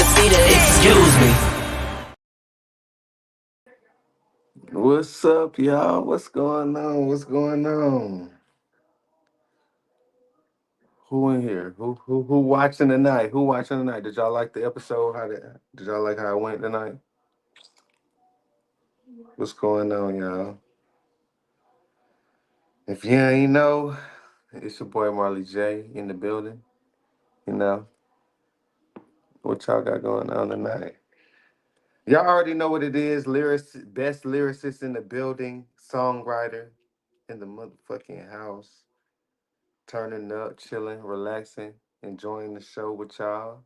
can see that. Excuse me. What's up, y'all? What's going on? What's going on? Who in here? Who watching tonight? Who watching tonight? Did y'all like the episode? Did y'all like how it went tonight? What's going on, y'all? If you ain't know, it's your boy Marley Jay in the building. You know what y'all got going on tonight? Y'all already know what it is. Best lyricist in the building, songwriter in the motherfucking house, turning up, chilling, relaxing, enjoying the show with y'all.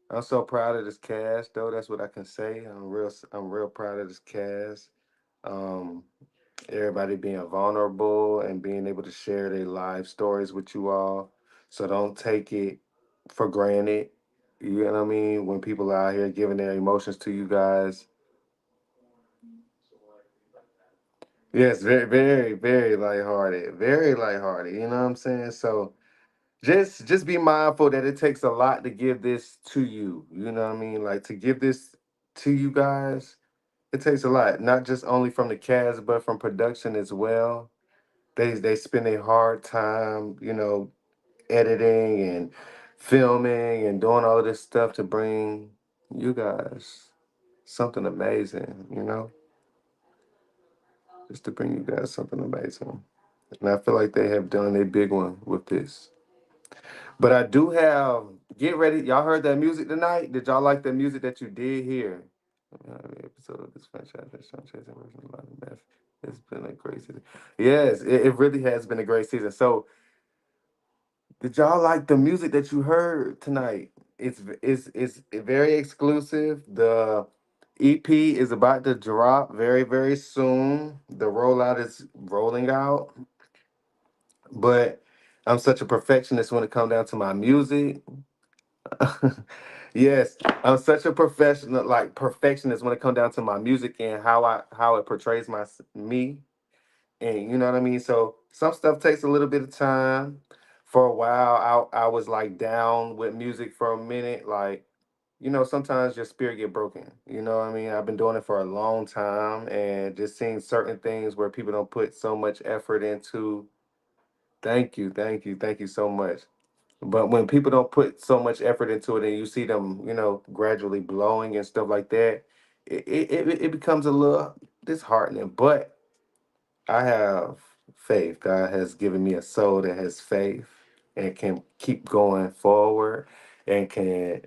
I'm so proud of this cast, though. That's what I can say. I'm real proud of this cast. Um, Everybody being vulnerable and being able to share their life stories with you all. So don't take it for granted. You know what I mean? When people are out here giving their emotions to you guys. Yes, very, very, very lighthearted. Very lighthearted. You know what I'm saying? So just be mindful that it takes a lot to give this to you. You know what I mean? Like to give this to you guys, it takes a lot. Not just only from the cast, but from production as well. They spend a hard time, editing and filming and doing all of this stuff to bring you guys something amazing, just to bring you guys something amazing. And I feel like they have done a big one with this. But I do have, get ready. Y'all heard that music tonight? Did y'all like the music that you did hear? Every episode of this franchise has shown chasing version of a lot of mess. It's been a great season. Yes, it really has been a great season. So, did y'all like the music that you heard tonight? It's very exclusive. The EP is about to drop very, very soon. The rollout is rolling out. But I'm such a perfectionist when it comes down to my music. Yes, I'm such a professional, like perfectionist when it comes down to my music and how it portrays me, and you know what I mean. So some stuff takes a little bit of time. For a while, I was like down with music for a minute, like sometimes your spirit get broken. You know what I mean? I've been doing it for a long time, and just seeing certain things where people don't put so much effort into. Thank you, thank you, thank you so much. But when people don't put so much effort into it and you see them, gradually blowing and stuff like that, it becomes a little disheartening. But I have faith. God has given me a soul that has faith and can keep going forward and can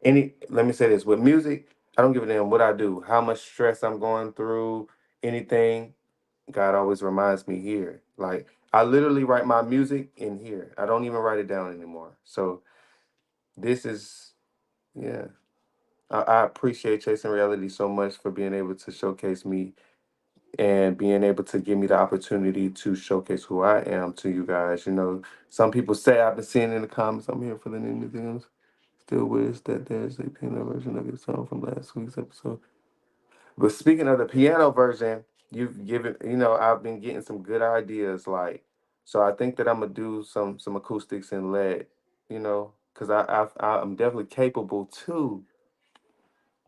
let me say this with music, I don't give a damn what I do, how much stress I'm going through, anything. God always reminds me here. Like I literally write my music in here. I don't even write it down anymore. So this is, yeah. I appreciate Chasing Reality so much for being able to showcase me and being able to give me the opportunity to showcase who I am to you guys. Some people say, I've been seeing in the comments, I'm here for the nitty. Still wish that there's a piano version of your song from last week's episode. But speaking of the piano version, you've given, I've been getting some good ideas. Like, so I think that I'm gonna do some acoustics and lead, because I'm definitely capable to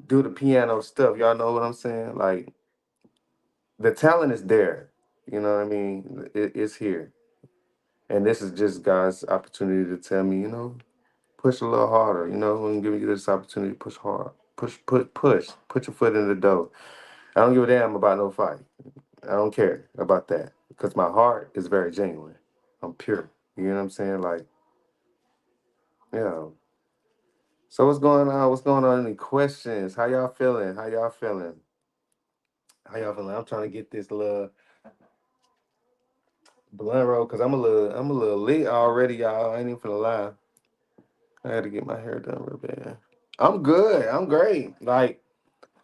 do the piano stuff. Y'all know what I'm saying? Like, the talent is there. You know what I mean? It's here, and this is just God's opportunity to tell me, push a little harder. I'm giving you this opportunity to push hard, put your foot in the door. I don't give a damn about no fight. I don't care about that because my heart is very genuine. I'm pure. You know what I'm saying? Like, yeah. So what's going on? What's going on? Any questions? How y'all feeling? How y'all feeling? How y'all feeling? I'm trying to get this little blunt roll because I'm a little lit already, y'all. I ain't even finna lie. I had to get my hair done real bad. I'm good. I'm great. Like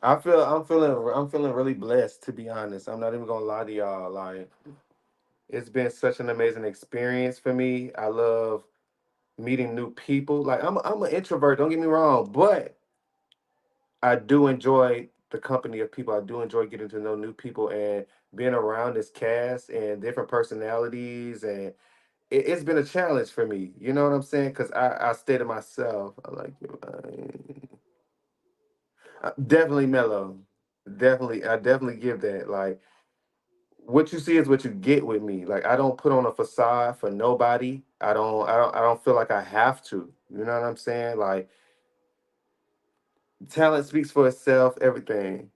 I'm feeling really blessed to be honest. I'm not even gonna lie to y'all. Like it's been such an amazing experience for me. I love meeting new people. Like I'm an introvert, don't get me wrong, but I do enjoy the company of people. I do enjoy getting to know new people and being around this cast and different personalities and it's been a challenge for me. You know what I'm saying? Because I stay to myself. I like you. Definitely mellow. Definitely, I definitely give that. Like, what you see is what you get with me. Like, I don't put on a facade for nobody. I don't feel like I have to. You know what I'm saying? Like, talent speaks for itself. Everything.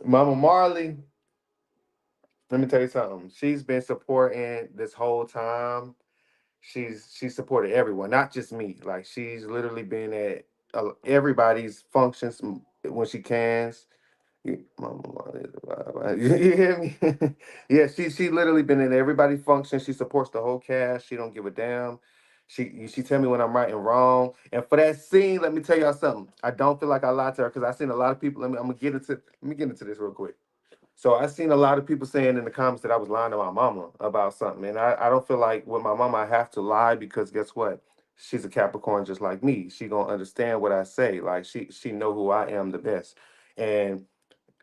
Mama Marley, let me tell you something. She's been supporting this whole time. She's supported everyone, not just me. Like, she's literally been at everybody's functions when she can. Mama Marley is alive. You hear me? Yeah, she literally been in everybody's function. She supports the whole cast. She don't give a damn. She tell me when I'm right and wrong. And for that scene, let me tell y'all something. I don't feel like I lied to her because I seen a lot of people. Let me get into this real quick. So I seen a lot of people saying in the comments that I was lying to my mama about something. And I don't feel like with my mama I have to lie because guess what? She's a Capricorn just like me. She gonna understand what I say. Like she know who I am the best. And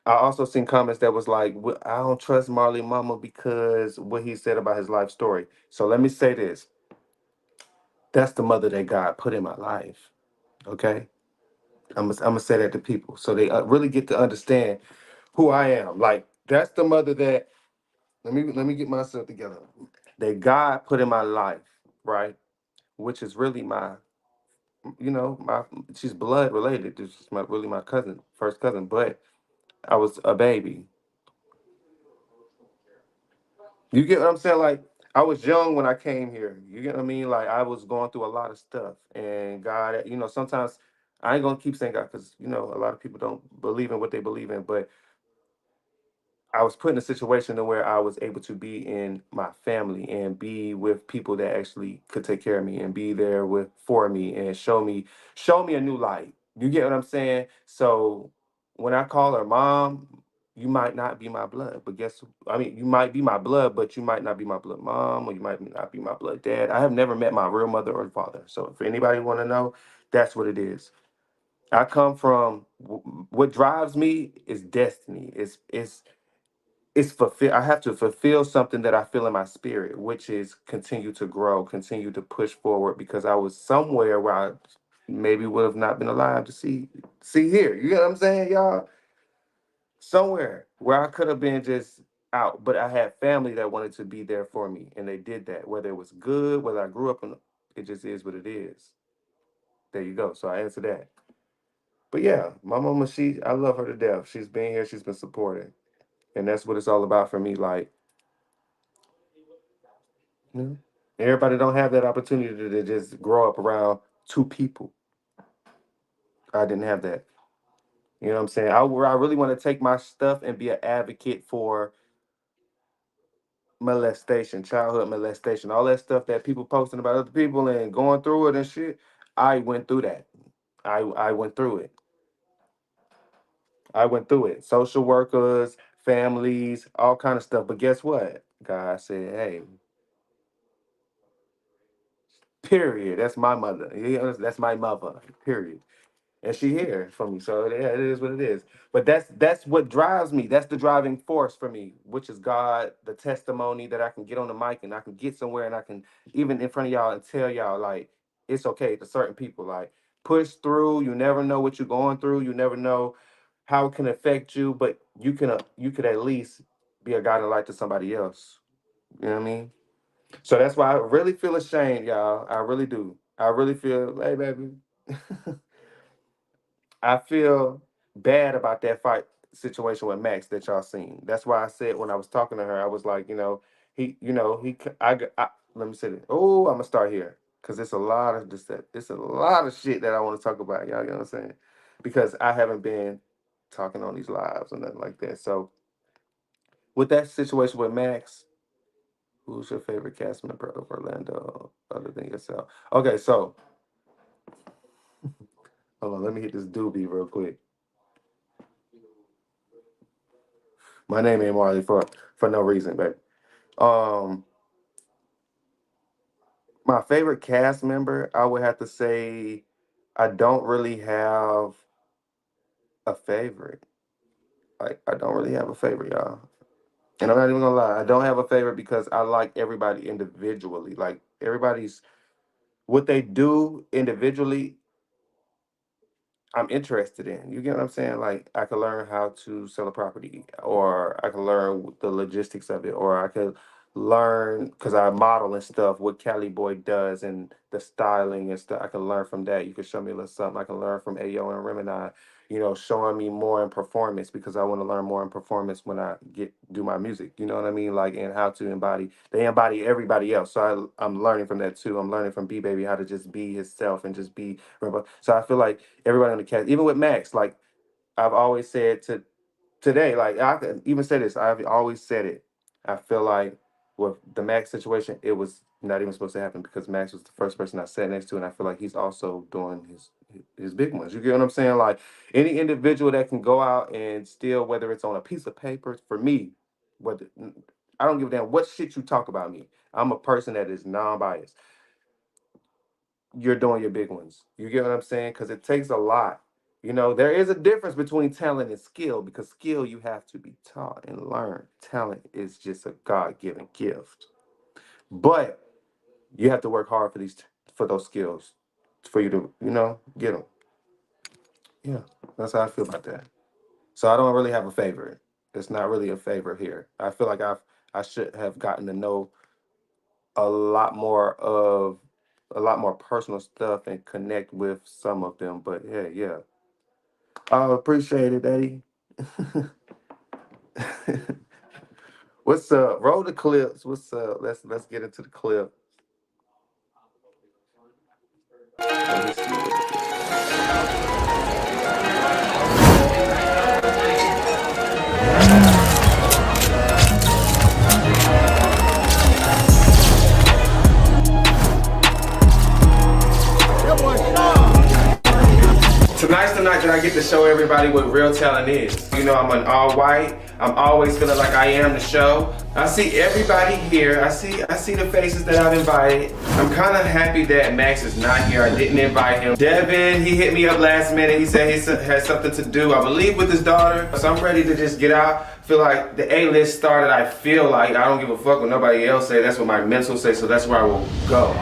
I also seen comments that was like, I don't trust Marley Mama because what he said about his life story. So let me say this. That's the mother that God put in my life. Okay? I'm gonna say that to people so they really get to understand who I am. Like, that's the mother that let me get myself together. That God put in my life, right? Which is really my, my she's blood related. This is really my cousin, first cousin. But I was a baby. You get what I'm saying? Like, I was young when I came here. You get what I mean? Like, I was going through a lot of stuff, and God, sometimes I ain't gonna keep saying God because a lot of people don't believe in what they believe in, but I was put in a situation to where I was able to be in my family and be with people that actually could take care of me and be there with for me and show me a new light. You get what I'm saying? So when I call her mom, you might not be my blood, but you might be my blood, but you might not be my blood mom, or you might not be my blood dad. I have never met my real mother or father. So if anybody want to know, that's what it is. I come from what drives me is destiny. It's fulfill I have to fulfill something that I feel in my spirit, which is continue to grow, continue to push forward because I was somewhere where I maybe would have not been alive to see here. You get what I'm saying, y'all? Somewhere where I could have been just out, but I had family that wanted to be there for me, and they did that. Whether it was good, whether I grew up in it just is what it is. There you go. So I answered that. But yeah, my mama, I love her to death. She's been here, she's been supporting. And that's what it's all about for me. Like, yeah. Everybody don't have that opportunity to just grow up around two people. I didn't have that. You know what I'm saying? I really want to take my stuff and be an advocate for molestation, childhood molestation, all that stuff that people posting about other people and going through it and shit. I went through that. I went through it. I went through it. Social workers, families, all kind of stuff. But guess what? God said, "Hey, period. That's my mother. That's my mother. Period." And she here for me. So yeah, it is what it is. But that's what drives me. That's the driving force for me, which is God, the testimony that I can get on the mic and I can get somewhere and I can even in front of y'all and tell y'all like it's okay to certain people. Like, push through. You never know what you're going through. You never know how it can affect you, but you could at least be a guiding light to somebody else. You know what I mean? So that's why I really feel ashamed, y'all. I really do. I really feel, hey baby. I feel bad about that fight situation with Max that y'all seen. That's why I said when I was talking to her, I was like, let me say this. Oh, I'm gonna start here because it's a lot of this. It's a lot of shit that I want to talk about. Y'all, you know what I'm saying? Because I haven't been talking on these lives or nothing like that. So with that situation with Max, who's your favorite cast member of Orlando other than yourself? Okay, so hold on, let me hit this doobie real quick. My name ain't Marley for no reason, baby. Um, my favorite cast member, I would have to say, I don't really have a favorite. Like, I don't really have a favorite, y'all. And I'm not even gonna lie, I don't have a favorite because I like everybody individually. Like, everybody's what they do individually, I'm interested in. You get what I'm saying? Like I could learn how to sell a property, or I could learn the logistics of it, or I could learn because I model and stuff what Caliboy does and the styling and stuff. I can learn from that. You could show me a little something. I can learn from Ayo and Remini, showing me more in performance because I want to learn more in performance when I do my music. You know what I mean? Like and how to embody. They embody everybody else. So I'm learning from that too. I'm learning from B Baby how to just be himself and just be. So I feel like everybody on the cast, even with Max, like I've always said to today, like I could even say this, I've always said it. I feel like with the Max situation, it was not even supposed to happen because Max was the first person I sat next to, and I feel like he's also doing his big ones. You get what I'm saying? Like any individual that can go out and steal, whether it's on a piece of paper, for me, whether I don't give a damn what shit you talk about me. I'm a person that is non-biased. You're doing your big ones. You get what I'm saying? Because it takes a lot. There is a difference between talent and skill because skill you have to be taught and learn. Talent is just a God-given gift. But you have to work hard for those skills for you to, get them. Yeah, that's how I feel about that. So I don't really have a favorite. It's not really a favorite here. I feel like I should have gotten to know a lot more of a lot more personal stuff and connect with some of them. But yeah. I appreciate it, Eddie. What's up? Roll the clips. What's up? Let's get into the clip. Let me see what it is. Tonight's the night that I get to show everybody what real talent is. I'm an all white. I'm always feeling like I am the show. I see everybody here. I see the faces that I've invited. I'm kind of happy that Max is not here. I didn't invite him. Devin, he hit me up last minute. He said he had something to do, I believe, with his daughter. So I'm ready to just get out. Feel like the A-list started. I feel like I don't give a fuck what nobody else say. That's what my mental say. So that's where I will go.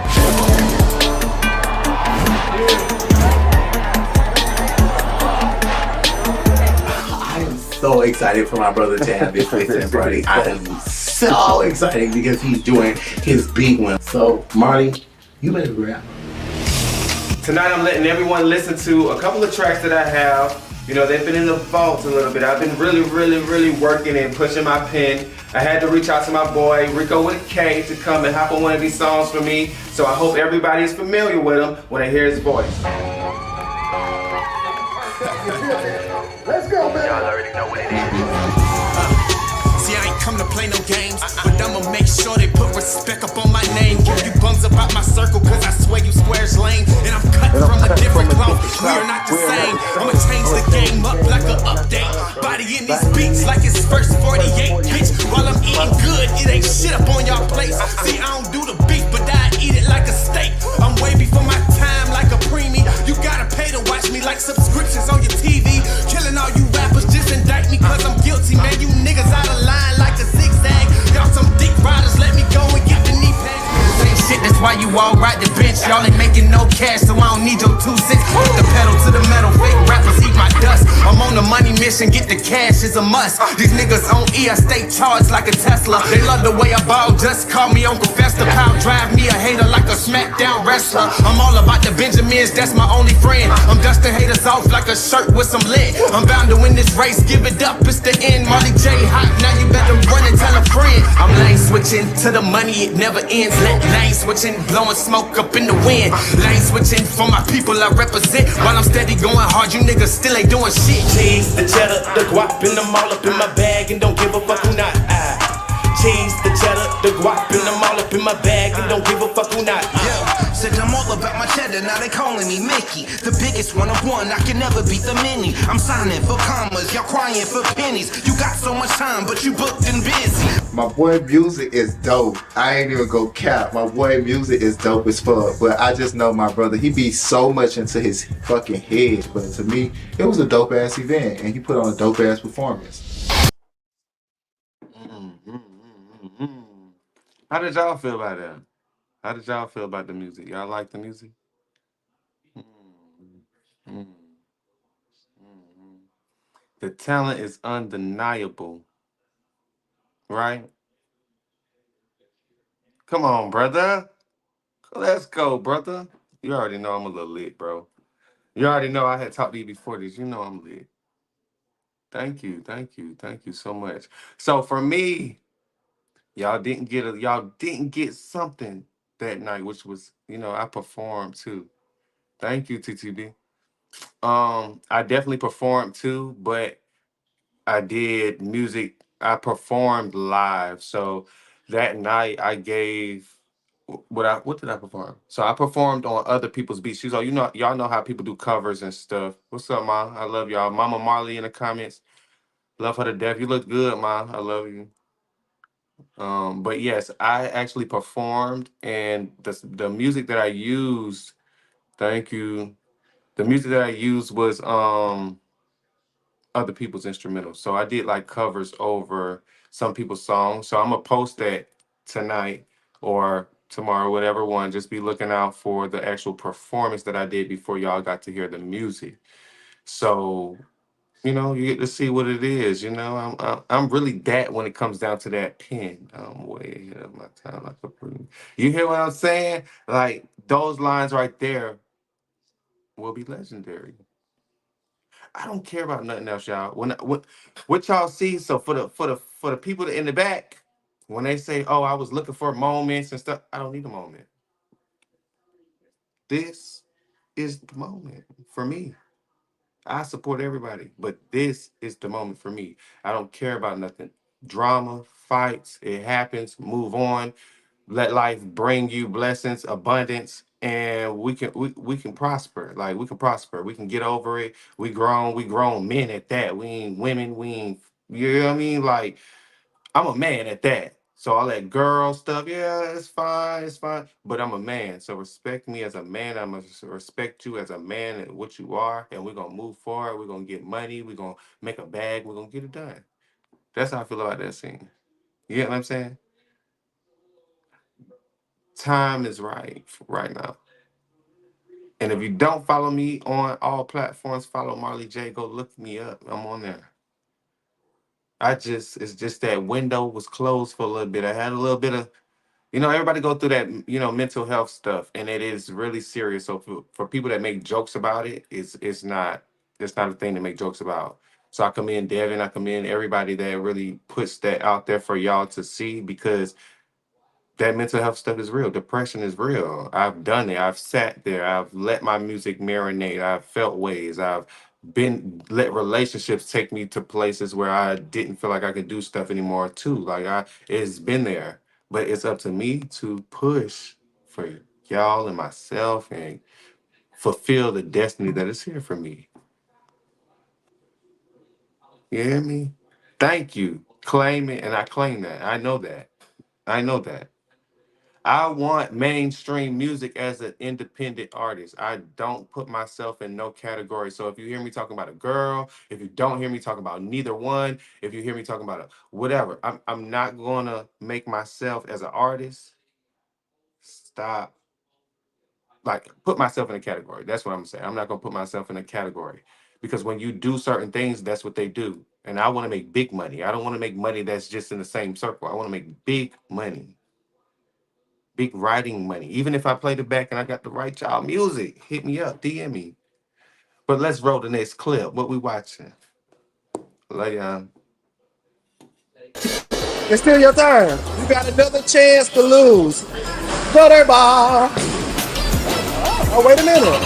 So excited for my brother to have this listen, buddy. I am so excited because he's doing his big one. So, Marley, you better rap. Tonight I'm letting everyone listen to a couple of tracks that I have. They've been in the vault a little bit. I've been really working and pushing my pen. I had to reach out to my boy, Rico with a K, to come and hop on one of these songs for me. So I hope everybody is familiar with him when they hear his voice. Let's go, man. Y'all already know what it is. See, I ain't come to play no games, but I'ma make sure they put respect up on my name. Give you bums about my circle, cause I swear you squares lame. And I'm cut from a different cloth, we are not the same. I'ma change the game up like an update. Body in these beats like it's first 48, bitch. While I'm eating good, it ain't shit up on y'all plates. See, I don't do the beef, but I eat it like a steak. I'm way before my time like a preemie. You gotta pay to watch me like subscriptions on your TV. Killing all you rappers, just indict me cause I'm guilty. Man, you niggas out of line like a zigzag. Y'all some dick riders, let me go and get the knee pad. Same shit, that's why you all ride the bench. Y'all ain't making no cash, so I don't need your 2 cents. Put the pedal to the metal, fake rappers eat my dust. I'm on the money mission, get the cash is a must. These niggas on E, I stay charged like a Tesla. They love the way I ball, just call me Uncle Fester. Power drive me a hater like a SmackDown wrestler. I'm all about the Benjamins, that's my only friend. I'm dusting haters off like a shirt with some lid. I'm bound to win this race, give it up, it's the end. Marley Jay hot, now you better run and tell a friend. I'm lane switching to the money, it never ends. Lane switching, blowing smoke up in the wind. Lane switching for my people I represent. While I'm steady going hard, you niggas still ain't doing shit. Cheese, the cheddar, the guap, and them all up in my bag, and don't give a fuck who not I. Cheese, the cheddar, the guap, and them all up in my bag, and don't give a fuck who not I. Yeah, said I'm all about my cheddar, now they calling me Mickey. The biggest one of one, I can never beat the mini. I'm signing for commas, y'all crying for pennies. You got so much time, but you booked and busy. My boy music is dope. I ain't even go cap. My boy music is dope as fuck. But I just know my brother, he be so much into his fucking head. But to me, it was a dope ass event, and he put on a dope ass performance. How did y'all feel about that? How did y'all feel about the music? Y'all like the music? Mm, mm, mm. The talent is undeniable, right? Come on, brother. Let's go, brother. You already know I'm a little lit, bro. You already know I had talked to you before this. You know I'm lit. Thank you, thank you, thank you so much. So for me, y'all didn't get something that night, which was, I performed too. Thank you, TTB. I definitely performed too, but I did music. I performed live. So that night I gave what did I perform? So I performed on other people's beats. She's all y'all know how people do covers and stuff. What's up, Ma? I love y'all. Mama Marley in the comments. Love her to death. You look good, Ma. I love you. But yes, I actually performed, and the music that I used, thank you. The music that I used was other people's instrumentals. So I did like covers over some people's songs. So I'm gonna post that tonight or tomorrow, whatever one. Just be looking out for the actual performance that I did before y'all got to hear the music. So you get to see what it is. I'm really that when it comes down to that pen. I'm way ahead of my time. Like a prune. You hear what I'm saying? Like those lines right there will be legendary. I don't care about nothing else, y'all. What y'all see? So for the people in the back, when they say, "Oh, I was looking for moments and stuff," I don't need a moment. This is the moment for me. I support everybody, but this is the moment for me. I don't care about nothing. Drama, fights, it happens. Move on. Let life bring you blessings, abundance, and we can prosper. Like we can prosper. We can get over it. We grown men at that. We ain't women. We ain't you know what I mean? Like I'm a man at that. So all that girl stuff, yeah, it's fine. But I'm a man. So respect me as a man. I'm gonna respect you as a man and what you are. And we're gonna move forward. We're gonna get money. We're gonna make a bag. We're gonna get it done. That's how I feel about that scene. You get what I'm saying? Time is right now. And if you don't follow me on all platforms, follow Marley Jay. Go look me up. I'm on there. It's just that window was closed for a little bit. I had a little bit of, everybody go through that, mental health stuff, and it is really serious. So for people that make jokes about it, it's not a thing to make jokes about. So I commend Devin, I commend everybody that really puts that out there for y'all to see because that mental health stuff is real. Depression is real. I've done it. I've sat there. I've let my music marinate. I've felt ways. I've been let relationships take me to places where I didn't feel like I could do stuff anymore too. It's been there. But it's up to me to push for y'all and myself and fulfill the destiny that is here for me. You hear me? Thank you. Claim it, and I claim that. I know that. I know that. I want mainstream music as an independent artist. I don't put myself in no category. So if you hear me talking about a girl, if you don't hear me talking about neither one, if you hear me talking about a whatever, I'm not gonna make myself as an artist stop like put myself in a category. That's what I'm saying. I'm not gonna put myself in a category because when you do certain things, that's what they do. And I want to make big money. I don't want to make money that's just in the same circle. I want to make big money. Big writing money. Even if I play the back and I got the right y'all music, hit me up, DM me. But let's roll the next clip. What we watching? Lay down. It's still your turn. You got another chance to lose. Butterbar. Oh, wait a minute.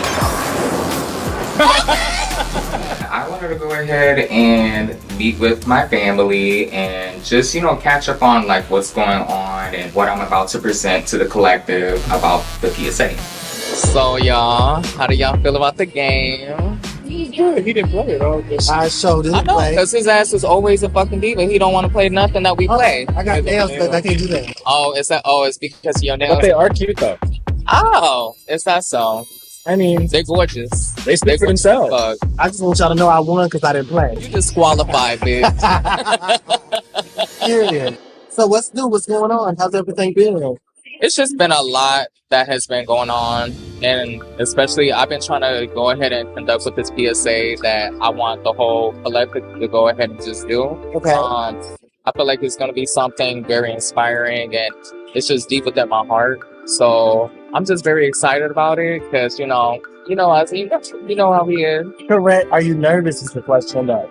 I wanted to go ahead and meet with my family and just, catch up on like what's going on and what I'm about to present to the collective about the PSA. So y'all, how do y'all feel about the game? He's good. He didn't play it all. I showed him. I know, because his ass is always a fucking diva. He don't want to play nothing that we play. I got nails, but I can't do that. Oh, it's because of your nails? But they are cute though. Oh, is that so? I mean, they're gorgeous. They speak for themselves. Fuck. I just want y'all to know I won because I didn't play. You disqualified, bitch. Period. So what's new? What's going on? How's everything been? It's just been a lot that has been going on, and especially I've been trying to go ahead and conduct with this PSA that I want the whole collective to go ahead and just do. Okay. I feel like it's going to be something very inspiring, and it's just deep within my heart. So I'm just very excited about it because you know how we is. Correct. Are you nervous? Is the question though.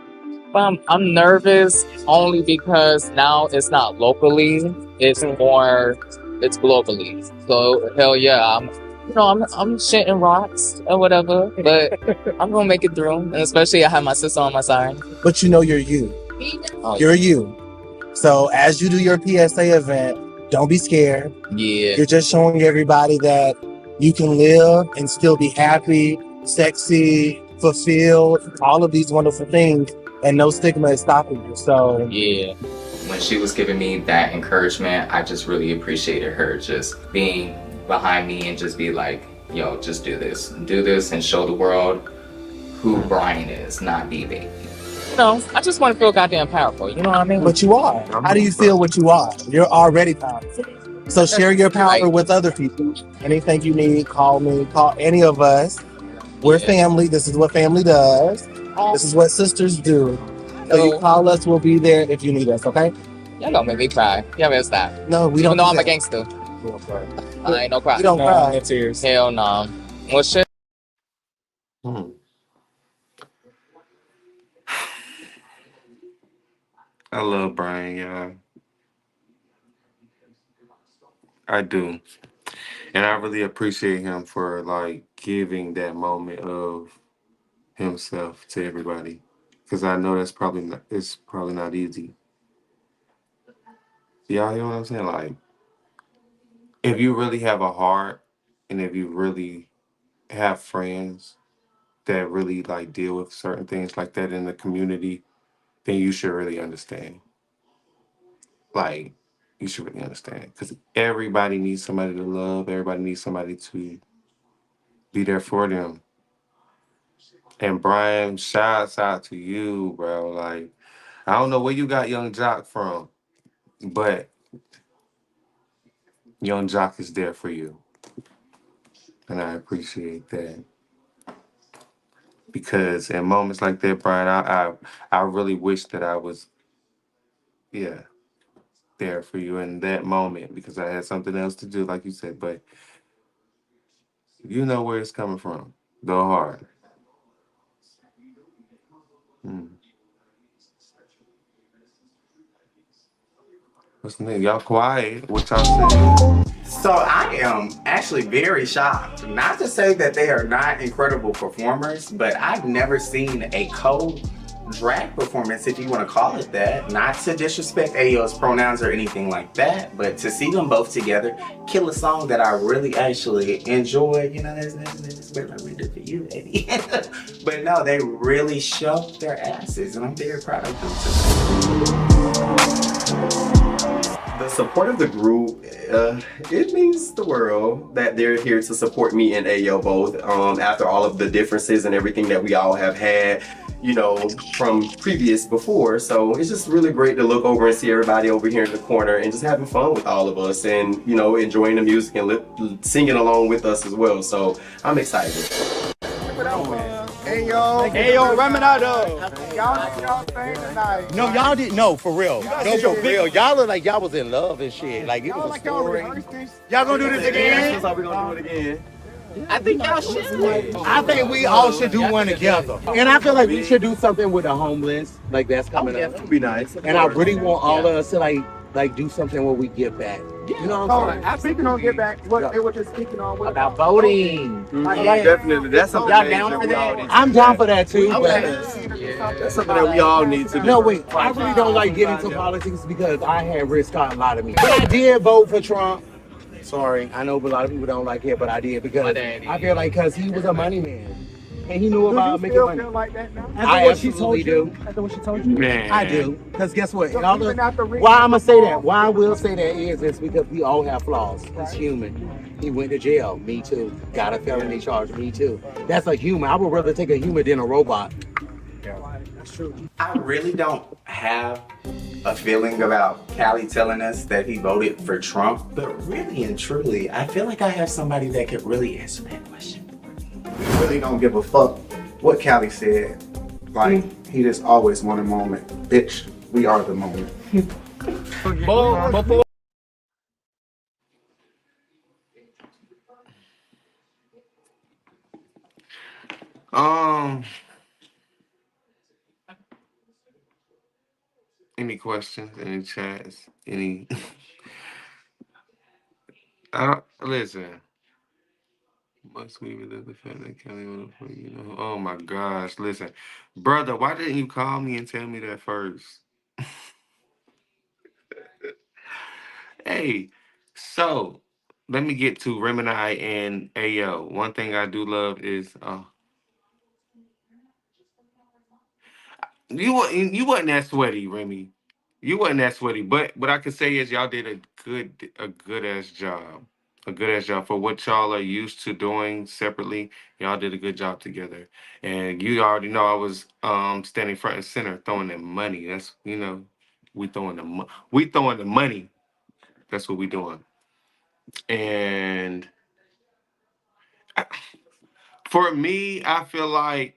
I'm nervous only because now it's not locally; it's globally. So hell yeah, I'm shitting rocks or whatever, but I'm gonna make it through. And especially I have my sister on my side. But you know you're you. Oh, You're you. So as you do your PSA event, don't be scared. yeah. You're just showing everybody that you can live and still be happy, sexy, fulfilled, all of these wonderful things, and no stigma is stopping you. So Yeah. When she was giving me that encouragement, I just really appreciated her just being behind me and just be like, yo, just do this and show the world who Brian is, not BB. No, I just want to feel goddamn powerful, you know what I mean? but you are. How do you feel what you are? You're already powerful. So share your power with other people. Anything you need, call me, call any of us. We're family. This is what family does. This is what sisters do. So you call us, we'll be there if you need us, okay? Y'all gonna make me cry. Y'all better stop. No, we don't. Even though do I'm a that. gangster. I ain't no cry. We don't cry. No tears. Hell no. Well, shit. I love Brian, y'all. I do. And I really appreciate him for like giving that moment of himself to everybody. Cause I know it's probably not easy. Y'all hear what I'm saying? Like if you really have a heart and if you really have friends that really like deal with certain things like that in the community, then you should really understand. Like you should really understand. Because everybody needs somebody to love, everybody needs somebody to be there for them. And Brian, shouts out to you, bro. Like, I don't know where you got Young Jock from, but Young Jock is there for you. And I appreciate that. Because in moments like that, Brian, I really wish that I was, yeah, there for you in that moment because I had something else to do, like you said. But you know where it's coming from, the heart. Mm. What's the name? Y'all quiet. What y'all saying? So I am actually very shocked. Not to say that they are not incredible performers, but I've never seen a co-drag performance, if you want to call it that. Not to disrespect Ayo's pronouns or anything like that, but to see them both together kill a song that I really actually enjoy, you know, that's what we do for you, baby. But no, they really show their asses, and I'm very proud of them too. The support of the group, it means the world that they're here to support me and Ayo both after all of the differences and everything that we all have had, you know, from previous before. So it's just really great to look over and see everybody over here in the corner and just having fun with all of us and, you know, enjoying the music and singing along with us as well. So I'm excited. Ayo, Remini. Y'all sang tonight. No, y'all didn't know, for real. No, for real. Y'all look like y'all was in love and shit. Like it was a story. Y'all gonna do this again? That's how we gonna do it again. I think y'all should. I think we all should do one together. And I feel like we should do something with the homeless. Like that's coming up. That would be nice. And I really want all of us to like do something where we give back. You know what I'm saying? Speaking on get back, what they were just speaking on About voting. Definitely. That's something Y'all that down for we all that? need to I'm do. down for that too. That's something that we all need to do. No, wait. I really don't like getting into politics because I had Rick Scott lie to me. But I did vote for Trump. Sorry, I know a lot of people don't like it, but I did because I feel like because he was a money man and he knew about making money. feel like that now? I absolutely do. After what she told you? Man. I do. Because guess what? So And all even the- after Rick why I'm going to say that? Ross- Why I will say that is because we all have flaws. He's human. He went to jail. Me too. Got a felony charge. Me too. That's a human. I would rather take a human than a robot. I really don't have a feeling about Callie telling us that he voted for Trump, but really and truly, I feel like I have somebody that could really answer that question. Really don't give a fuck what Callie said. Like, he just always want a moment. Bitch, we are the moment. Any questions? Any chats? Any? I don't listen. Must we relive the fact that Kelly wanna fuck you know? Oh my gosh! Listen, brother, why didn't you call me and tell me that first? Hey, so let me get to Remini and Ayo. One thing I do love is you wasn't that sweaty, Remy. You wasn't that sweaty. But what I can say is y'all did a good ass job. A good ass job for what y'all are used to doing separately. Y'all did a good job together. And you already know I was standing front and center throwing that money. That's we throwing the money. That's what we doing. And for me, I feel like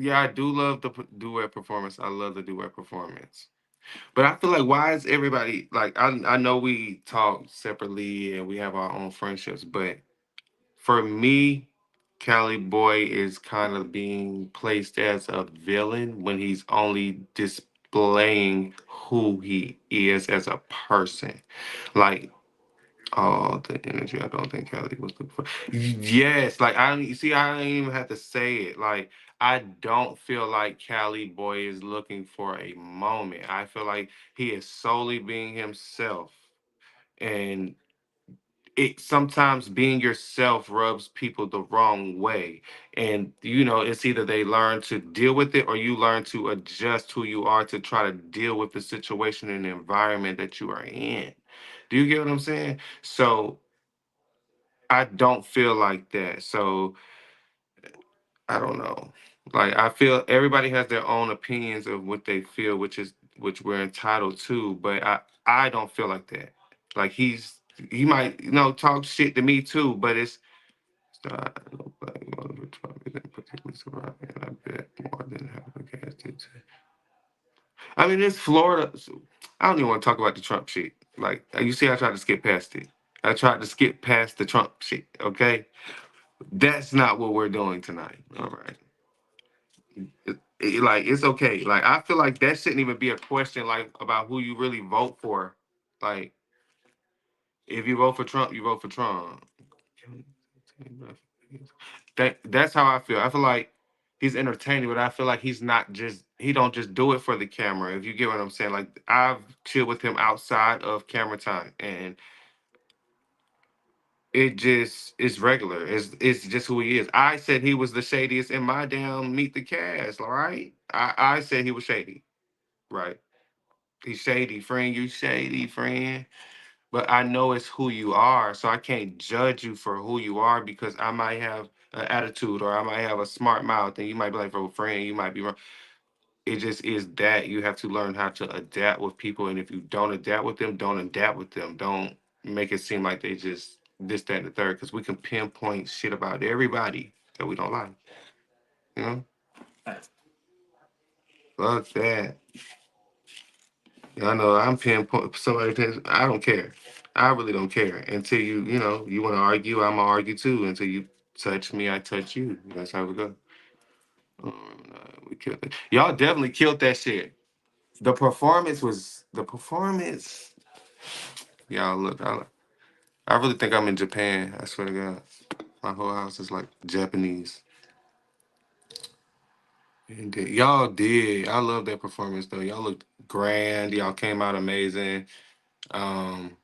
yeah, I do love the duet performance. I love the duet performance. But I feel like why is everybody like I know we talk separately and we have our own friendships, but for me, Caliboy is kind of being placed as a villain when he's only displaying who he is as a person. Like oh, the energy. I don't think Kelly was looking for. Yes, like I don't you see. I don't even have to say it. Like I don't feel like Cali Boy is looking for a moment. I feel like he is solely being himself, and it sometimes being yourself rubs people the wrong way. And you know, it's either they learn to deal with it or you learn to adjust who you are to try to deal with the situation and the environment that you are in. Do you get what I'm saying? So I don't feel like that. So I don't know. Like I feel everybody has their own opinions of what they feel, which we're entitled to. But I don't feel like that. Like he might talk shit to me too, but it's particularly surviving, and I bet more than half the cast did. I mean, it's Florida. So I don't even want to talk about the Trump shit. Like you see, I tried to skip past it. I tried to skip past the Trump shit. Okay. That's not what we're doing tonight. All right. Like it's okay. Like I feel like that shouldn't even be a question like about who you really vote for. Like if you vote for Trump, you vote for Trump. That's how I feel. I feel like he's entertaining, but I feel like he don't just do it for the camera. If you get what I'm saying. Like I've chilled with him outside of camera time and it just is regular. It's just who he is. I said he was the shadiest in my damn Meet the Cast, all right? I said he was shady, right? He's shady, friend. You shady, friend. But I know it's who you are, so I can't judge you for who you are because I might have an attitude or I might have a smart mouth, and you might be like, "For friend, you might be wrong." It just is that you have to learn how to adapt with people, and if you don't adapt with them, don't adapt with them. Don't make it seem like they just this, that, and the third, because we can pinpoint shit about everybody that we don't like. You know, fuck that. I know I'm pinpoint somebody. I don't care. I really don't care until you want to argue. I'm gonna argue too. Until you touch me, I touch you. That's how we go. We killed it. Y'all definitely killed that shit. The performance. Y'all look. I really think I'm in Japan. I swear to God, my whole house is like Japanese. And y'all did. I love that performance though. Y'all looked grand. Y'all came out amazing. Um,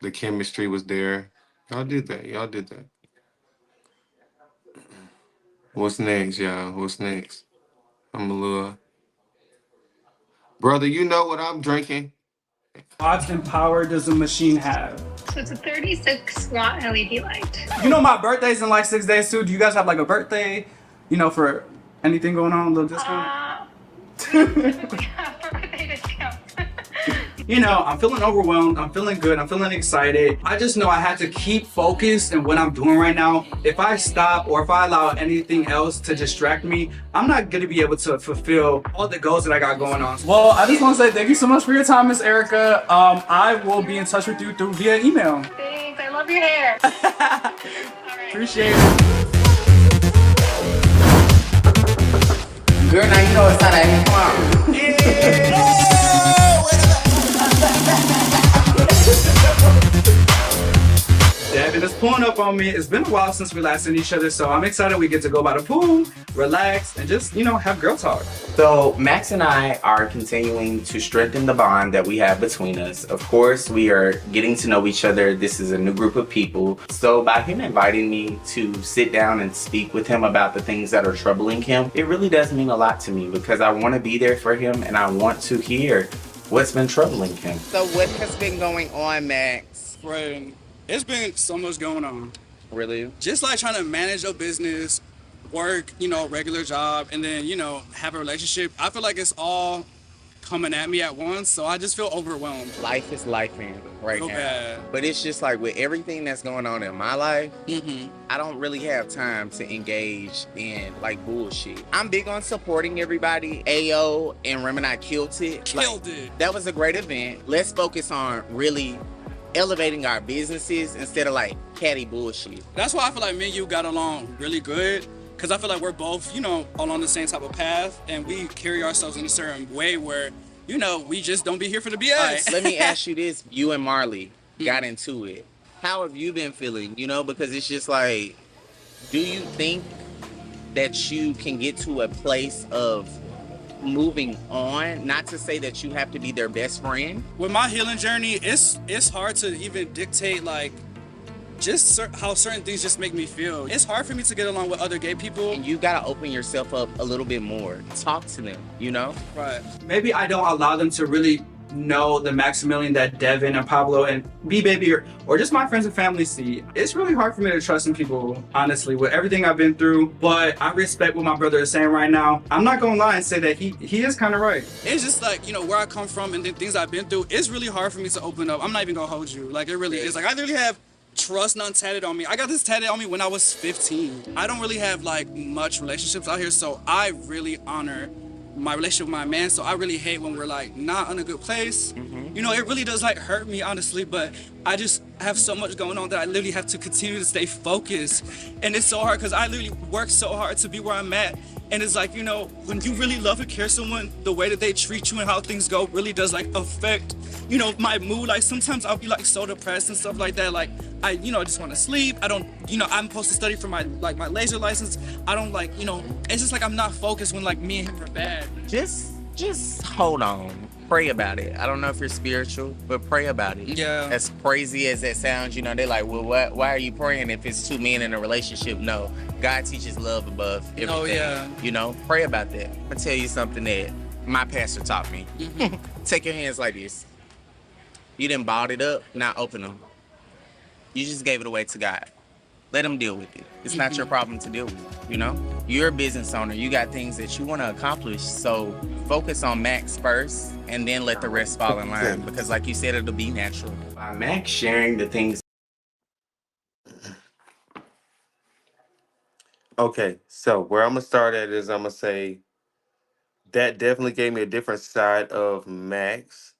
the chemistry was there. Y'all did that. Y'all did that. What's next, y'all? What's next? I'm a little brother. You know what I'm drinking? Watts and power does the machine have? So it's a 36 watt LED light. You know my birthday's in like 6 days too. Do you guys have like a birthday, for anything going on, a little discount? Birthday discount. You know, I'm feeling overwhelmed, I'm feeling good, I'm feeling excited. I just know I have to keep focused in what I'm doing right now. If I stop or if I allow anything else to distract me, I'm not gonna be able to fulfill all the goals that I got going on. Well, I just want to say thank you so much for your time, Miss Erica. I will be in touch with you via email. Thanks, I love your hair. Appreciate it. Girl, now you know it's time to come on. Devin is pulling up on me. It's been a while since we last seen each other, so I'm excited we get to go by the pool, relax, and just, you know, have girl talk. So Max and I are continuing to strengthen the bond that we have between us. Of course, we are getting to know each other. This is a new group of people. So by him inviting me to sit down and speak with him about the things that are troubling him, it really does mean a lot to me because I want to be there for him and I want to hear what's been troubling him. So what has been going on, Max? Right. It's been so much going on. Really? Just like trying to manage your business, work, you know, regular job, and then, you know, have a relationship. I feel like it's all coming at me at once, so I just feel overwhelmed. Life is lifing right Real now. bad. But it's just like with everything that's going on in my life, I don't really have time to engage in like bullshit. I'm big on supporting everybody. Ayo and Remini killed it. Killed it. That was a great event. Let's focus on really elevating our businesses instead of like catty bullshit. That's why I feel like me and you got along really good, because I feel like we're both, you know, all on the same type of path, and we carry ourselves in a certain way where, you know, we just don't be here for the BS. All right, let me ask you this. You and Marley got into it. How have you been feeling? You know, because it's just like, do you think that you can get to a place of moving on? Not to say that you have to be their best friend. With my healing journey, it's hard to even dictate like just how certain things just make me feel. It's hard for me to get along with other gay people. And you gotta open yourself up a little bit more. Talk to them, you know? Right. Maybe I don't allow them to really know the Maximilian that Devin and Paablo and B-Baby or just my friends and family see. It's really hard for me to trust in people, honestly, with everything I've been through, but I respect what my brother is saying right now. I'm not gonna lie and say that he is kind of right. It's just like, you know, where I come from and the things I've been through, it's really hard for me to open up. I'm not even gonna hold you. Like, it really is. Like, I literally have trust none tatted on me. I got this tatted on me when I was 15. I don't really have like much relationships out here, so I really honor my relationship with my man, so I really hate when we're like not in a good place. You know, it really does like hurt me, honestly, but I just have so much going on that I literally have to continue to stay focused. And it's so hard because I literally work so hard to be where I'm at. And it's like, you know, when you really love and care someone, the way that they treat you and how things go really does like affect, you know, my mood. Like sometimes I'll be like so depressed and stuff like that. Like I, you know, I just want to sleep. I don't, you know, I'm supposed to study for my laser license. I don't like, you know, it's just like I'm not focused when like me and him are bad. Just hold on. Pray about it. I don't know if you're spiritual, but pray about it. Yeah. As crazy as that sounds, you know, they're like, well, why are you praying if it's two men in a relationship? No. God teaches love above everything. Oh, yeah. You know, pray about that. I'm going to tell you something that my pastor taught me. Take your hands like this. You didn't balled it up, now open them. You just gave it away to God. Let him deal with it. It's not your problem to deal with, you know? You're a business owner. You got things that you want to accomplish. So focus on Max first and then let the rest fall in line. Because like you said, it'll be natural. By Max sharing the things. Okay, so where I'm gonna start at is I'm gonna say that definitely gave me a different side of Max.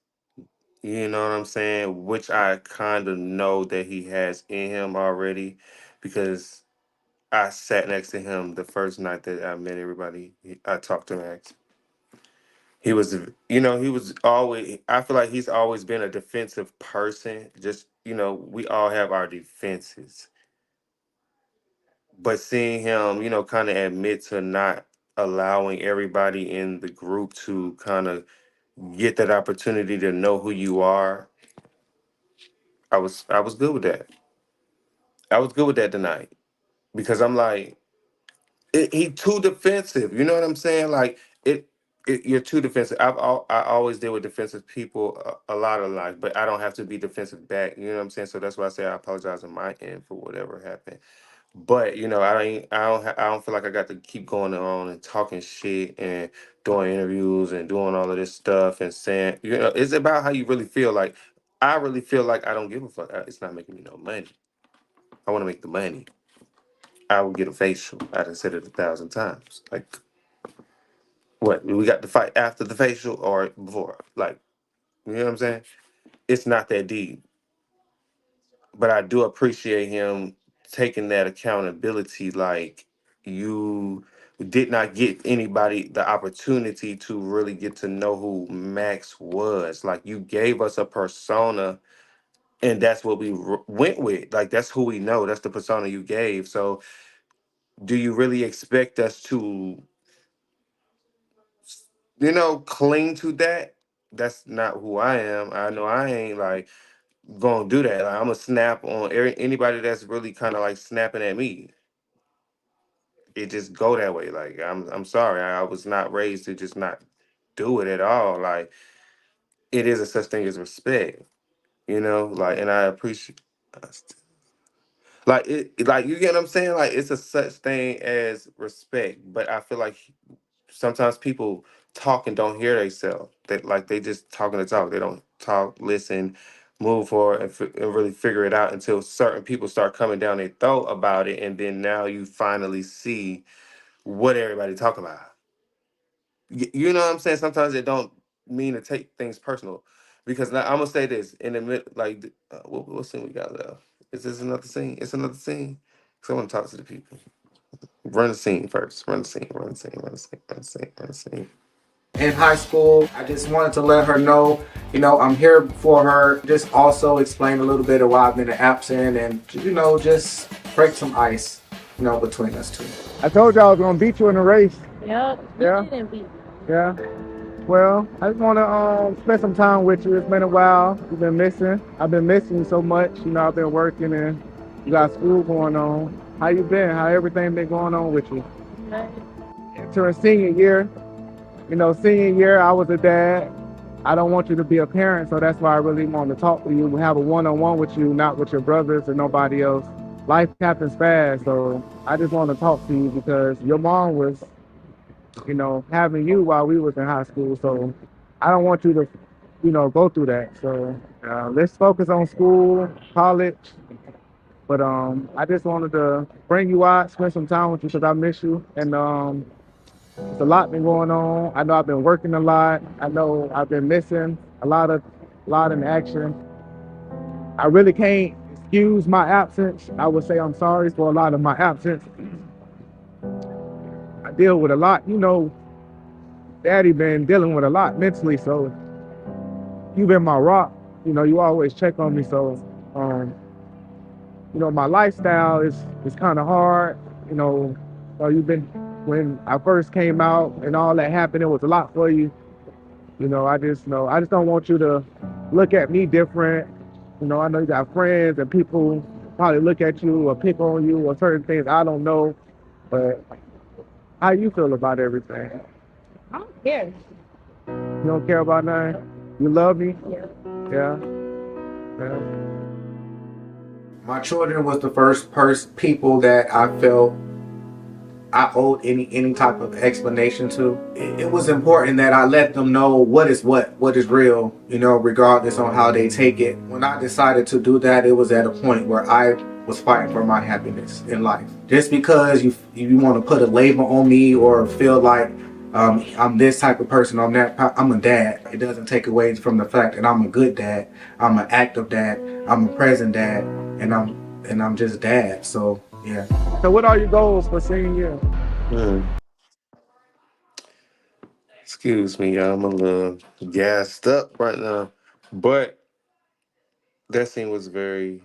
You know what I'm saying? Which I kind of know that he has in him already because I sat next to him the first night that I met everybody. I talked to Max. He was, you know, he was always, I feel like he's always been a defensive person. Just, you know, we all have our defenses. But seeing him, you know, kind of admit to not allowing everybody in the group to kind of get that opportunity to know who you are, I was good with that. I was good with that tonight because I'm like, he too defensive. You know what I'm saying? Like it, you're too defensive. I always deal with defensive people a lot of life, but I don't have to be defensive back. You know what I'm saying? So that's why I say I apologize on my end for whatever happened. But you know, I don't feel like I got to keep going on and talking shit and doing interviews and doing all of this stuff and saying, you know, it's about how you really feel. Like I really feel like I don't give a fuck. It's not making me no money. I want to make the money. I will get a facial. I done said it 1,000 times. Like, what? We got to fight after the facial or before? Like, you know what I'm saying? It's not that deep. But I do appreciate him taking that accountability. Like, you did not get anybody the opportunity to really get to know who Max was. Like, you gave us a persona, and that's what we went with. Like, that's who we know. That's the persona you gave. So, do you really expect us to, you know, cling to that? That's not who I am. I know I ain't like gonna do that. Like, I'm gonna snap on anybody that's really kind of like snapping at me. It just go that way. Like, I'm sorry. I was not raised to just not do it at all. Like, it is a such thing as respect, you know. Like, and I appreciate. Like like you get what I'm saying. Like, it's a such thing as respect, but I feel like sometimes people talk and don't hear themselves. That like they just talking to talk. They don't talk, listen, move forward, and really figure it out until certain people start coming down their throat about it, and then now you finally see what everybody talk about. You know what I'm saying? Sometimes it don't mean to take things personal, because now I'm gonna say this in the mid, like what scene we got left? Is this another scene? It's another scene. So I want to talk to the people. Run the scene first. Run the scene. Run the scene. Run the scene. Run the scene. Run the scene. In high school, I just wanted to let her know, you know, I'm here for her. Just also explain a little bit of why I've been absent and, you know, just break some ice, you know, between us two. I told you I was gonna beat you in the race. Yep. Yeah. You didn't beat me. Yeah. Well, I just want to spend some time with you. It's been a while. You've been missing. I've been missing you so much. You know, I've been working and you got school going on. How you been? How everything been going on with you? Okay. Entering senior year. You know, senior year, I was a dad. I don't want you to be a parent, so that's why I really want to talk to you. We have a one-on-one with you, not with your brothers or nobody else. Life happens fast, so I just want to talk to you because your mom was, you know, having you while we was in high school. So I don't want you to, you know, go through that. So let's focus on school, college. But I just wanted to bring you out, spend some time with you because I miss you. And it's a lot been going on. I know I've been working a lot. I know I've been missing a lot in action. I really can't excuse my absence. I would say I'm sorry for a lot of my absence. I deal with a lot, you know. Daddy been dealing with a lot mentally, so you been my rock. You know, you always check on me. So, you know, my lifestyle is kind of hard. You know, you've been when I first came out and all that happened. It was a lot for you. You know, I just don't want you to look at me different. You know, I know you got friends and people probably look at you or pick on you or certain things. I don't know, but how you feel about everything? I don't care. You don't care about nothing? You love me? Yeah. Yeah. Yeah. My children was the first people that I felt I owed any type of explanation to. It was important that I let them know what is real, you know, regardless on how they take it. When I decided to do that, it was at a point where I was fighting for my happiness in life. Just because you want to put a label on me or feel like I'm this type of person, I'm a dad. It doesn't take away from the fact that I'm a good dad, I'm an active dad, I'm a present dad, and I'm just dad. So yeah. So what are your goals for senior year? Excuse me, y'all. I'm a little gassed up right now, but that scene was very.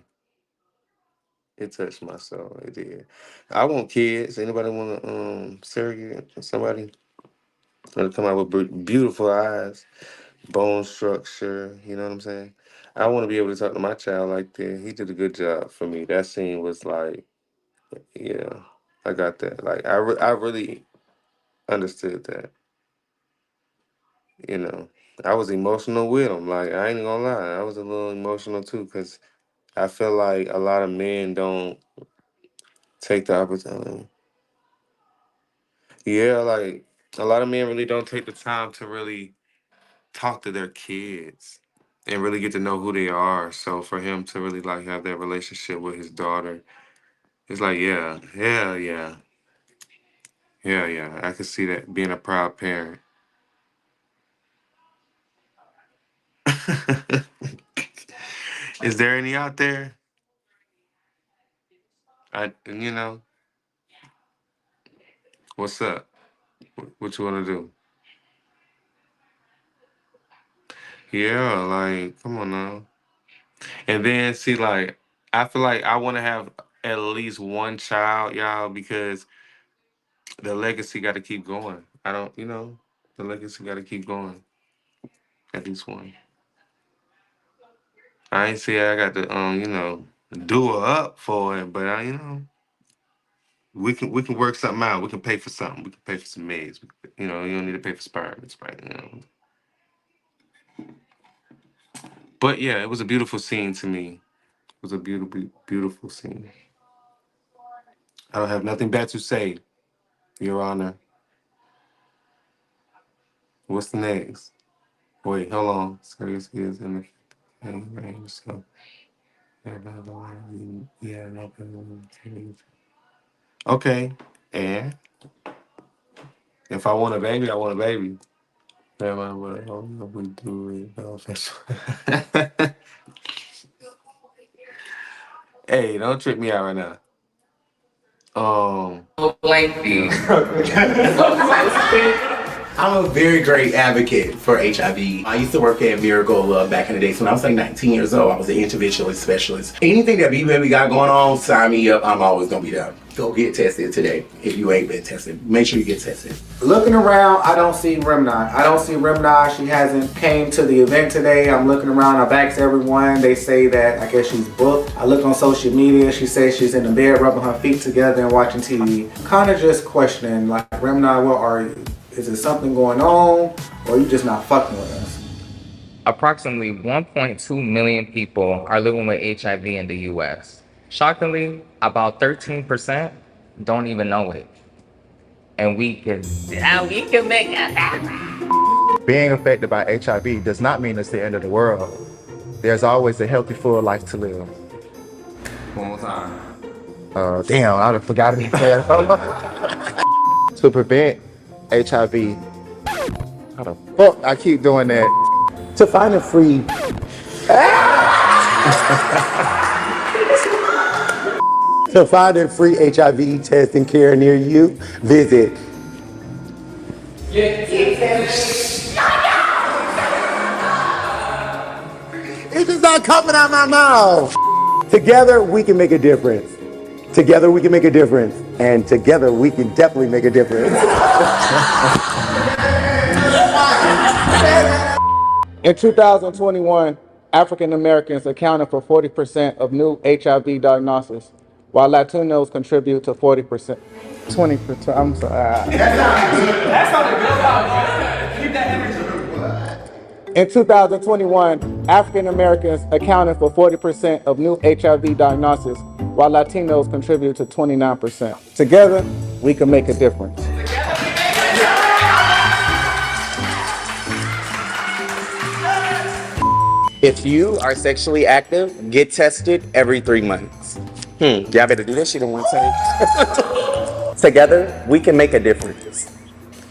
It touched my soul. It did. I want kids. Anybody want to surrogate somebody? That'll come out with beautiful eyes, bone structure. You know what I'm saying? I want to be able to talk to my child like that. He did a good job for me. That scene was like, yeah, I got that. Like I really understood that. you know, I was emotional with him. Like, I ain't gonna lie, I was a little emotional too, because I feel like a lot of men don't take the opportunity. Yeah, like a lot of men really don't take the time to really talk to their kids and really get to know who they are. So for him to really like have that relationship with his daughter, it's like, yeah, yeah, yeah, yeah, yeah. I could see that being a proud parent. Is there any out there? You know, what's up? What you want to do? Yeah, like, come on now. And then see, like, I feel like I want to have at least one child, y'all, because the legacy got to keep going. I don't, you know, the legacy got to keep going. At least one. I ain't say I got to, you know, do her up for it, but you know, we can work something out. We can pay for something. We can pay for some meds. You know, you don't need to pay for sperm. It's right, you know. But yeah, it was a beautiful scene to me. It was a beautiful, beautiful scene. I don't have nothing bad to say, Your Honor. What's the next? Wait, hold on. Serious is in the range. So, yeah, no. Okay, and if I want a baby, I want a baby. Never mind what I hope we do it. Hey, don't trick me out right now. Lengthy. I'm a very great advocate for HIV. I used to work at Miracle back in the days when I was like 19 years old. I was an interventionist specialist. Anything that BBaby got going on, sign me up. I'm always gonna be there. Go get tested today. If you ain't been tested, make sure you get tested. Looking around, I don't see Remini. I don't see Remini. She hasn't came to the event today. I'm looking around. I've asked everyone. They say that I guess she's booked. I look on social media. She says she's in the bed rubbing her feet together and watching TV. Kind of just questioning, like, Remini, where are you? Is there something going on, or are you just not fucking with us? Approximately 1.2 million people are living with HIV in the US. Shockingly, about 13% don't even know it. And we can make it happen. Being affected by HIV does not mean it's the end of the world. There's always a healthy, full life to live. One more time. Damn, I done forgot it. To prevent HIV. How the fuck I keep doing that? To find a free... To find a free HIV testing care near you, visit... It's just not coming out my mouth. Together, we can make a difference. Together, we can make a difference. And together, we can definitely make a difference. In 2021, African Americans accounted for 40% of new HIV diagnoses, while Latinos contribute to 40%. 20%, I'm sorry. That's not a good job. Keep that energy. In 2021, African Americans accounted for 40% of new HIV diagnoses, while Latinos contribute to 29%. Together, we can make a difference. If you are sexually active, get tested every 3 months. Y'all better do this shit in one time. Together, we can make a difference.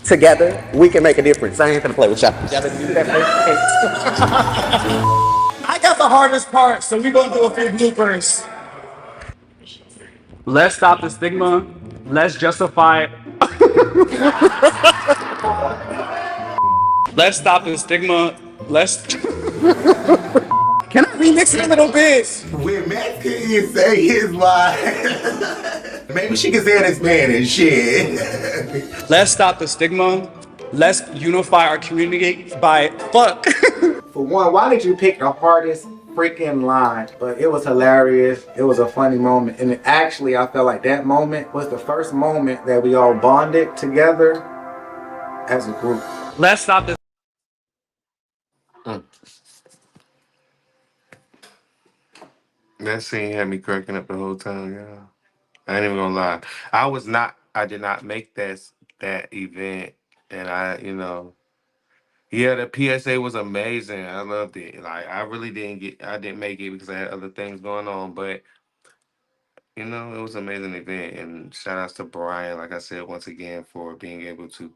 Together, we can make a difference. I ain't gonna play with y'all. Y'all better do that first. I got the hardest part, so we're gonna do a few bloopers. Let's stop the stigma. Let's justify. Let's stop the stigma. Let's. Can I remix it a little bit? When Matt can say his line, maybe she can say it in Spanish, shit. Let's stop the stigma. Let's unify our community by fuck. For one, why did you pick the hardest freaking line? But it was hilarious. It was a funny moment. And actually, I felt like that moment was the first moment that we all bonded together as a group. Let's stop this. That scene had me cracking up the whole time, yeah. I ain't even gonna lie. I did not make that event. And yeah, the PSA was amazing. I loved it. Like I didn't make it because I had other things going on, but it was an amazing event. And shout outs to Brian, like I said, once again, for being able to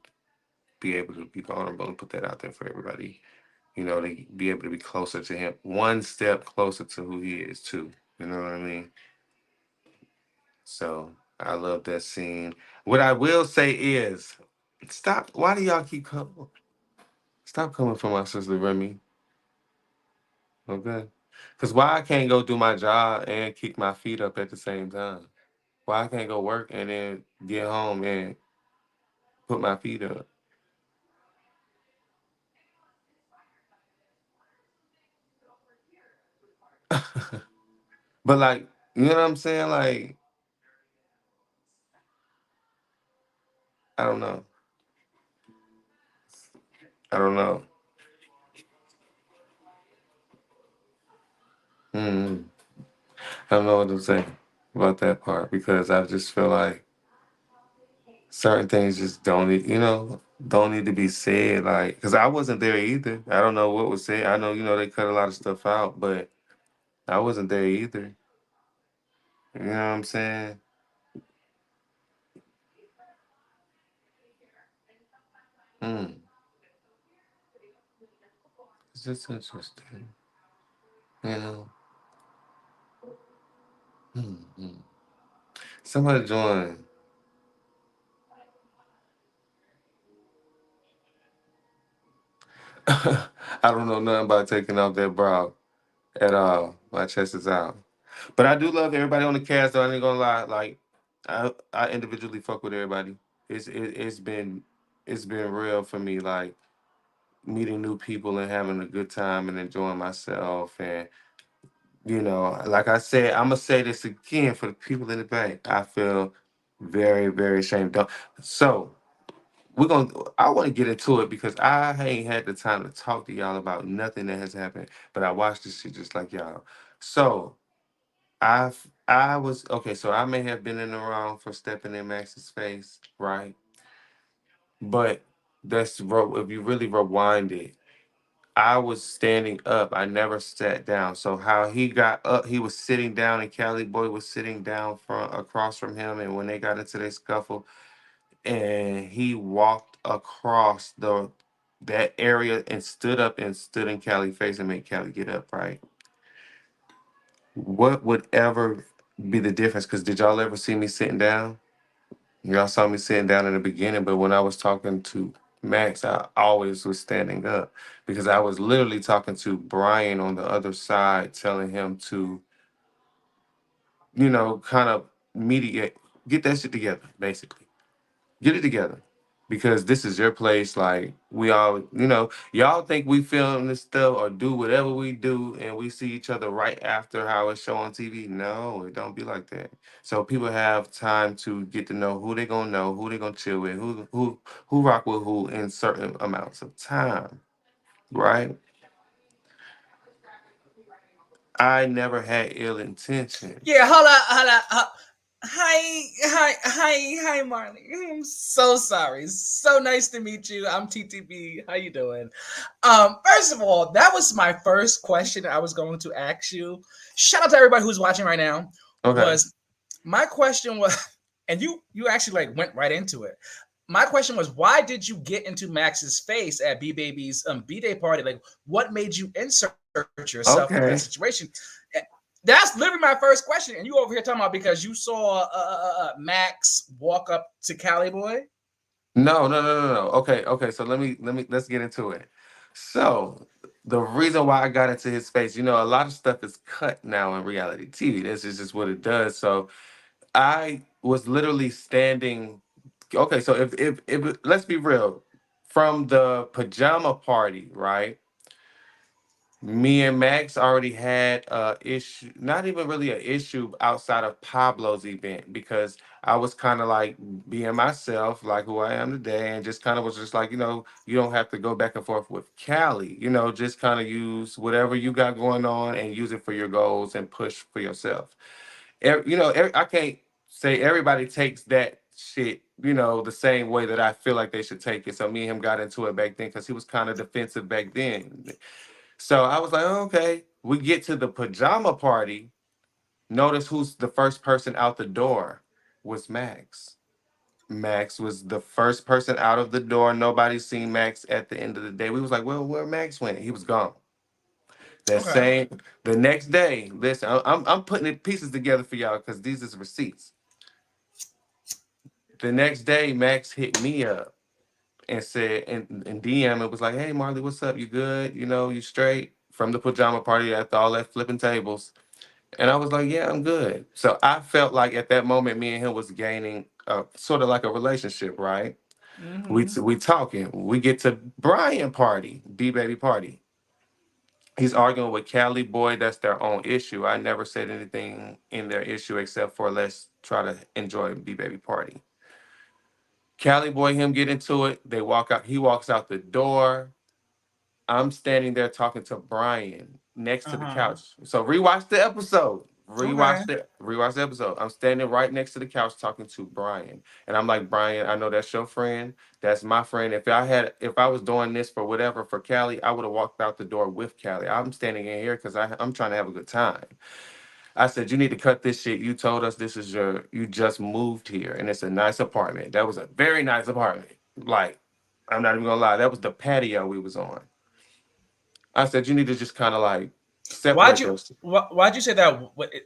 be vulnerable and put that out there for everybody. To be able to be closer to him, one step closer to who he is too. You know what I mean? So I love that scene. What I will say is, stop. Why do y'all keep coming? Stop coming for my sister Remy. Okay? Because why I can't go do my job and kick my feet up at the same time? Why I can't go work and then get home and put my feet up? But like, you know what I'm saying? Like, I don't know. I don't know. Hmm. I don't know what to say about that part because I just feel like certain things just don't need to be said. Like, because I wasn't there either. I don't know what was said. I know, they cut a lot of stuff out, but I wasn't there either. You know what I'm saying? Hmm. It's just interesting. You know? Hmm. Somebody join. I don't know nothing about taking off that bra at all. My chest is out. But I do love everybody on the cast, though. I ain't gonna lie. Like, I individually fuck with everybody. It's been real for me. Like, meeting new people and having a good time and enjoying myself. And, like I said, I'm going to say this again for the people in the back. I feel very, very ashamed. So, I want to get into it because I ain't had the time to talk to y'all about nothing that has happened, but I watched this shit just like y'all. So, I was, okay, so I may have been in the wrong for stepping in Max's face, right? But if you really rewind it, I was standing up. I never sat down. So how he got up, he was sitting down, and Caliboy was sitting down across from him. And when they got into their scuffle, and he walked across that area and stood up and stood in Cali's face and made Cali get up. Right? What would ever be the difference? Because did y'all ever see me sitting down? Y'all saw me sitting down in the beginning, but when I was talking to Max, I always was standing up because I was literally talking to Brian on the other side, telling him to, kind of mediate, get that shit together, basically. Get it together. Because this is your place. Like, we all, y'all think we film this stuff or do whatever we do and we see each other right after how it's shown on TV. No, it don't be like that. So people have time to get to know, who they gonna chill with, who rock with who in certain amounts of time. Right? I never had ill intention. Yeah, hold on, hold on. Hi, Marley. I'm so sorry. So nice to meet you. I'm TTB. How you doing? First of all, that was my first question I was going to ask you. Shout out to everybody who's watching right now. Okay. Was my question was, and you actually like went right into it. My question was, why did you get into Max's face at B Baby's B-Day party? Like, what made you insert yourself in that situation? That's literally my first question. And you over here talking about because you saw Max walk up to Caliboy? No. Okay. So let's get into it. So the reason why I got into his face, a lot of stuff is cut now in reality TV. This is just what it does. So I was literally standing. Okay, so if let's be real, from the pajama party, right? Me and Max already had a issue, not even really an issue outside of Pablo's event because I was kind of like being myself, like who I am today, and just kind of was just like, you don't have to go back and forth with Callie, just kind of use whatever you got going on and use it for your goals and push for yourself. I can't say everybody takes that shit, the same way that I feel like they should take it. So me and him got into it back then because he was kind of defensive back then. So I was like, oh, okay. We get to the pajama party. Notice who's the first person out the door was Max. Max was the first person out of the door. Nobody seen Max at the end of the day. We was like, well, where Max went? He was gone. That Okay. same the next day. Listen, I'm putting the pieces together for y'all because these is receipts. The next day, Max hit me up and said, and DM, it was like, hey, Marley, what's up? You good? You straight? From the pajama party after all that flipping tables. And I was like, yeah, I'm good. So I felt like at that moment, me and him was gaining sort of like a relationship, right? We talking. We get to Brian party, B baby party. He's arguing with Caliboy. That's their own issue. I never said anything in their issue except for let's try to enjoy B baby party. Caliboy, him get into it. They walk out. He walks out the door. I'm standing there talking to Brian next to the couch. So rewatch the episode. Okay. Rewatch the episode. I'm standing right next to the couch talking to Brian. And I'm like, Brian, I know that's your friend. That's my friend. If I was doing this for whatever for Callie, I would have walked out the door with Callie. I'm standing in here because I'm trying to have a good time. I said, you need to cut this shit. You told us you just moved here and it's a nice apartment. That was a very nice apartment. Like, I'm not even gonna lie, that was the patio we was on. I said, you need to just kind of like Why'd separate you those. why'd you say that?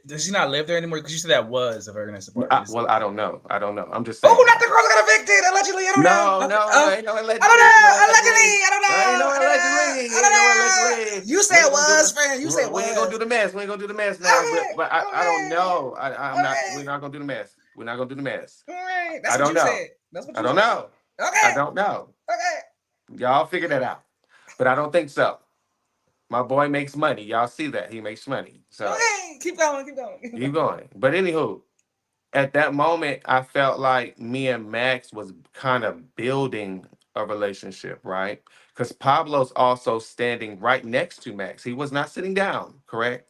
Does he not live there anymore? Because you said that was a very nice apartment. Well, I don't know. I don't know. I'm just saying. Oh, not the girl that got evicted allegedly. I don't know. No, Okay. no, ain't no allegedly. I don't know. Allegedly. I don't know. Ain't no allegedly. Ain't no allegedly. You said it was, friend. You said it We ain't gonna was. do the mess. We ain't gonna do the mess now. Okay. But I don't Okay. know. I'm not. Okay. We're not gonna do the mess. We're not gonna do the mess. All right. That's I what don't you know. said. That's what I you don't said. know. I Okay. don't know. Okay. Y'all figure that out. But I don't think so. My boy makes money. Y'all see that he makes money. So Okay. Keep going. Keep going. keep going. But anywho, at that moment, I felt like me and Max was kind of building a relationship, right? Because Pablo's also standing right next to Max. He was not sitting down, correct?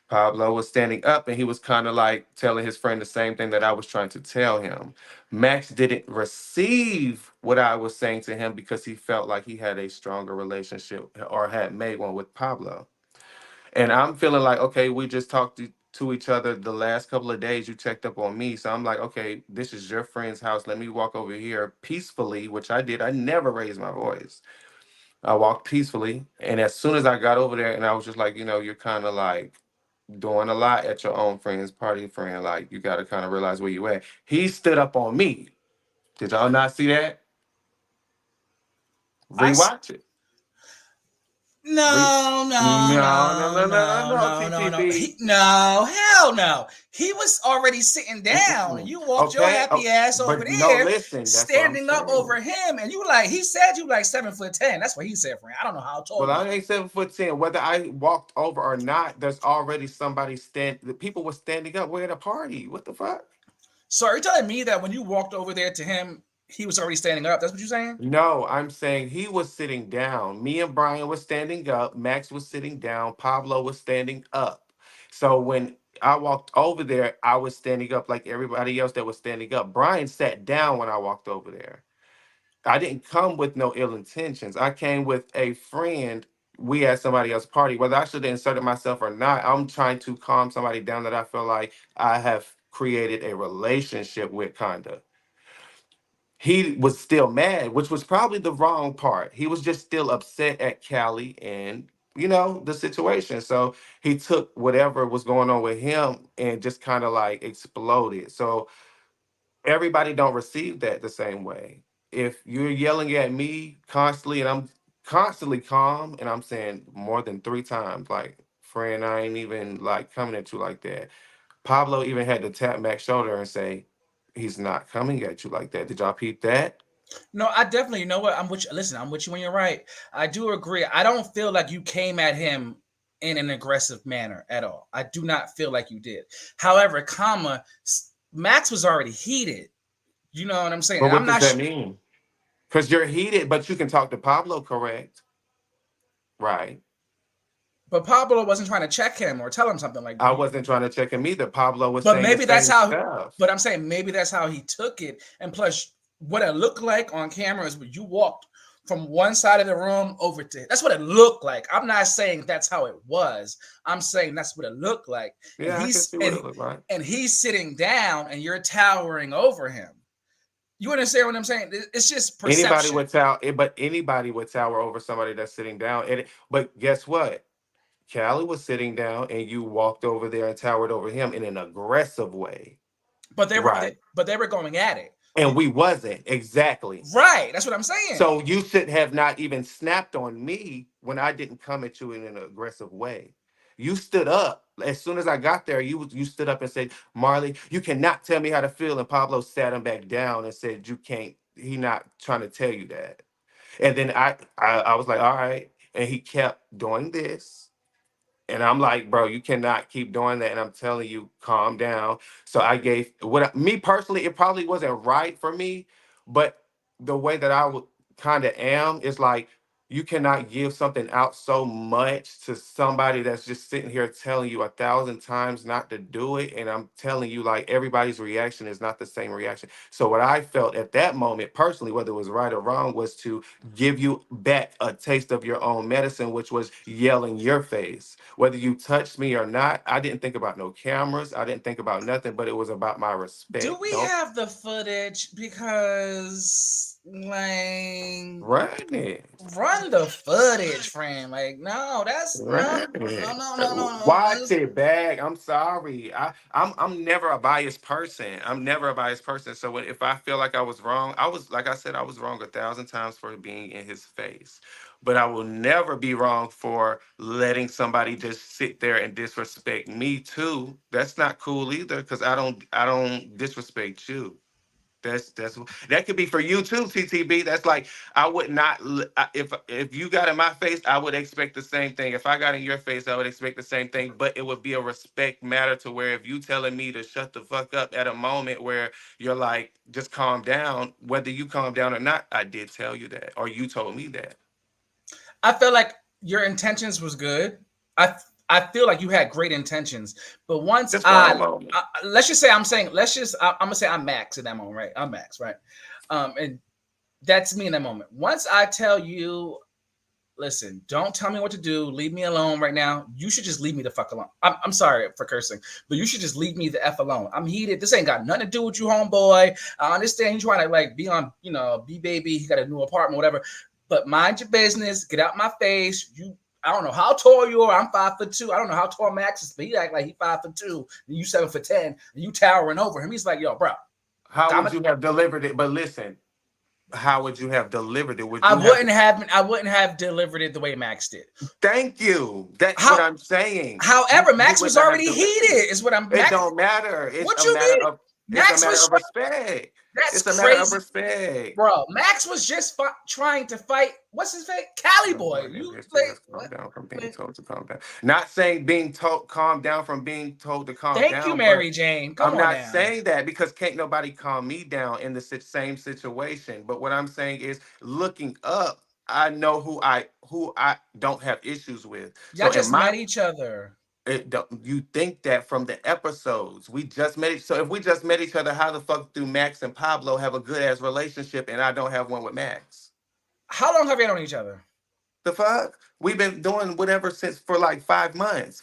Pablo was standing up and he was kind of like telling his friend the same thing that I was trying to tell him. Max didn't receive what I was saying to him because he felt like he had a stronger relationship or had made one with Pablo. And I'm feeling like, okay, we just talked to each other the last couple of days. You checked up on me. So I'm like, okay, this is your friend's house. Let me walk over here peacefully, which I did. I never raised my voice. I walked peacefully. And as soon as I got over there, and I was just like, you're kind of like doing a lot at your own friend's party, friend. Like, you got to kind of realize where you at. He stood up on me. Did y'all not see that? Rewatch it. No, no, No, no, no, no, no, no, no, no, no, no, no. TTB. No, hell no. He was already sitting down, and you walked your Okay, happy ass over but no, there, listen, that's what I'm standing up saying. over him, and you were like, he said you like 7'10". That's what he said, friend. I don't know how tall. Well, you I are. ain't 7'10". Whether I walked over or not, there's already somebody the people were standing up. We're at a party. What the fuck? So are you telling me that when you walked over there to him, he was already standing up? That's what you're saying? No, I'm saying he was sitting down. Me and Brian was standing up. Max was sitting down. Pablo was standing up. So when I walked over there, I was standing up like everybody else that was standing up. Brian sat down when I walked over there. I didn't come with no ill intentions. I came with a friend. We had somebody else party. Whether I should have inserted myself or not, I'm trying to calm somebody down that I feel like I have created a relationship with, kinda. He was still mad, which was probably the wrong part. He was just still upset at Callie and the situation. So he took whatever was going on with him and just kind of like exploded. So everybody don't receive that the same way. If you're yelling at me constantly and I'm constantly calm and I'm saying more than 3 times, like, friend, I ain't even like coming at you like that. Pablo even had to tap Mac's shoulder and say, he's not coming at you like that. Did y'all peep that? No, I definitely, you know what? I'm with you. Listen, I'm with you when you're right. I do agree. I don't feel like you came at him in an aggressive manner at all. I do not feel like you did. However, Max was already heated. You know what I'm saying? But And what I'm does not that mean? Because you're heated, but you can talk to Paablo, correct? Right. but Pablo wasn't trying to check him or tell him something like. I wasn't trying to check him either. Paablo was But saying the maybe that's same how. stuff. But I'm saying maybe that's how he took it. And plus, what it looked like on camera is you walked from one side of the room over to. That's what it looked like. I'm not saying that's how it was. I'm saying that's what it looked like. And Yeah, I can see what it looked like. and he's sitting down, and you're towering over him. You understand what I'm saying? It's just perception. Anybody would tower over somebody that's sitting down. But guess what? Callie was sitting down, and you walked over there and towered over him in an aggressive way. But they right. were going at it. And we wasn't exactly. Right. That's what I'm saying. So you should have not even snapped on me when I didn't come at you in an aggressive way. You stood up as soon as I got there. You stood up and said, "Marley, you cannot tell me how to feel." And Paablo sat him back down and said, "You can't. He not trying to tell you that." And then I was like, "All right." And he kept doing this. And I'm like, bro, you cannot keep doing that. And I'm telling you, calm down. So I gave me personally, it probably wasn't right for me, but the way that I would kind of am is like, you cannot give something out so much to somebody that's just sitting here telling you 1,000 times not to do it. And I'm telling you, like, everybody's reaction is not the same reaction. So what I felt at that moment, personally, whether it was right or wrong, was to give you back a taste of your own medicine, which was yell in your face. Whether you touched me or not, I didn't think about no cameras. I didn't think about nothing, but it was about my respect. Do we have the footage? Because like run the footage, friend. Like, no, that's no. Watch it back. I'm sorry. I'm never a biased person. So if I feel like I was wrong, I was, like I said, I was wrong 1,000 times for being in his face. But I will never be wrong for letting somebody just sit there and disrespect me too. That's not cool either, because I don't disrespect you. That could be for you too, TTB. That's like, I would not if you got in my face, I would expect the same thing. If I got in your face, I would expect the same thing. But it would be a respect matter, to where if you telling me to shut the fuck up at a moment where you're like, just calm down, whether you calm down or not, I did tell you that, or you told me that. I feel like your intentions was good. I feel like you had great intentions, but once let's just say I'm gonna say I'm Max in that moment, right? I'm Max, right? And that's me in that moment. Once I tell you, listen, don't tell me what to do. Leave me alone right now. You should just leave me the fuck alone. I'm sorry for cursing, but you should just leave me the F alone. I'm heated. This ain't got nothing to do with you, homeboy. I understand you trying to like be on, be baby. He got a new apartment, whatever. But mind your business. Get out my face. I don't know how tall you are. I'm 5'2". I don't know how tall Max is, but he act like he 5'2", and you 7'10", and you towering over him. He's like, yo, bro. How would you have delivered it? But listen, how would you have delivered it? I wouldn't have delivered it the way Max did. Thank you. That's what I'm saying. However, Max was already heated. Is what I'm. It don't matter. What you mean? It's a matter of respect. That's it's a crazy. Matter of respect, bro. Max was just trying to fight. What's his face? Caliboy. Calm down from being told to calm down. Not saying being told calm down from being told to calm down. Thank you, Mary Jane. I'm not saying that, because can't nobody calm me down in the same situation. But what I'm saying is, looking up, I know who I don't have issues with. Y'all just met each other. You think that from the episodes we just met. So if we just met each other, how the fuck do Max and Paablo have a good ass relationship and I don't have one with Max? How long have you known each other? The fuck? We've been doing whatever since for like 4 months.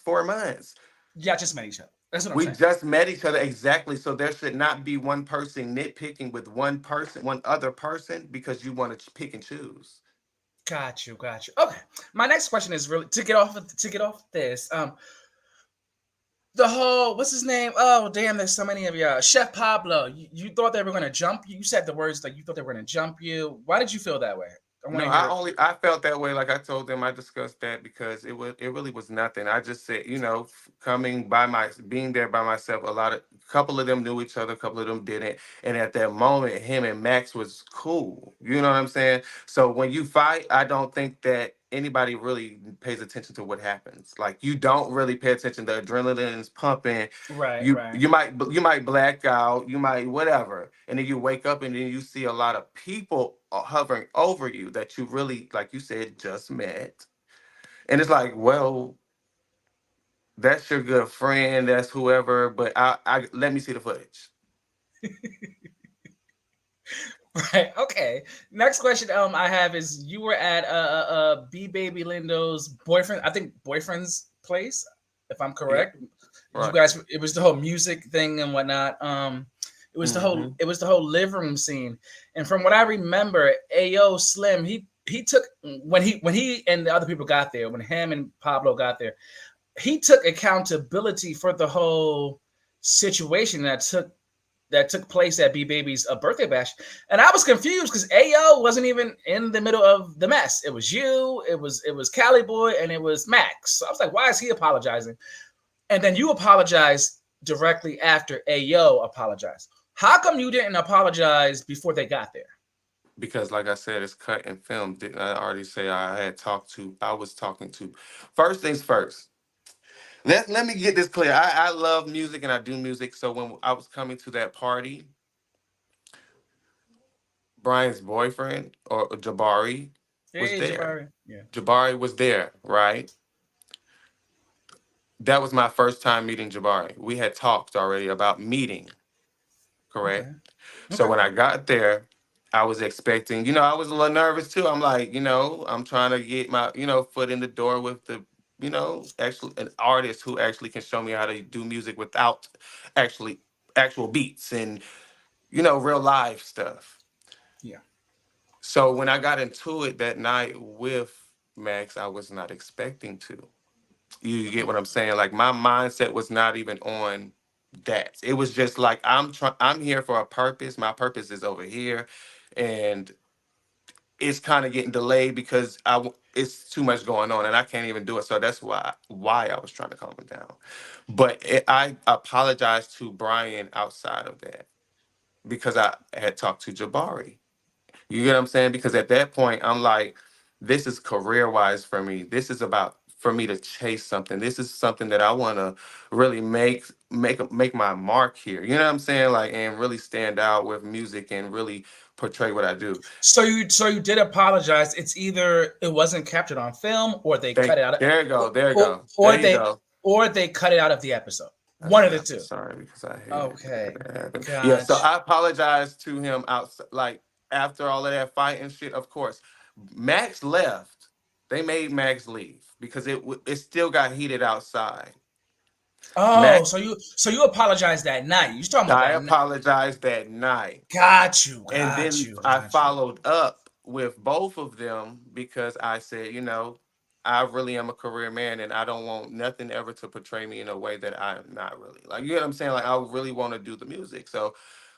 Yeah, just met each other. That's what I'm saying. We just met each other, exactly. So there should not be one person nitpicking with one other person, because you want to pick and choose. Got you. Okay. My next question is really to get off this. The whole, what's his name? Oh, damn, there's so many of you. Chef Paablo, you thought they were going to jump you? You said the words like you thought they were going to jump you. Why did you feel that way? I felt that way. Like I told them, I discussed that because it really was nothing. I just said, being there by myself, couple of them knew each other, a couple of them didn't. And at that moment, him and Max was cool. You know what I'm saying? So when you fight, I don't think that anybody really pays attention to what happens. Like you don't really pay attention. The adrenaline is pumping. Right, You right. you might black out. You might whatever, and then you wake up and then you see a lot of people hovering over you that you really, like you said, just met. And it's like, well, that's your good friend, that's whoever, but I let me see the footage. Right. Okay. Next question I have is you were at B Baby Lindo's boyfriend, I think boyfriend's place, if I'm Yeah. correct. You Right. guys, it was the whole music thing and whatnot. It was the whole Mhm. it was the whole living room scene. And from what I remember, Ayo Slim, he took when he and the other people got there, when him and Paablo got there, he took accountability for the whole situation that took place at B Baby's birthday bash, and I was confused because Ayo wasn't even in the middle of the mess. It was you, it was Caliboy, and it was Max. So I was like, why is he apologizing? And then you apologized directly after Ayo apologized. How come you didn't apologize before they got there? Because like I said, it's cut and filmed. Didn't I already say I was talking to first things first. Let me get this clear. I love music and I do music. So when I was coming to that party, Brian's boyfriend or Jabari was Hey, there. Jabari. Yeah. Jabari was there, right? That was my first time meeting Jabari. We had talked already about meeting, Okay. correct? So Okay. when I got there, I was expecting, I was a little nervous too. I'm like, I'm trying to get my, foot in the door with the, actually an artist who actually can show me how to do music without actually actual beats and, real live stuff. Yeah. So when I got into it that night with Max, I was not expecting to. You get what I'm saying? Like my mindset was not even on that. It was just like I'm here for a purpose. My purpose is over here, and it's kind of getting delayed because it's too much going on, and I can't even do it. So that's why I was trying to calm it down. But I apologized to Brian outside of that because I had talked to Jabari. You get what I'm saying? Because at that point, I'm like, this is career wise for me. This is about for me to chase something. This is something that I want to really make my mark here. You know what I'm saying? Like, and really stand out with music and really portray what I do. So you did apologize. It's either it wasn't captured on film, or they cut it out, There you go. There you or, go. or There you they go. or they cut it out of the episode. I One of said the I'm two. sorry because I Okay, had that happen. Yeah, so gotcha. I apologized to him outside, like after all of that fight and shit. Of course, Max left. They made Max leave because it still got heated outside. Oh, Max, so you apologized that night. You talking about I that night? apologized that night. Got you, And got then you, I got you. followed up with both of them because I said, I really am a career man and I don't want nothing ever to portray me in a way that I'm not really. Like, you know what I'm saying? Like, I really want to do the music. So,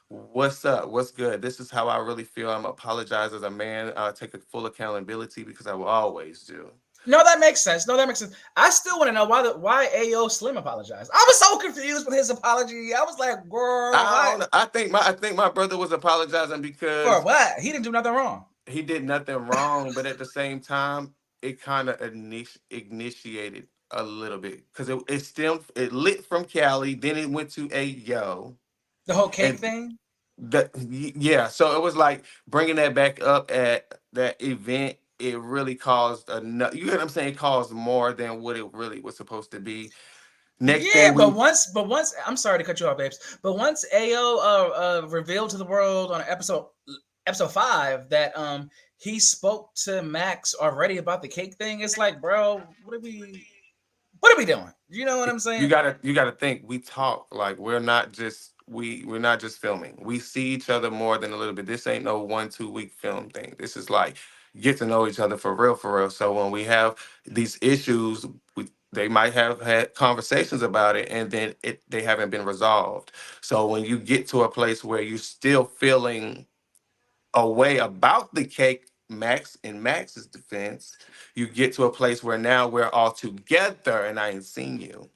what's up? What's good? This is how I really feel. I'm apologize as a man. I take a full accountability because I will always do. No, that makes sense. No, that makes sense. I still want to know why Ayo Slim apologized. I was so confused with his apology. I was like, girl, I why? don't know. I think my brother was apologizing For because what? He didn't do nothing wrong. he did nothing wrong, but at the same time, it kind of initiated a little bit because it lit from Cali, then it went to Ayo, The whole cake and thing. yeah, so it was like bringing that back up at that event. It really caused you know what I'm saying? It caused more than what it really was supposed to be. Next Yeah, thing but once I'm sorry to cut you off, babes. But once Ayo revealed to the world on episode 5 that he spoke to Max already about the cake thing, it's like, bro, what are we doing? You know what I'm you saying? gotta think we talk like we're not just filming. We see each other more than a little bit. This ain't no 1 2 week film thing. This is like get to know each other for real, for real. So when we have these issues, they might have had conversations about it and then they haven't been resolved. So when you get to a place where you're still feeling a way about the cake, Max, in Max's defense, you get to a place where now we're all together and I ain't seen you.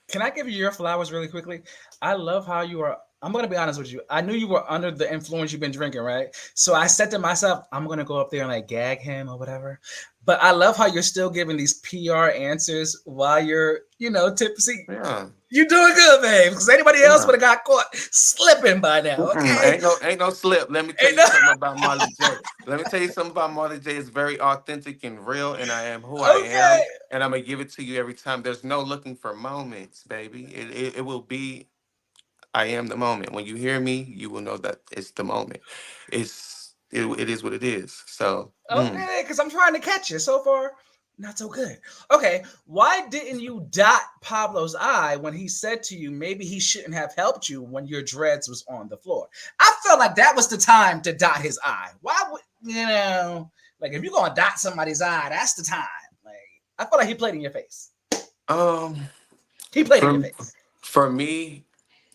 Can I give you your flowers really quickly? I love how you are. I'm gonna be honest with you. I knew you were under the influence you've been drinking, right? So I said to myself, I'm gonna go up there and like gag him or whatever. But I love how you're still giving these PR answers while you're, tipsy. Yeah. You doing good, babe. Because anybody else Yeah. would have got caught slipping by now. Okay. Ain't no slip. Let me tell Ain't you no. something about Marley J. Let me tell you something about Marley J. It's very authentic and real, and I am who I Okay. am, and I'm gonna give it to you every time. There's no looking for moments, baby. It will be. I am the moment. When you hear me, you will know that it's the moment. It is what it is. So. Okay, because I'm trying to catch you. So far, not so good. Okay, why didn't you dot Pablo's eye when he said to you maybe he shouldn't have helped you when your dreads was on the floor? I felt like that was the time to dot his eye. Why would like if you're gonna dot somebody's eye, that's the time. Like I felt like he played in your face. He played in your For, face. for me,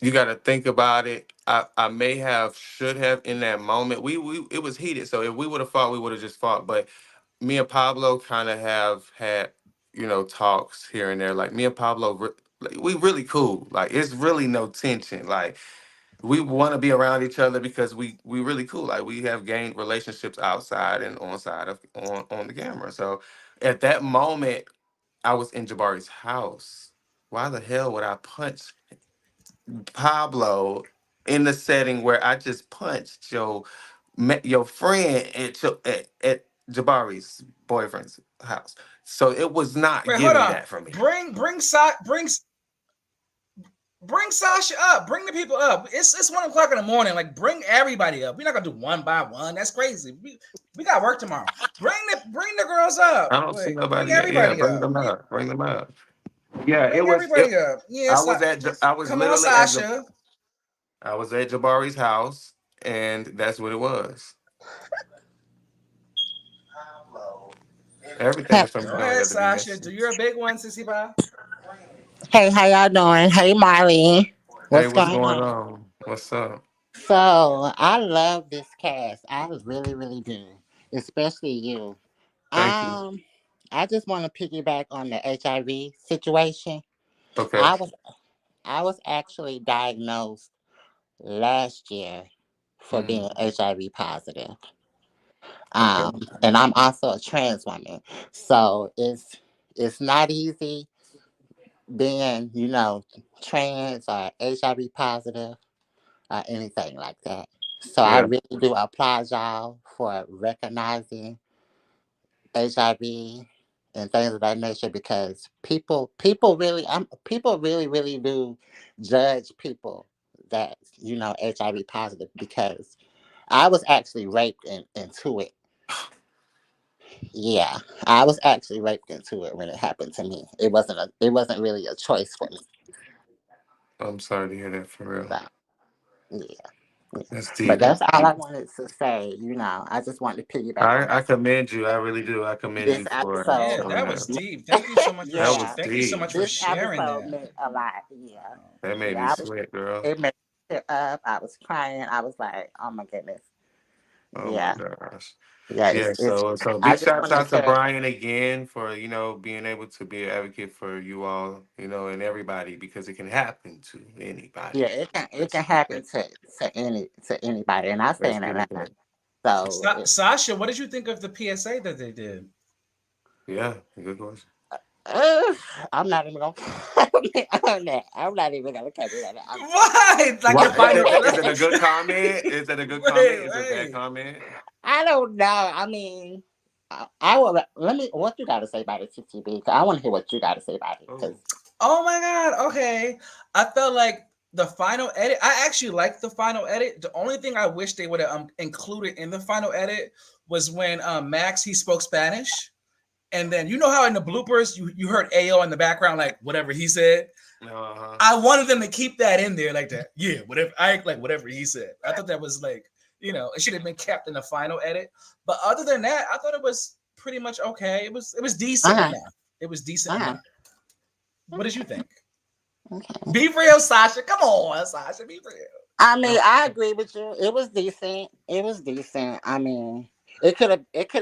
you got to think about it. I may have, should have in that moment. We it was heated, so if we would have fought, we would have just fought. But me and Pablo kind of have had, talks here and there. Like me and Pablo, like, we really cool. Like it's really no tension. Like we want to be around each other because we really cool. Like we have gained relationships outside and on the camera. So at that moment, I was in Jabari's house. Why the hell would I punch Pablo in the setting where I just punched your friend at Jabari's boyfriend's house? So it was not Wait, hold giving on. that for me. Bring Sasha up. Bring the people up. It's 1:00 in the morning. Like bring everybody up. We're not gonna do one by one. That's crazy. We got work tomorrow. Bring the girls up. I don't see Like bring nobody yet. Yeah, everybody bring up. them up. Bring them up. Yeah, Bring everybody up. Yeah, I was come on, literally Sasha. I was at Jabari's house, and that's what it was. Everything Hey, is from Go going ahead, to be Sasha. messy. Do your big one, Sissy Bye. hey, how y'all doing? Hey, Marley. Hey, What's what's going going on? on? What's up? So, I love this cast. I really, really do. Especially you. Thank you. Um, I just want to piggyback on the HIV situation. Okay. I was I was actually diagnosed last year for being Mm, HIV positive. okay. And I'm also a trans woman. So it's not easy being, trans or HIV positive or anything like that. So I Yeah. really do applaud y'all for recognizing HIV and things of that nature because people really really do judge people that HIV positive because I was actually raped into it. Yeah, I was actually raped into it when it happened to me. It wasn't really a choice for me. I'm sorry to hear that for real. So yeah. That's But deep. that's all I wanted to say. I just wanted to piggyback on I that commend you. I really do. I commend this you for Yeah, episode. that showing was that. deep. Thank you so much for That Yeah, was thank you so deep. much for this sharing episode that. meant a lot. Yeah, That made me yeah. sweat, girl. It made me tear up. I was crying. I was like, oh my goodness. Oh my Yeah, gosh. yeah. Yeah, It's. so I big just shouts wanted out to to. Brian again for, being able to be an advocate for you all, and everybody because it can happen to Yeah, anybody. it can Let's get happen that. to anybody, and I stay Let's in get it Atlanta. that. So Sasha, what did you think of the PSA that they did? Yeah, good question. uh, I'm not even gonna on that. I'm not even gonna cover that. Why? Like your Why is final it a good comment? Is it a good comment? Is it a bad wait. comment? I don't know. I mean, I will. Let me. What you got to say about it, TTB? I want to hear what you got to say about it. Cause Oh, Oh my god, okay. I felt like the final edit, I actually liked the final edit. The only thing I wish they would have included in the final edit was when Max he spoke Spanish. And then you know how in the bloopers you heard AO in the background, like whatever he said. uh-huh. I wanted them to keep that in there, like that. Yeah, whatever. I act like whatever he said. I thought that was like, it should have been kept in the final edit. But other than that, I thought it was pretty much okay. It was decent uh-huh, enough. It was decent uh-huh. enough. What did you think? Okay. Be real, Sasha. Come on, Sasha. Be real. I mean, I agree with you. It was decent. It was decent. I mean, it could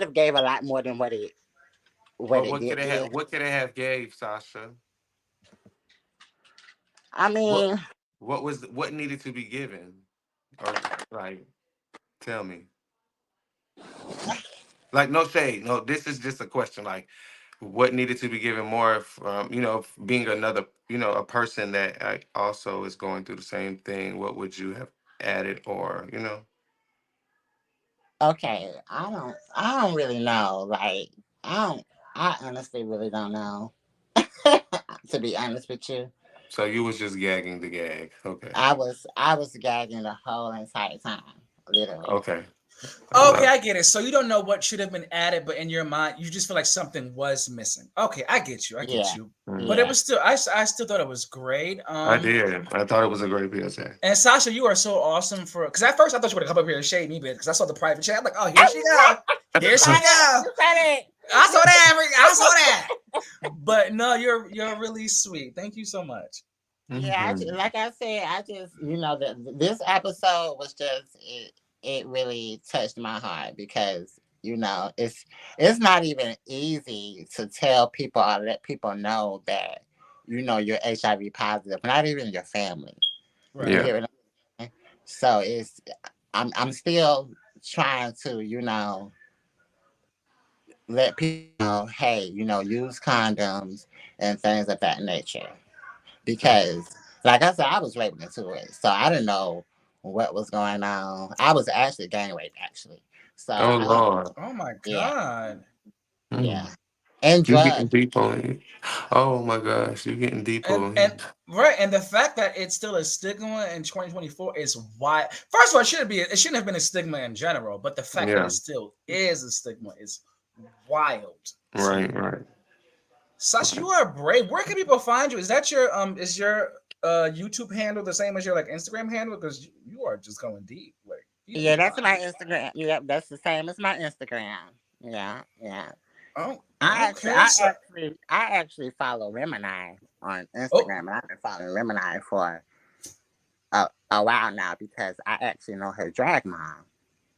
have gave a lot more than what But it what did could it give. have? What could it have gave Sasha? I What mean, what needed to be given, or like tell me. Like no shade, no. This is just a question. Like what needed to be given more from being another a person that also is going through the same thing. What would you have added or. okay, I don't really know. Like, I honestly really don't know. To be honest with you, So you was just gagging the gag. Okay. I was gagging the whole entire time, literally. Okay. I Okay, love. I get it. So you don't know what should have been added, but in your mind, you just feel like something was missing. Okay, I get you. I get Yeah, you. But it yeah. was still, I still thought it was great. I did. I thought it was a great PSA. And Sasha, you are so awesome for because at first I thought you were gonna come up here and shade me, because I saw the private chat. I'm like, oh, here she go, here she go. You said it. I saw that. I saw that. But no, you're really sweet. Thank you so much. Yeah, like I said, I just this episode was just it really touched my heart because it's not even easy to tell people or let people know that you're HIV positive, not even your family. Right. You Yeah. hear what I'm saying? So I'm still trying to let people know, hey, use condoms and things of that nature. Because, like I said, I was raped into it, so I didn't know what was going on. I was actually gang raped, actually. So Oh I didn't. Lord. Oh my Yeah, god. yeah, Mm. and You getting drugs. deep on it. Oh my gosh, you getting deep on And it. right, and the fact that it's still a stigma in 2024 is why. First of all, it shouldn't have been a stigma in general, but the fact that Yeah. it still is a stigma is wild to Right, me. right. Sasha, you are brave. Where can people find you? Is that your YouTube handle the same as your like Instagram handle? Because you are just going deep. Like people Yeah, need to that's find my you. Instagram. Yep, that's the same as my Instagram. Yeah, yeah. Oh, I actually, okay. I So, actually, I actually follow Remini on oh, Instagram, and I've been following Remini for a while now because I actually know her drag mom,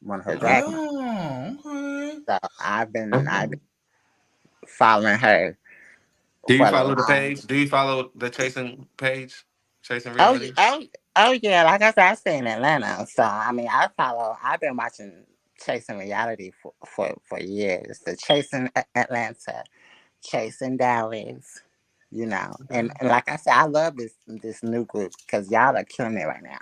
one of her drag moms. oh, okay. So I've been Okay. following her Do you for the follow the long. page? Do you follow the chasing page? Chasing Oh, reality? oh yeah. Like I said, I stay in Atlanta, so I mean, I follow. I've been watching Chasing Reality for years. The Chasing Atlanta, Chasing Dallas. And like I said, I love this new group because y'all are killing it right now.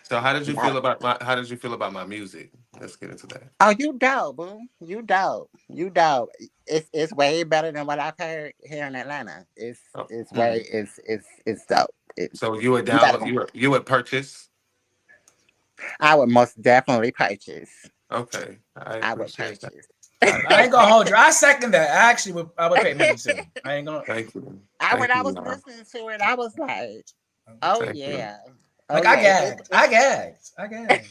So how did you Y'all- feel about my music? Let's get into that. Oh, you dope, boo. You dope. You dope. It's way better than what I've heard here in Atlanta. Oh, It's way mm. it's dope. So you would You download gotta. you would purchase? I would most definitely purchase. Okay. I I would appreciate that. purchase. I I ain't gonna appreciate hold you. I second that. I would pay money too. I ain't gonna Thank you. When Thank I you, was y'all. listening to it, I was like, "Oh Thank you. yeah, oh like I yeah." gagged. I gagged. I gagged.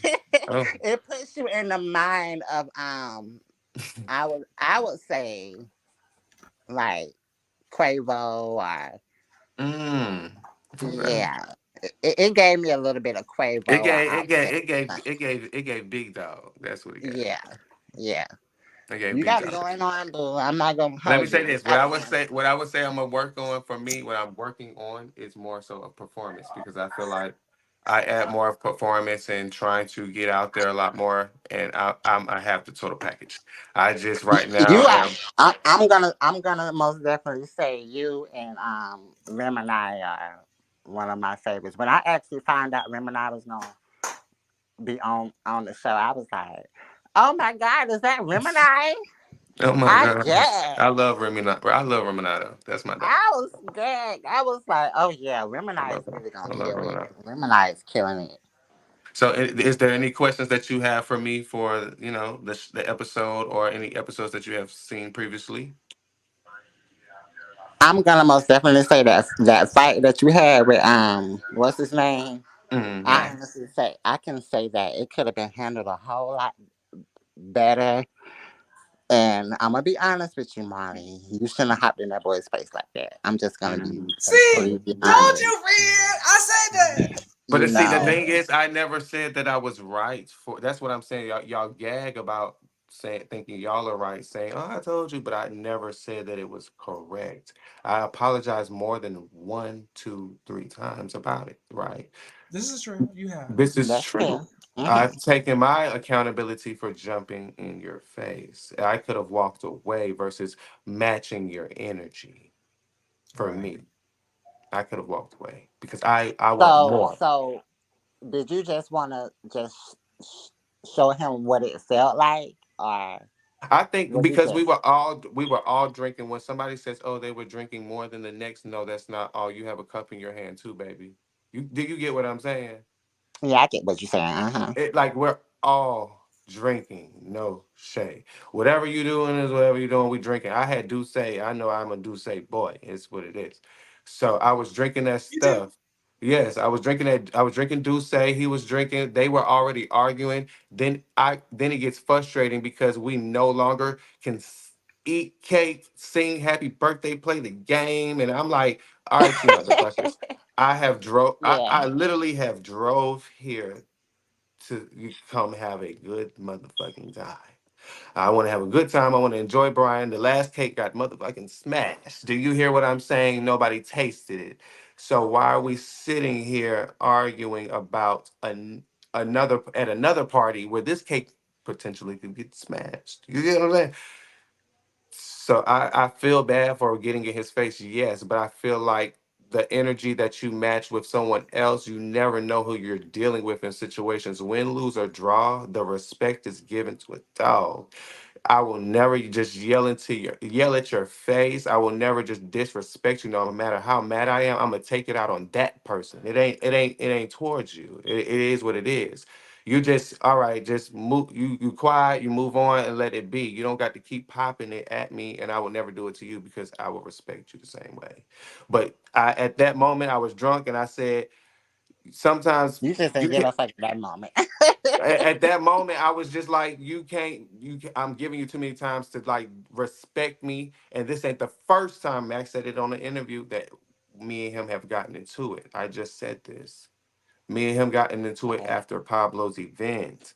Oh. It puts you in the mind of I would say like Quavo or Mm. Okay. yeah. It gave me a little bit of It Quavo or gave it gave Outkast. it gave it gave it gave Big Dog. That's what it gave. Yeah, yeah. It gave You Big got it Dog. going on, boo. I'm not gonna Let me hold say you. You this. got it going. What I would say I'm gonna work on for me, what I'm working on is more so a performance because I feel like I add more of performance and trying to get out there a lot more, and I have the total package. I just right You now are. am. I'm gonna most definitely say you and Remini are one of my favorites. When I actually found out Remini was gonna be on the show, I was like, "Oh my God, is that Remini?" Oh my I gosh, guess I love Remini. I love Reminato. That's my dog. I was gagged. I was like, "Oh yeah, I Remini love is her. really gonna I love kill it. Reminato. Remini is killing it." So, is there any questions that you have for me for the episode or any episodes that you have seen previously? I'm gonna most definitely say that fight that you had with what's his name? I Hmm. honestly say I can say that it could have been handled a whole lot better. And I'm gonna be honest with you, Molly. You shouldn't have hopped in that boy's face like that. I'm just gonna be See, completely told honest. you, friend. I said that. But You see, the know, thing is, I never said that I was right for. That's what I'm saying. Y'all gag about thinking y'all are right, saying, "Oh, I told you," but I never said that it was correct. I apologize more than 1, 2, 3 times about it. Right? This is true. You have. This is That's true. fair. Hmm. I've taken my accountability for jumping in your face. I could have walked away versus matching your energy. For Right. me, I could have walked away because I want So, more. so did you just want to just show him what it felt like, or I think was you because just? we were all drinking. When somebody says, "Oh, they were drinking more than the next," no, that's not all. You have a cup in your hand too, baby. Do you get what I'm saying? Yeah, I get what you're saying. Uh huh. It like we're all drinking, no shade. Whatever you doing is whatever you're doing. We drinking. I had Douce. I know I'm a Douce boy. It's what it is. So I was drinking that You too. stuff. Yes, I was drinking that. I was drinking Douce. He was drinking. They were already arguing. Then it gets frustrating because we no longer can eat cake, sing happy birthday, play the game, and I'm like, all right, you motherfuckers. I have drove. Yeah. I literally have drove here to come have a good motherfucking time. I want to have a good time. I want to enjoy Brian. The last cake got motherfucking smashed. Do you hear what I'm saying? Nobody tasted it. So why are we sitting here arguing about another party where this cake potentially could get smashed? You get what I'm saying? So I feel bad for getting in his face, yes, but I feel like the energy that you match with someone else, you never know who you're dealing with in situations. Win, lose, or draw, the respect is given to a dog. I will never just yell at your face. I will never just disrespect you. No matter how mad I am, I'm gonna take it out on that person. It ain't towards you. It is what it is. You just all right. Just move. You quiet. You move on and let it be. You don't got to keep popping it at me, and I will never do it to you because I will respect you the same way. But at that moment, I was drunk, and I said sometimes You just didn't you give can a fuck at that moment. at that moment I was just like I'm giving you too many times to like respect me, and this ain't the first time Max said it on the interview that me and him have gotten into it. I just said this. Me and him gotten into it Right. after Pablo's event.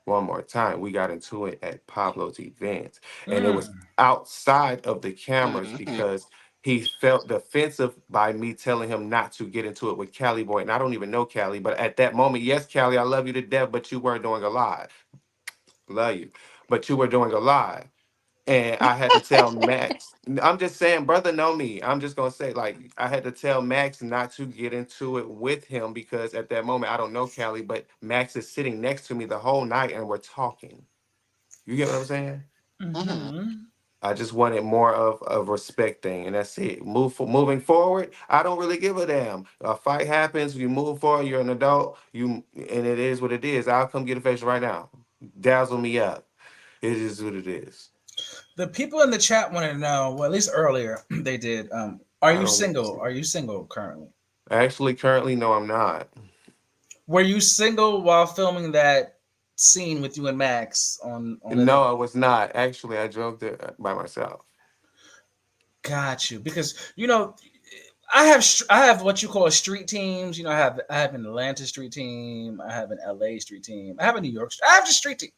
One more time, we got into it at Pablo's event, and it was Mm. outside of the cameras Hmm. because he felt defensive by me telling him not to get into it with Caliboy. And I don't even know Cali, but at that moment, yes, Cali, I love you to death, but you were doing a lie. Love you, but you were doing a lie. And I had to tell Max. I'm just saying, brother, know me. I'm just gonna say, like, I had to tell Max not to get into it with him because at that moment, I don't know Cali, but Max is sitting next to me the whole night and we're talking. You get what I'm saying? Hmm. Mm-hmm. I just wanted more of respect thing, and that's it. Moving forward, I don't really give a damn. A fight happens, you move forward. You're an adult. And it is what it is. I'll come get a face right now. Dazzle me up. It is what it is. The people in the chat wanted to know, well, at least earlier they did. Are I you don't single? Are you single currently? actually currently no, I'm not. Were you single while filming that scene with you and Max on No, the? I was not. Actually, I drove there by myself. Got you, because I have what you call street teams. I have an Atlanta street team. I have an LA street team. I have a New York. I have the street team,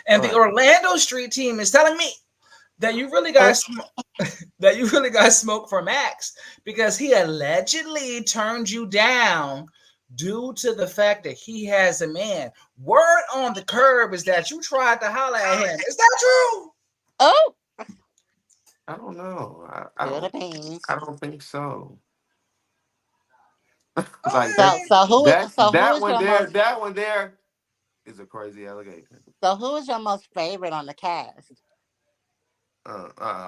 and the Right. Orlando street team is telling me that you really got that you really got smoke for Max because he allegedly turned you down due to the fact that he has a man. Word on the curb is that you tried to holler at him. Is that true? Oh, I don't know. spill the beans. I don't think so. Like So, Okay. who is your most that one there is a crazy allegation. who is your most favorite on the cast?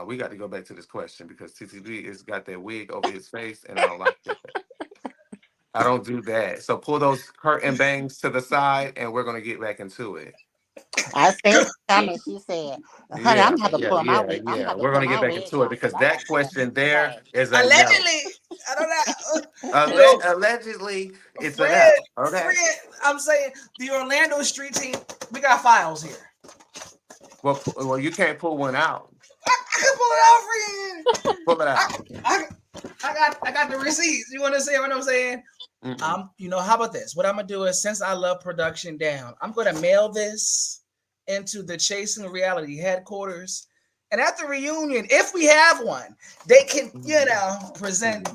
We got to go back to this question because TTB has got that wig over his face, and I don't like that. I don't do that. So pull those curtain bangs to the side, and we're gonna get back into it. I seen the comment. She said, "Honey, I'm Yeah, gonna have to yeah, pull my yeah, wig. I'm gonna yeah. have to We're put gonna get my back wig into it on because because I got that too much question there swag." is a no. Allegedly, I don't know. Allegedly, it's a no. Fred, Okay. Fred, I'm saying the Orlando street team. We got files here. Well, you can't pull one out. I can pull it out for you. Pull it I, out. I, I got the receipts. You want to say what I'm saying? Mm-mm. How about this? What I'm gonna do is, since I love production down, I'm gonna mail this into the Chasing Reality headquarters. And at the reunion, if we have one, they can, present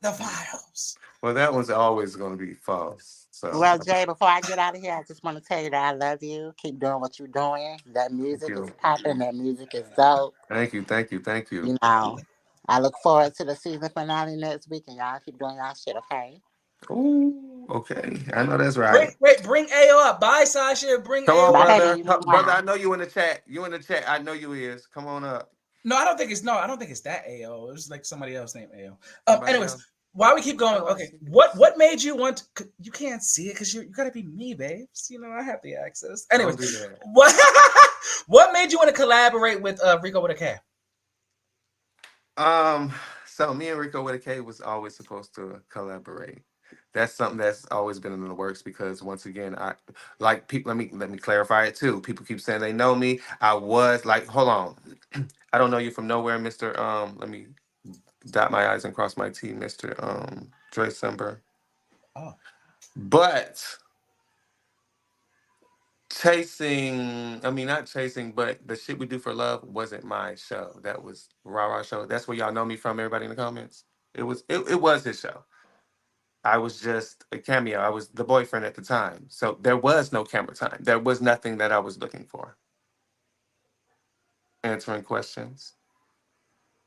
the files. Well, that one's always going to be false. So, Well, Jay, before I get out of here, I just want to tell you that I love you. Keep doing what you're doing. That thank music is you. popping. That music is dope. Thank you. Thank you. Thank you. You know, I look forward to the season finale next week, and y'all keep doing y'all shit, okay? Ooh, okay. I know that's Bring, right. wait, bring AO up. Bye, Sasha. Bring Come on, AO Bye, up. brother. baby. Brother, I Mwah. know you in the chat. You in the chat. I know you is. Come on up. No, I don't think it's that AO. It was like somebody else named AO. Somebody Anyways, else. while we keep going, Oh, I okay, see. what made you want to, you can't see it because you gotta be me, babes. I have the access. Don't Anyways, do that. what made you want to collaborate with Rico with a K? So me and Rico with a K was always supposed to collaborate. That's something that's always been in the works because once again, I like people. Let me clarify it too. People keep saying they know me. I was like, hold on, I don't know you from nowhere, Mister. Let me dot my I's and cross my T, Mister. Dre Simber. Oh, But chasing, I mean not chasing, but the shit we do for love wasn't my show. That was Rah Rah show. That's where y'all know me from. Everybody in the comments. It was his show. I was just a cameo. I was the boyfriend at the time. So there was no camera time. There was nothing that I was looking for. Answering questions.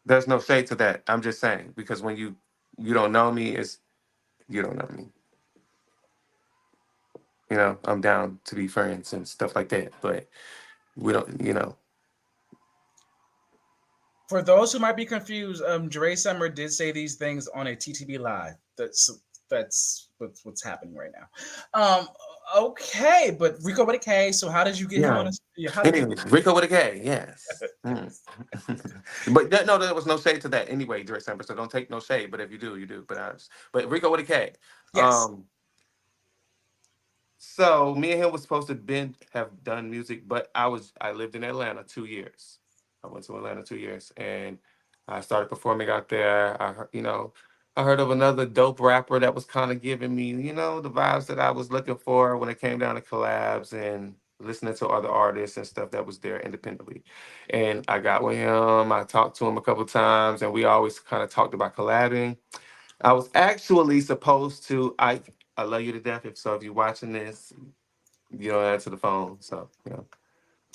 There's no shade to that. I'm just saying because when you don't know me, it's you don't know me. I'm down to be friends and stuff like that. But we don't. for those who might be confused, Dre Summer did say these things on a TTB live. That's what's happening right now. Okay, but Rico with a K. So how did you get him on? Yeah. How did you? Anyway, Rico with a K, yes. Mm. But no, there was no shade to that anyway, Dre Semper. So don't take no shade. But if you do, you do. But Rico with a K. Yes. So me and him was supposed to have done music, but I lived in Atlanta 2 years. I went to Atlanta 2 years, and I started performing out there. I heard of another dope rapper that was kind of giving me, the vibes that I was looking for when it came down to collabs and listening to other artists and stuff that was there independently. And I got with him. I talked to him a couple times, and we always kind of talked about collabing. I was actually supposed to. I love you to death. If you're watching this, you don't answer the phone. So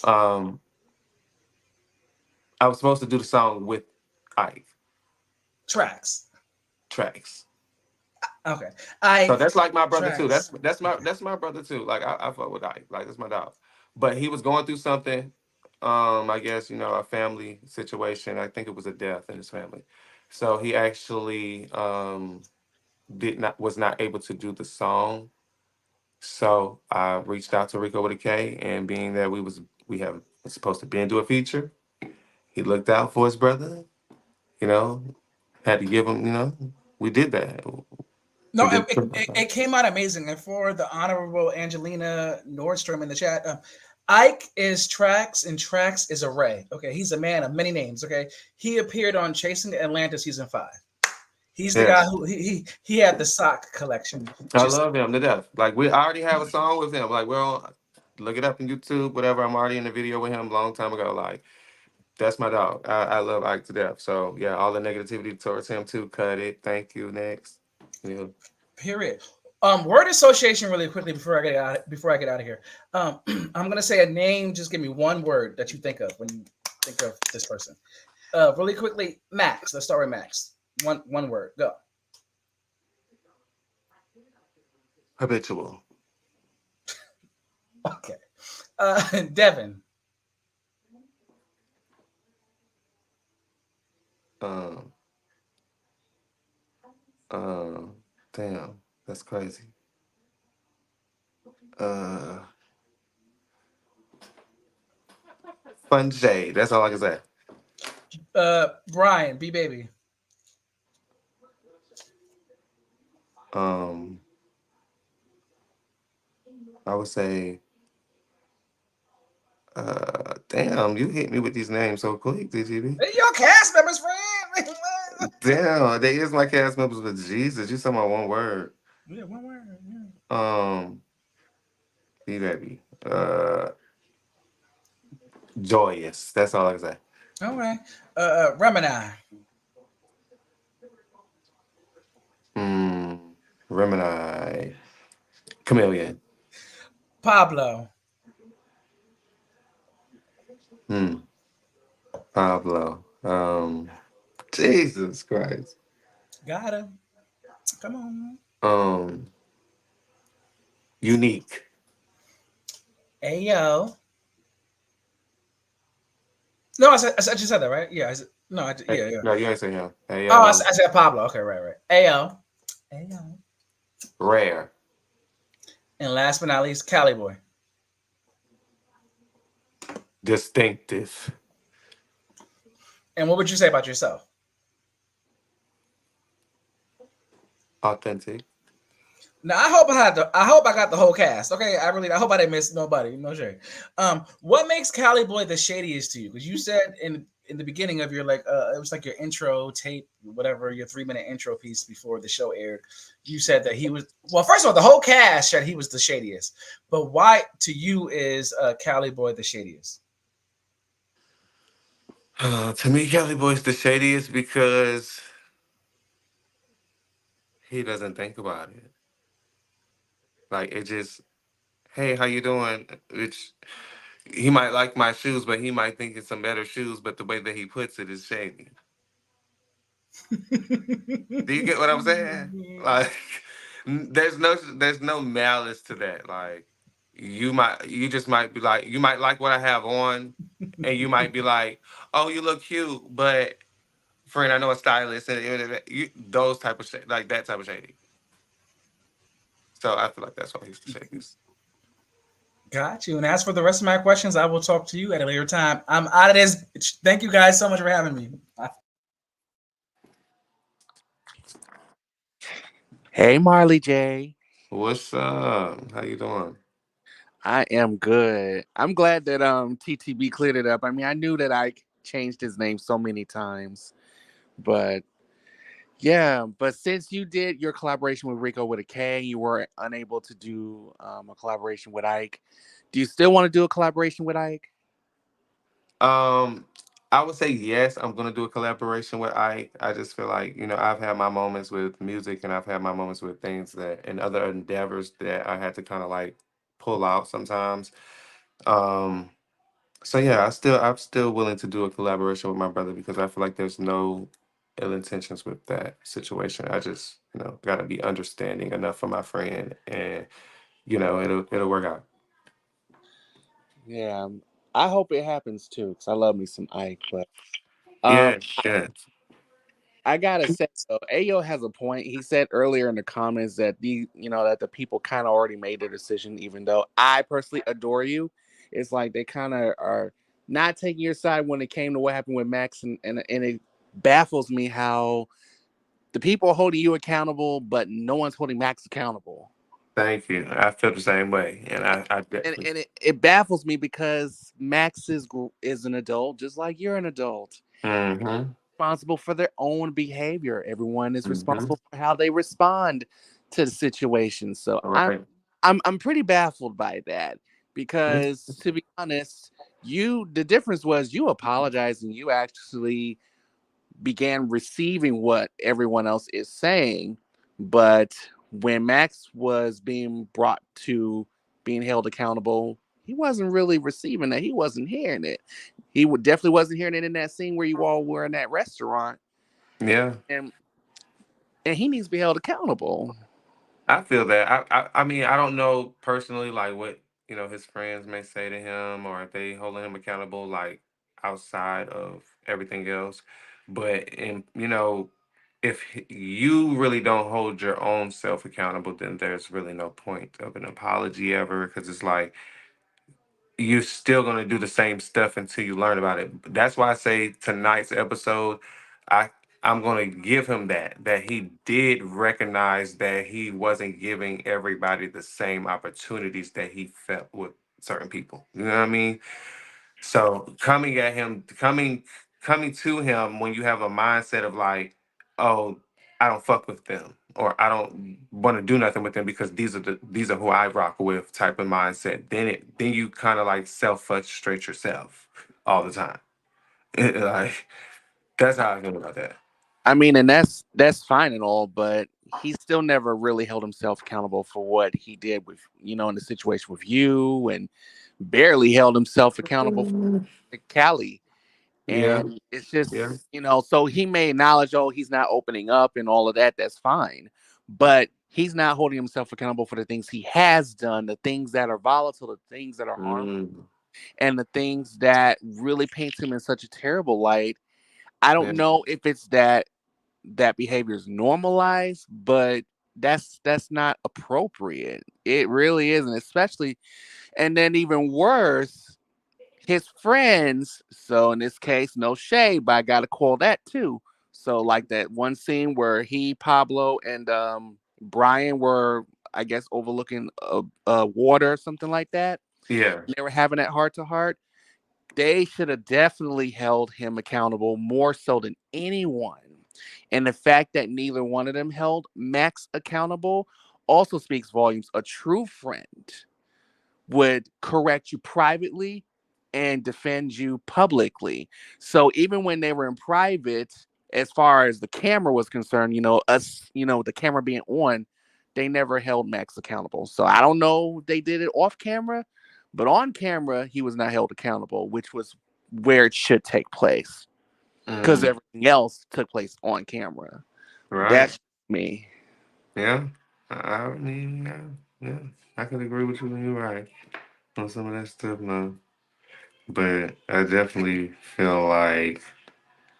um, I was supposed to do the song with Ike Tracks. tracks. Okay. So that's like my brother too. Tracks. That's my brother too. Like I fuck with Ike. Like that's my dog. But he was going through something. I guess a family situation. I think it was a death in his family. So he actually was not able to do the song. So I reached out to Rico with a K, and being that we have supposed to be and do a feature, he looked out for his brother. You know, had to give him. We did that. No, We did. it came out amazing. And for the honorable Angelina Nordstrom in the chat, Ike is Tracks and Tracks is Array. Okay, he's a man of many names. Okay, he appeared on Chasing Atlanta season 5. He's the guy Yes, who he had the sock collection. I Just love him to death. Like I already have a song with him. Like we're on. Look it up on YouTube, whatever. I'm already in the video with him a long time ago. Like that's my dog. I love Ike to death. So yeah, all the negativity towards him too. Cut it. Thank you. Next. Yeah. period. Word association really quickly before I get out of here. I'm gonna say a name. Just give me one word that you think of when you think of this person. Really quickly, Max. Let's start with Max. One word. Go. Habitual. Okay. Devin. Um. Damn. That's crazy. Uh. Fun J. That's all I can say. Brian. B baby. Um. I would say. Damn, you hit me with these names so quick, DGB. Hey, your cast members, friend. Damn, they is my cast members, but Jesus, you talking about one word. Yeah, one word. Yeah. B baby. Joyous. That's all I can say. All right. Remini. Hmm. Remini. Chameleon. Paablo. Hmm. Pablo. Jesus Christ. Got him. Come on. Um. Unique. Ayo. No, I just said that, right? Yeah. No, Hey, yeah, yeah. no, you ain't say him. Hey, Oh, I said Pablo. Okay, right, right. Ayo. Ayo. rare. And last but not least, Caliboy. Distinctive. And what would you say about yourself? Authentic. Now I hope I got the whole cast. Okay, I hope I didn't miss nobody. No shade. What makes Caliboy the shadiest to you? Because you said in the beginning of your it was like your intro tape, whatever, your 3-minute intro piece before the show aired. You said that he was, well, first of all, the whole cast said he was the shadiest. But why to you is Caliboy the shadiest? To me, Kelly Boy's the shadiest because he doesn't think about it. Like it just, hey, how you doing? Which he might like my shoes, but he might think it's some better shoes. But the way that he puts it is shady. Do you get what I'm saying? Like, there's no malice to that. Like, you just might be like, you might like what I have on, and you might be like, oh, you look cute, but friend, I know a stylist, and those type of like that type of shady. So I feel like that's why he's the shadiest. Got you. And as for the rest of my questions, I will talk to you at a later time. I'm out of this. Thank you guys so much for having me. Hey, Marley Jay. What's up? How you doing? I am good. I'm glad that TTB cleared it up. I mean, I knew that I changed his name so many times, but yeah. But since you did your collaboration with Rico with a K, you were unable to do a collaboration with Ike. Do you still want to do a collaboration with Ike? Um, I would say yes. I'm gonna do a collaboration with Ike. I just feel like I've had my moments with music, and I've had my moments with things that and other endeavors that I had to kind of like pull out sometimes. Um, so yeah, I'm still willing to do a collaboration with my brother because I feel like there's no ill intentions with that situation. I just gotta be understanding enough for my friend, and it'll work out. Yeah, I hope it happens too, because I love me some Ike. But um, Yeah, yeah. I gotta say though, Ayo has a point. He said earlier in the comments that that the people kind of already made their decision, even though I personally adore you. It's like they kind of are not taking your side when it came to what happened with Max, and it baffles me how the people are holding you accountable, but no one's holding Max accountable. Thank you. I feel the same way, and I And definitely. and it baffles me because Max is an adult, just like you're an adult. Mm-hmm. Responsible for their own behavior. Everyone is Mm-hmm. responsible for how they respond to the situation. So All I'm right. I'm I'm pretty baffled by that because to be honest, the difference was you apologized and you actually began receiving what everyone else is saying. But when Max was being brought to being held accountable, he wasn't really receiving that. He wasn't hearing it. He would definitely wasn't hearing it in that scene where you all were in that restaurant. Yeah, And he needs to be held accountable. I feel that. I mean, I don't know personally, like what his friends may say to him, or if they holding him accountable, like outside of everything else. But if you really don't hold your own self accountable, then there's really no point of an apology ever, because it's like you're still gonna do the same stuff until you learn about it. That's why I say tonight's episode, I I'm gonna give him that he did recognize that he wasn't giving everybody the same opportunities that he felt with certain people. You know what I mean? So coming to him when you have a mindset of like, oh, I don't fuck with them or I don't want to do nothing with them because these are who I rock with type of mindset. Then you kind of like self frustrate yourself all the time. Like that's how I feel about that. I mean, and that's fine and all, but he still never really held himself accountable for what he did with, in the situation with you, and barely held himself accountable for Cali. Yeah, And it's yeah. just, so he may acknowledge, oh, he's not opening up and all of that. That's fine. But he's not holding himself accountable for the things he has done, the things that are volatile, the things that are harmful, and the things that really paints him in such a terrible light. I don't Yeah. know if it's that behavior is normalized, but that's not appropriate. It really isn't, especially, and then even worse, his friends. So in this case, no shade, but I gotta call that too. So like that one scene where he, Paablo, and Brian were, I guess, overlooking water or something like that. Yeah. And they were having that heart to heart. They should have definitely held him accountable more so than anyone. And the fact that neither one of them held Max accountable also speaks volumes. A true friend would correct you privately and defend you publicly. So even when they were in private, as far as the camera was concerned, the camera being on, they never held Max accountable. So I don't know if they did it off camera, but on camera, he was not held accountable, which was where it should take place. Because everything else took place on camera. Right. That's me. Yeah. I mean, yeah. I could agree with you when you're right on some of that stuff, man. But I definitely feel like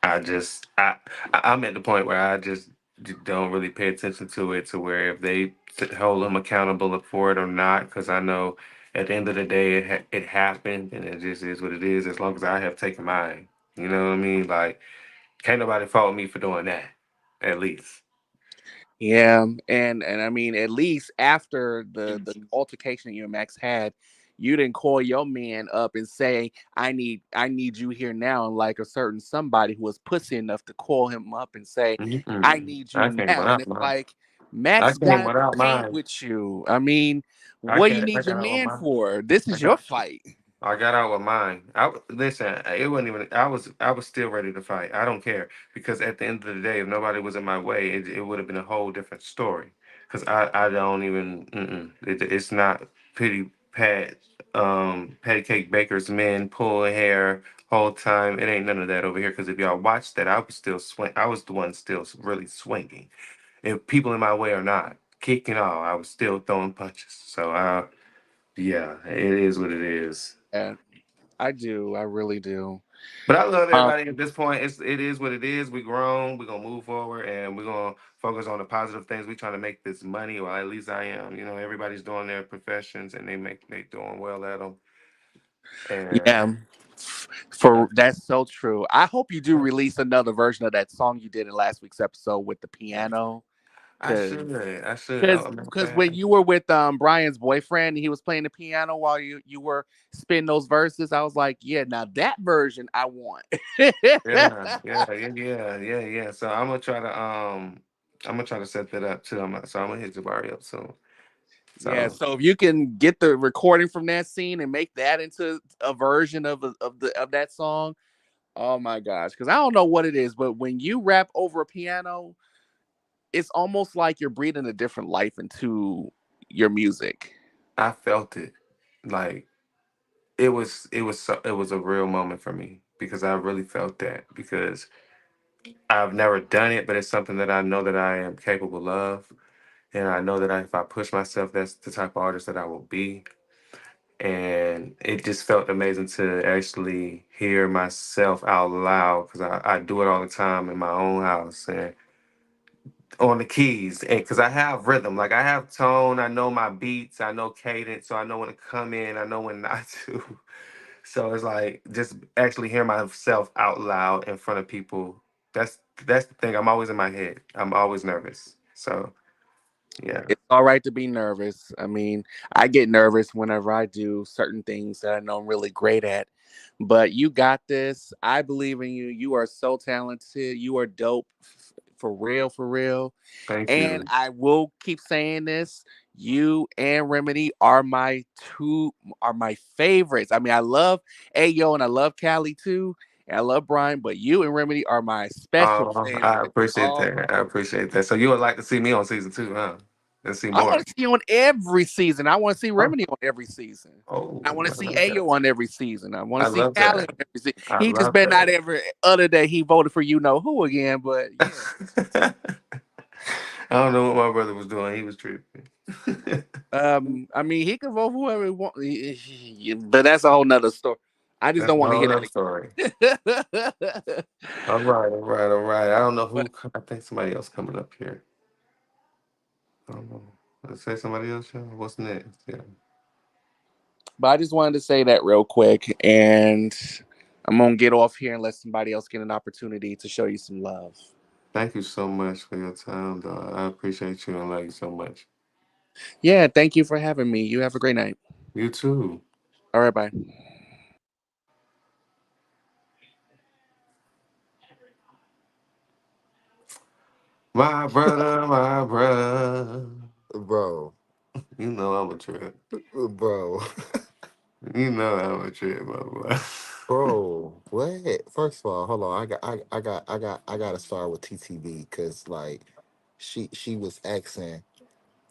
I just I'm at the point where I just don't really pay attention to it to where if they hold them accountable for it or not, because I know at the end of the day it happened and it just is what it is. As long as I have taken mine, you know what I mean? Like can't nobody fault me for doing that, at least. Yeah, and I mean, at least after the altercation you and Max had, you didn't call your man up and say, I need you here now," and like a certain somebody who was pussy enough to call him up and say, "I Mm-mm. need I you came now," and without it's mine. like I Max came got in the without paint mine. with you. I mean, I what do you can't. I need your got with man mine. for? This I is your got. fight. I got out with mine. Listen. It wasn't even. I was still ready to fight. I don't care because at the end of the day, if nobody was in my way, it would have been a whole different story. Because I don't even. It's not pity pat. Patty cake bakers men pulling hair whole time. It ain't none of that over here. Because if y'all watched that, I was still swing. I was the one still really swinging. If people in my way or not, kicking all, I was still throwing punches. So yeah, it is what it is. Yeah, I do. I really do. But I love Um, everybody at this point. It is what it is. We grown. We're gonna move forward, and we're gonna focus on the positive things. We trying to make this money, or at least I am. You know, everybody's doing their professions, and they doing well at them. And yeah, for that's so true. I hope you do release another version of that song you did in last week's episode with the piano. I Cause, should. I should. cause, Matter of cause when fact, you were with Brian's boyfriend and he was playing the piano while you were spinning those verses, I was like, yeah, now that version I want. yeah. So I'm gonna try to set that up too. So I'm gonna hit Jabari up soon. Yeah, So so if you can get the recording from that scene and make that into a version of that song, oh my gosh! Because I don't know what it is, but when you rap over a piano, it's almost like you're breathing a different life into your music. I felt it. Like it was a real moment for me because I really felt that because I've never done it, but it's something that I know that I am capable of, and I know that if I push myself, that's the type of artist that I will be. And it just felt amazing to actually hear myself out loud because I do it all the time in my own house and on the keys and because I have rhythm, like I have tone, I know my beats, I know cadence, so I know when to come in, I know when not to. So it's like just actually hear myself out loud in front of people. That's the thing. I'm always in my head. I'm always nervous. So yeah. It's all right to be nervous. I mean, I get nervous whenever I do certain things that I know I'm really great at. But you got this. I believe in you. You are so talented. You are dope for real, for real. Thank And you. I will keep saying this. You and Remedy are my favorites. I mean, I love Ayo and I love Callie too. And I love Brian, but you and Remedy are my special Oh, I favorites. appreciate Oh that. I my. appreciate that. So you would like to see me on season 2, huh? Let's see I more. want to see you on every season. I want to see Oh, Remedy on every season. oh, I want to I see love that. Ayo on every season. I want I to see love Callie that. on every season. I He just love better not that. ever other day he voted for you know who again, but yeah. I don't know what my brother was doing. He was tripping. I mean, he can vote for whoever he wants, but that's a whole nother story. I just That's don't a want to whole hear other that story. again. All right, all right, all right. I don't know but who. I think somebody else coming up here. I don't know. Let's say somebody else. Y'all. What's next? Yeah. but I just wanted to say that real quick, and I'm gonna get off here and let somebody else get an opportunity to show you some love. Thank you so much for your time, though. I appreciate you and love you so much. Yeah, thank you for having me. You have a great night. You too. All right, bye. My brother, my brother. Bro, You know I'm a trip. bro, You know I'm a trip, my boy. bro. What? First of all, hold on. I got to start with TTB because like she was asking,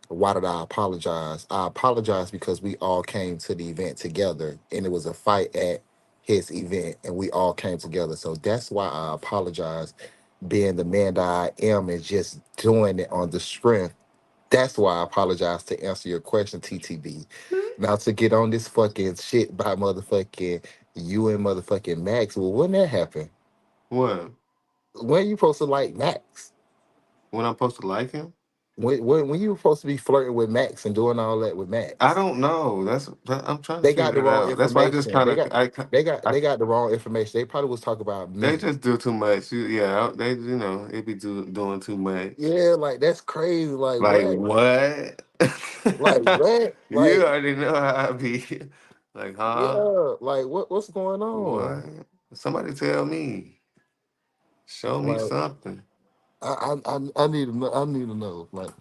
why did I apologize? I apologize because we all came to the event together, and it was a fight at his event, and we all came together. So that's why I apologize, being the man that I am and just doing it on the strength. That's why I apologize to answer your question, TTB. Now to get on this fucking shit by motherfucking you and motherfucking Max. Well, when that happen? What? When you supposed to like Max? When I'm supposed to like him? When you were supposed to be flirting with Max and doing all that with I Max? don't know. I'm trying to They got the figure it wrong out. That's why I just information. kind of I They got the wrong information. They probably was talking about they me. just do too much. Yeah, they it be doing too much. Yeah, like that's crazy. Like Like what? what? Like what? You Like already know how I be. Like, huh? yeah. Like what's going What? on? Somebody tell me. Show me Like something. I need to know. I need to know. Like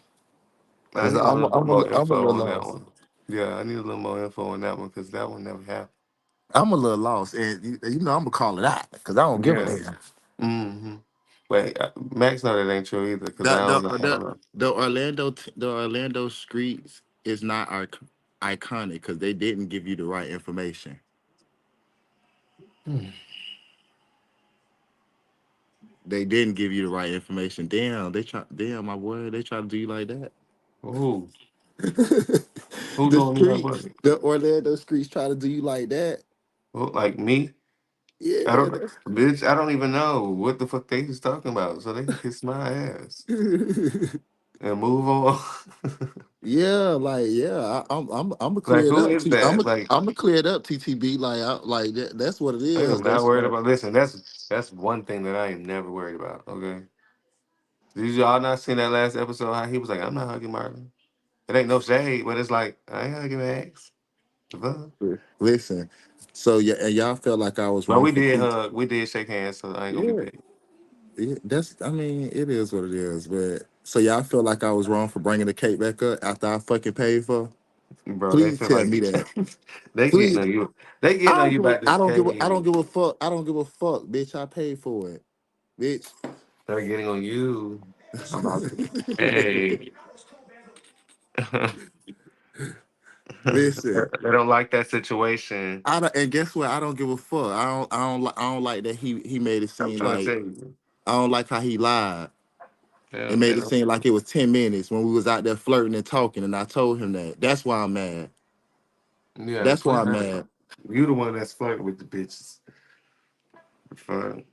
I because need a little bit more I'm a info little on that lost. one. Yeah, I need a little more info on that one because that one never happened. I'm a little lost, and you know I'm gonna call it out because I don't give a Yeah. damn. Mm-hmm. Wait, Max know that ain't true either because The I don't know. the I don't the know. the Orlando streets is not iconic because they didn't give you the right information. They didn't give you the right information. Damn, damn my boy, they try to do you like that. Who? Who The doing me like what? streets, the Orlando streets try to do you like that. Who, like me? I Yeah, don't, bitch. I don't even know what the fuck they was talking about, so they can kiss my ass and move on. yeah, like yeah. I'm gonna Like, clear it who up. is that? Like, I'm gonna clear it up. TTB, that's what it I is. am not That's worried like about. Listen, that's one thing that I am never worried about. Okay, did y'all not seen that last episode? How he was like, "I'm not hugging Martin." It ain't no shade, but it's like I ain't hugging Max. The fuck? listen. So yeah, and y'all felt like I was But wrong we for did cheating. hug. We did shake hands, so I ain't gonna be Yeah, big. yeah, that's. I mean, it is what it is. But so y'all feel like I was wrong for bringing the cake back up after I fucking paid for? Bro, they Please feel tell like me that. they getting Please, on you. They getting on you about I this don't give. I don't cake. give a fuck. I don't give a fuck, bitch. I paid for it, bitch. They're getting on you about this cake. Listen, They don't like that situation. I don't, and guess what? I don't give a fuck. I don't like that he made it I'm seem trying to like tell you. I don't like how he lied. Yeah, It they made it don't. seem like it was 10 minutes when we was out there flirting and talking, and I told him that. That's why I'm mad. Yeah, That's why quit I'm that. mad. You the one that's flirting with the bitches. Fun.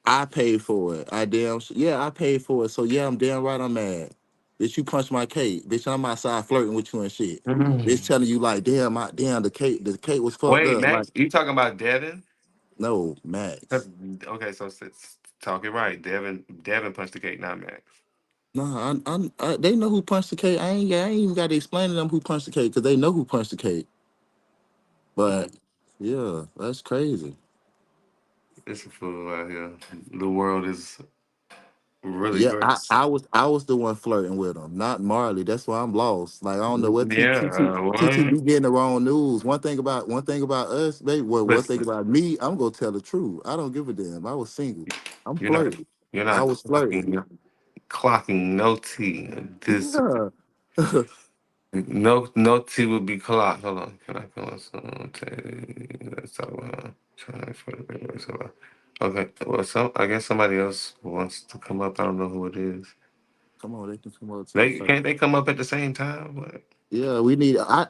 I paid for it. Yeah, I paid for it. So yeah, I'm damn right I'm mad. Bitch, you punched my cake. Bitch, I'm outside flirting with you and shit. Bitch telling you like, damn, the cake was fucked Wait, up. Like, Max, you talking about Devin? no, Max. 'Cause- Okay, so talk it right. Devin punched the cake, not Max. Nah, they know who punched the cake. I ain't even got to explain to them who punched the cake because they know who punched the cake. Mm, But yeah, that's crazy. it's a fool out here. The world is really Yeah, great. I was the one flirting with him, not Marley. That's why I'm lost. Like I don't know what Yeah, TT what? be getting the wrong news. One thing about us, baby. Well, one thing Listen, about me, I'm gonna tell the truth. I don't give a damn. I was single. I'm you're not flirting. you're I not was flirting. clocking no T. This Yeah. no T would be clocked. Hold on, can I come on some let's talk about trying for the paper, so, okay, well I guess somebody else wants to come up. I don't know who it is. Come on, they can come up to the They side. can't they come up at the same time? What? Yeah, we need. I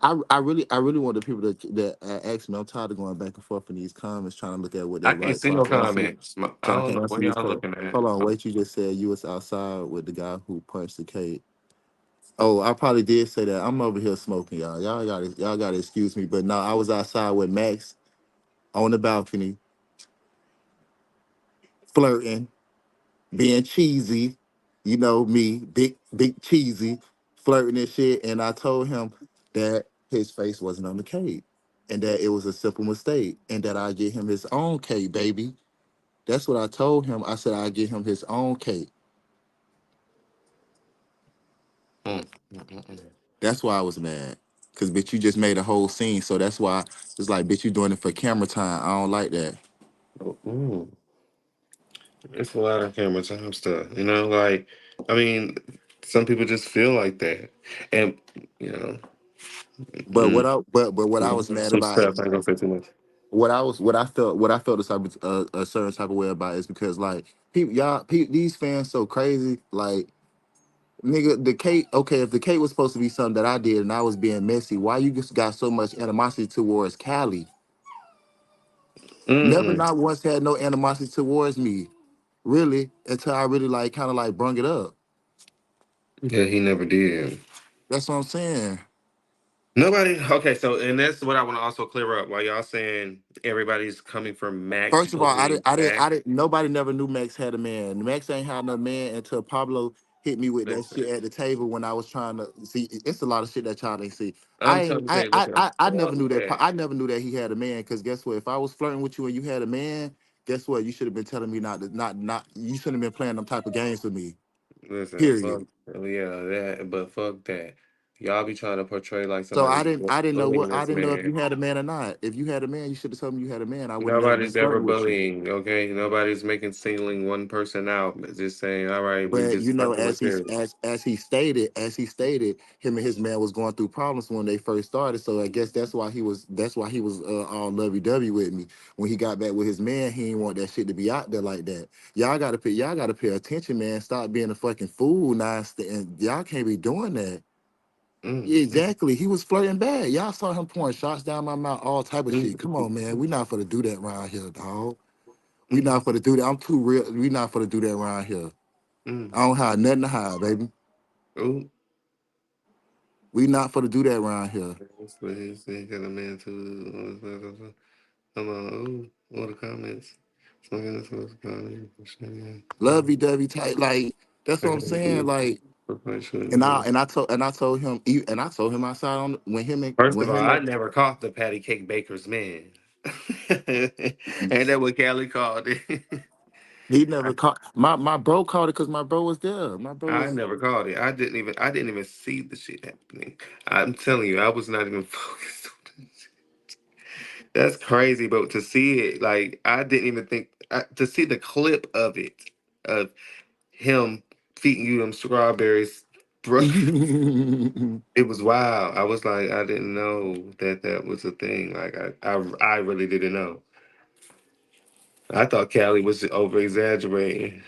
really want the people that ask me. I'm tired of going back and forth in these comments, trying to look at what they I can't write, see so I no can answer. comments. I So I don't can know answer what these y'all questions. looking at. Hold on, wait. You just said you was outside with the guy who punched the cake. Oh, I probably did say that. I'm over here smoking, y'all. Y'all got to excuse me, but no, I was outside with Max on the balcony, flirting, being cheesy. You know me, big cheesy, flirting and shit. And I told him that his face wasn't on the cake, and that it was a simple mistake, and that I get him his own cake, baby. That's what I told him. I said I get him his own cake. Mm, mm, mm, mm. That's why I was mad. Cause bitch, you just made a whole scene. So that's why it's like, bitch, you doing it for camera time. I don't like that. Ooh. It's a lot of camera time stuff, like, I mean, some people just feel like that. And, you know, But mm, but what I was mad some about, stuff, I ain't gonna say too much. what I felt a certain type of way about is because like these fans so crazy. Like nigga, the cake. Okay, if the cake was supposed to be something that I did and I was being messy, why you just got so much animosity towards Cali? Never, Mm-mm. not once had no animosity towards me, really, until I really like kind of like brung it up. Yeah, he never did. That's what I'm saying. Nobody, okay, so, and that's what I want to also clear up. While y'all saying everybody's coming from Max First of all, supposedly I back, didn't. Nobody never knew Max had a man. Max ain't had no man until Paablo hit me with that shit listen, at the table when I was trying to see. It's a lot of shit that y'all didn't see. I'm trying to say, listen, I all never of knew that. that, I never knew that he had a man. Because guess what? If I was flirting with you and you had a man, guess what? You should have been telling me not to, not. You shouldn't have been playing them type of games with me. listen, Period. fuck, yeah, that, but fuck that. Y'all be trying to portray like So somebody's I didn't know what bullying I this didn't know if man. you had a man or not. If you had a man, you should have told me you had a man. I would never been Nobody's ever flirting with you. bullying, okay? Nobody's making singling one person out. But just saying, all right, we But you just know, fucking with this. as he stated, him and his man was going through problems when they first started. So I guess that's why he was all lovey dovey with me. When he got back with his man, he didn't want that shit to be out there like that. Y'all gotta pay attention, man. Stop being a fucking fool now, and y'all can't be doing that. Mm, Yeah, exactly. He was flirting bad. Y'all saw him pouring shots down my mouth, all type of mm, shit. Come on, man. We not for to do that around here, dog. We mm, not for to do that. I'm too real. We not for to do that around here. mm. I don't have nothing to hide, baby. Ooh. We not for to do that around here. He got a man too. Come on, ooh, all the comments. Smoking this was comments. Lovey dovey type, like that's what I'm saying. Like, and I told him outside on First of all, I never caught the patty cake baker's man. And that what Callie called it. he never caught my bro caught it because my bro was there. My bro I was never called it. I didn't even see the shit happening. I'm telling you, I was not even focused on this. That's crazy, but to see it, like I didn't even think to see the clip of it, of him feeding you them strawberries, bro. It was wild. I was like, I didn't know that was a thing. Like I really didn't know. I thought Callie was over exaggerating.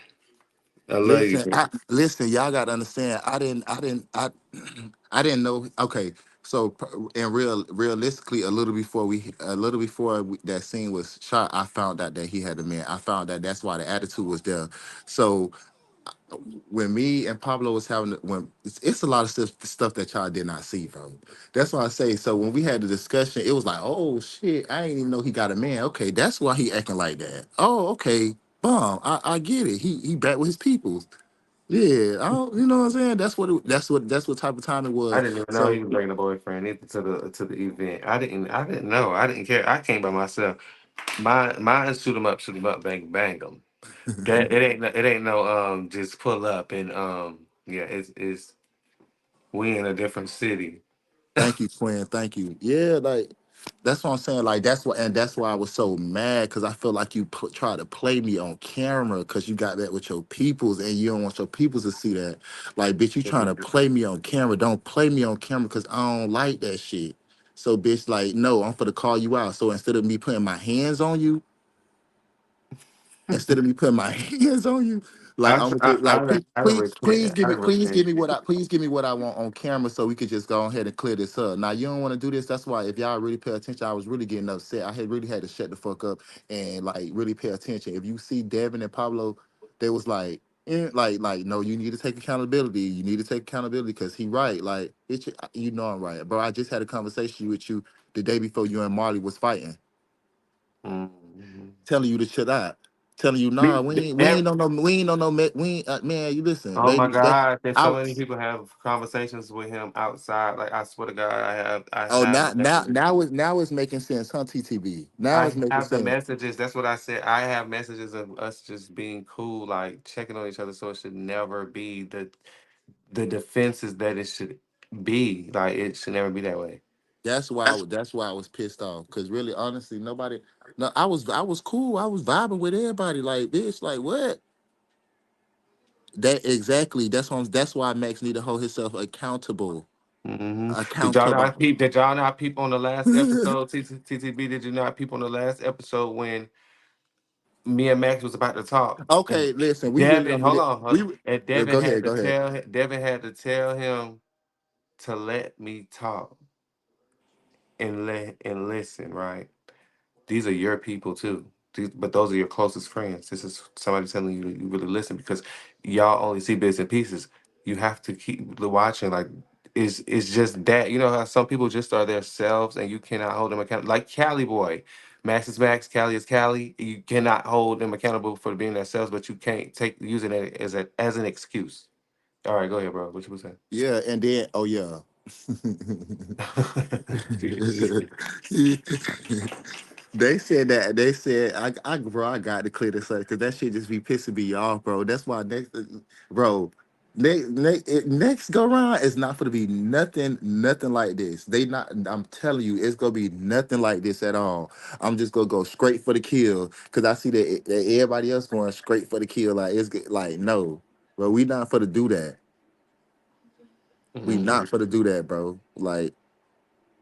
I love you, bro. listen. Y'all got to understand. I didn't know. Okay, so in realistically, a little before that scene was shot, I found out that he had a man. I found that that's why the attitude was there. So when me and Pablo was having when it's a lot of stuff that y'all did not see, bro. That's why I say. So when we had the discussion, it was like, oh shit, I didn't even know he got a man. Okay, that's why he acting like that. Oh, okay, bomb. I get it. He back with his peoples. Yeah, I don't, you know what I'm saying. That's what type of time it I was. didn't even know he So was bringing a boyfriend either to the event. I didn't know. I didn't care. I came by myself. My shoot 'em up, bang bang 'em. That it ain't no just pull up and yeah, it's we in a different city. Thank you, Quinn. Thank you. Yeah, like that's what I'm saying. Like that's why I was so mad because I feel like you try to play me on camera because you got that with your peoples and you don't want your peoples to see that. Like, bitch, you trying to play me on camera? Don't play me on camera because I don't like that shit. So, bitch, like, no, I'm for to call you out. So instead of me putting my hands on you, instead of me putting my hands on you, like I'm like, please give repent. me what I want on camera so we could just go ahead and clear this up. Now you don't want to do this. That's why if y'all really pay attention, I was really getting upset. I had really had to shut the fuck up and like really pay attention. If you see Devin and Paablo, they was like. Like, no, you need to take accountability. You need to take accountability because he right. Like, you know I'm right, bro. I just had a conversation with you the day before you and Marley was fighting telling you to shut up, telling you, nah, we ain't on no, man, you listen, Oh my baby. God! There's so I, many people have conversations with him outside. Like I swear to God, I oh, have messages. now it's making sense, huh, TTB? Now it's I making have the sense. messages. That's what I said. I have messages of us just being cool, like checking on each other. So it should never be the defenses that it should be. Like it should never be that way. That's why I was pissed off. Cause really, honestly, nobody. No, I was cool. I was vibing with everybody. Like, bitch, like what? That exactly. That's why Max need to hold himself accountable. Did y'all Accountable. not peep? Did y'all not peep on the last episode? TTB, did you not peep on the last episode when me and Max was about to talk? And Okay, listen, we really Devin, don't need hold it. on, hold on. And Go ahead, go ahead. Devin had to tell him to let me talk and listen, right? These are your people too. But those are your closest friends. This is somebody telling you to you really listen because y'all only see bits and pieces. You have to keep watching. Like it's just that you know how some people just are themselves and you cannot hold them accountable. Like Caliboy, Max is Max, Cali is Cali. You cannot hold them accountable for being themselves, but you can't take using it as an excuse. All right, go ahead, bro. What you was saying? Yeah, and then oh yeah. They said that bro, I got to clear this up because that shit just be pissing me off, bro. That's why bro, next go round is not going to be nothing like this. They not. I'm telling you, it's gonna be nothing like this at all. I'm just gonna go straight for the kill because I see that everybody else going straight for the kill. Like like no, bro, we not for to do that. We not for to do that, bro. Like.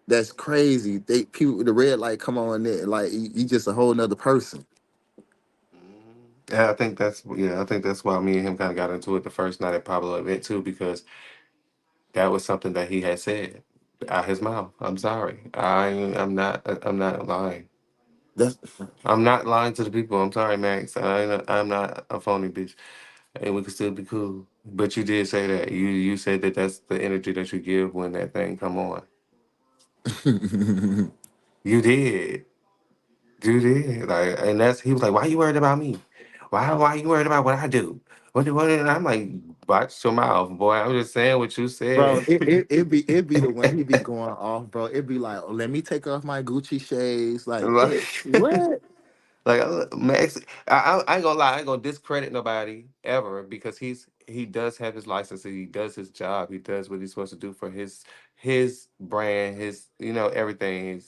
That's crazy. They people with the red light come on there, like you just a whole nother person. Yeah, I think that's why me and him kind of got into it the first night at Pablo event too, because that was something that he had said out his mouth. I'm sorry. I'm not lying. That's I'm not lying to the people. I'm sorry, Max. I'm not a phony bitch. And we can still be cool. But you did say that. You said that that's the energy that you give when that thing come on. You did. You did. Like, and that's he was like, "Why you worried about me? Why you worried about what I do? What?" And I'm like, "Watch your mouth, boy. I'm just saying what you bro. said." It be the one he be going off, bro. It be like, oh, let me take off my Gucci shades. Like, Like, bitch, what? Max, I ain't gonna lie, I ain't gonna discredit nobody ever because he does have his license, he does his job, he does what he's supposed to do for his brand, his everything.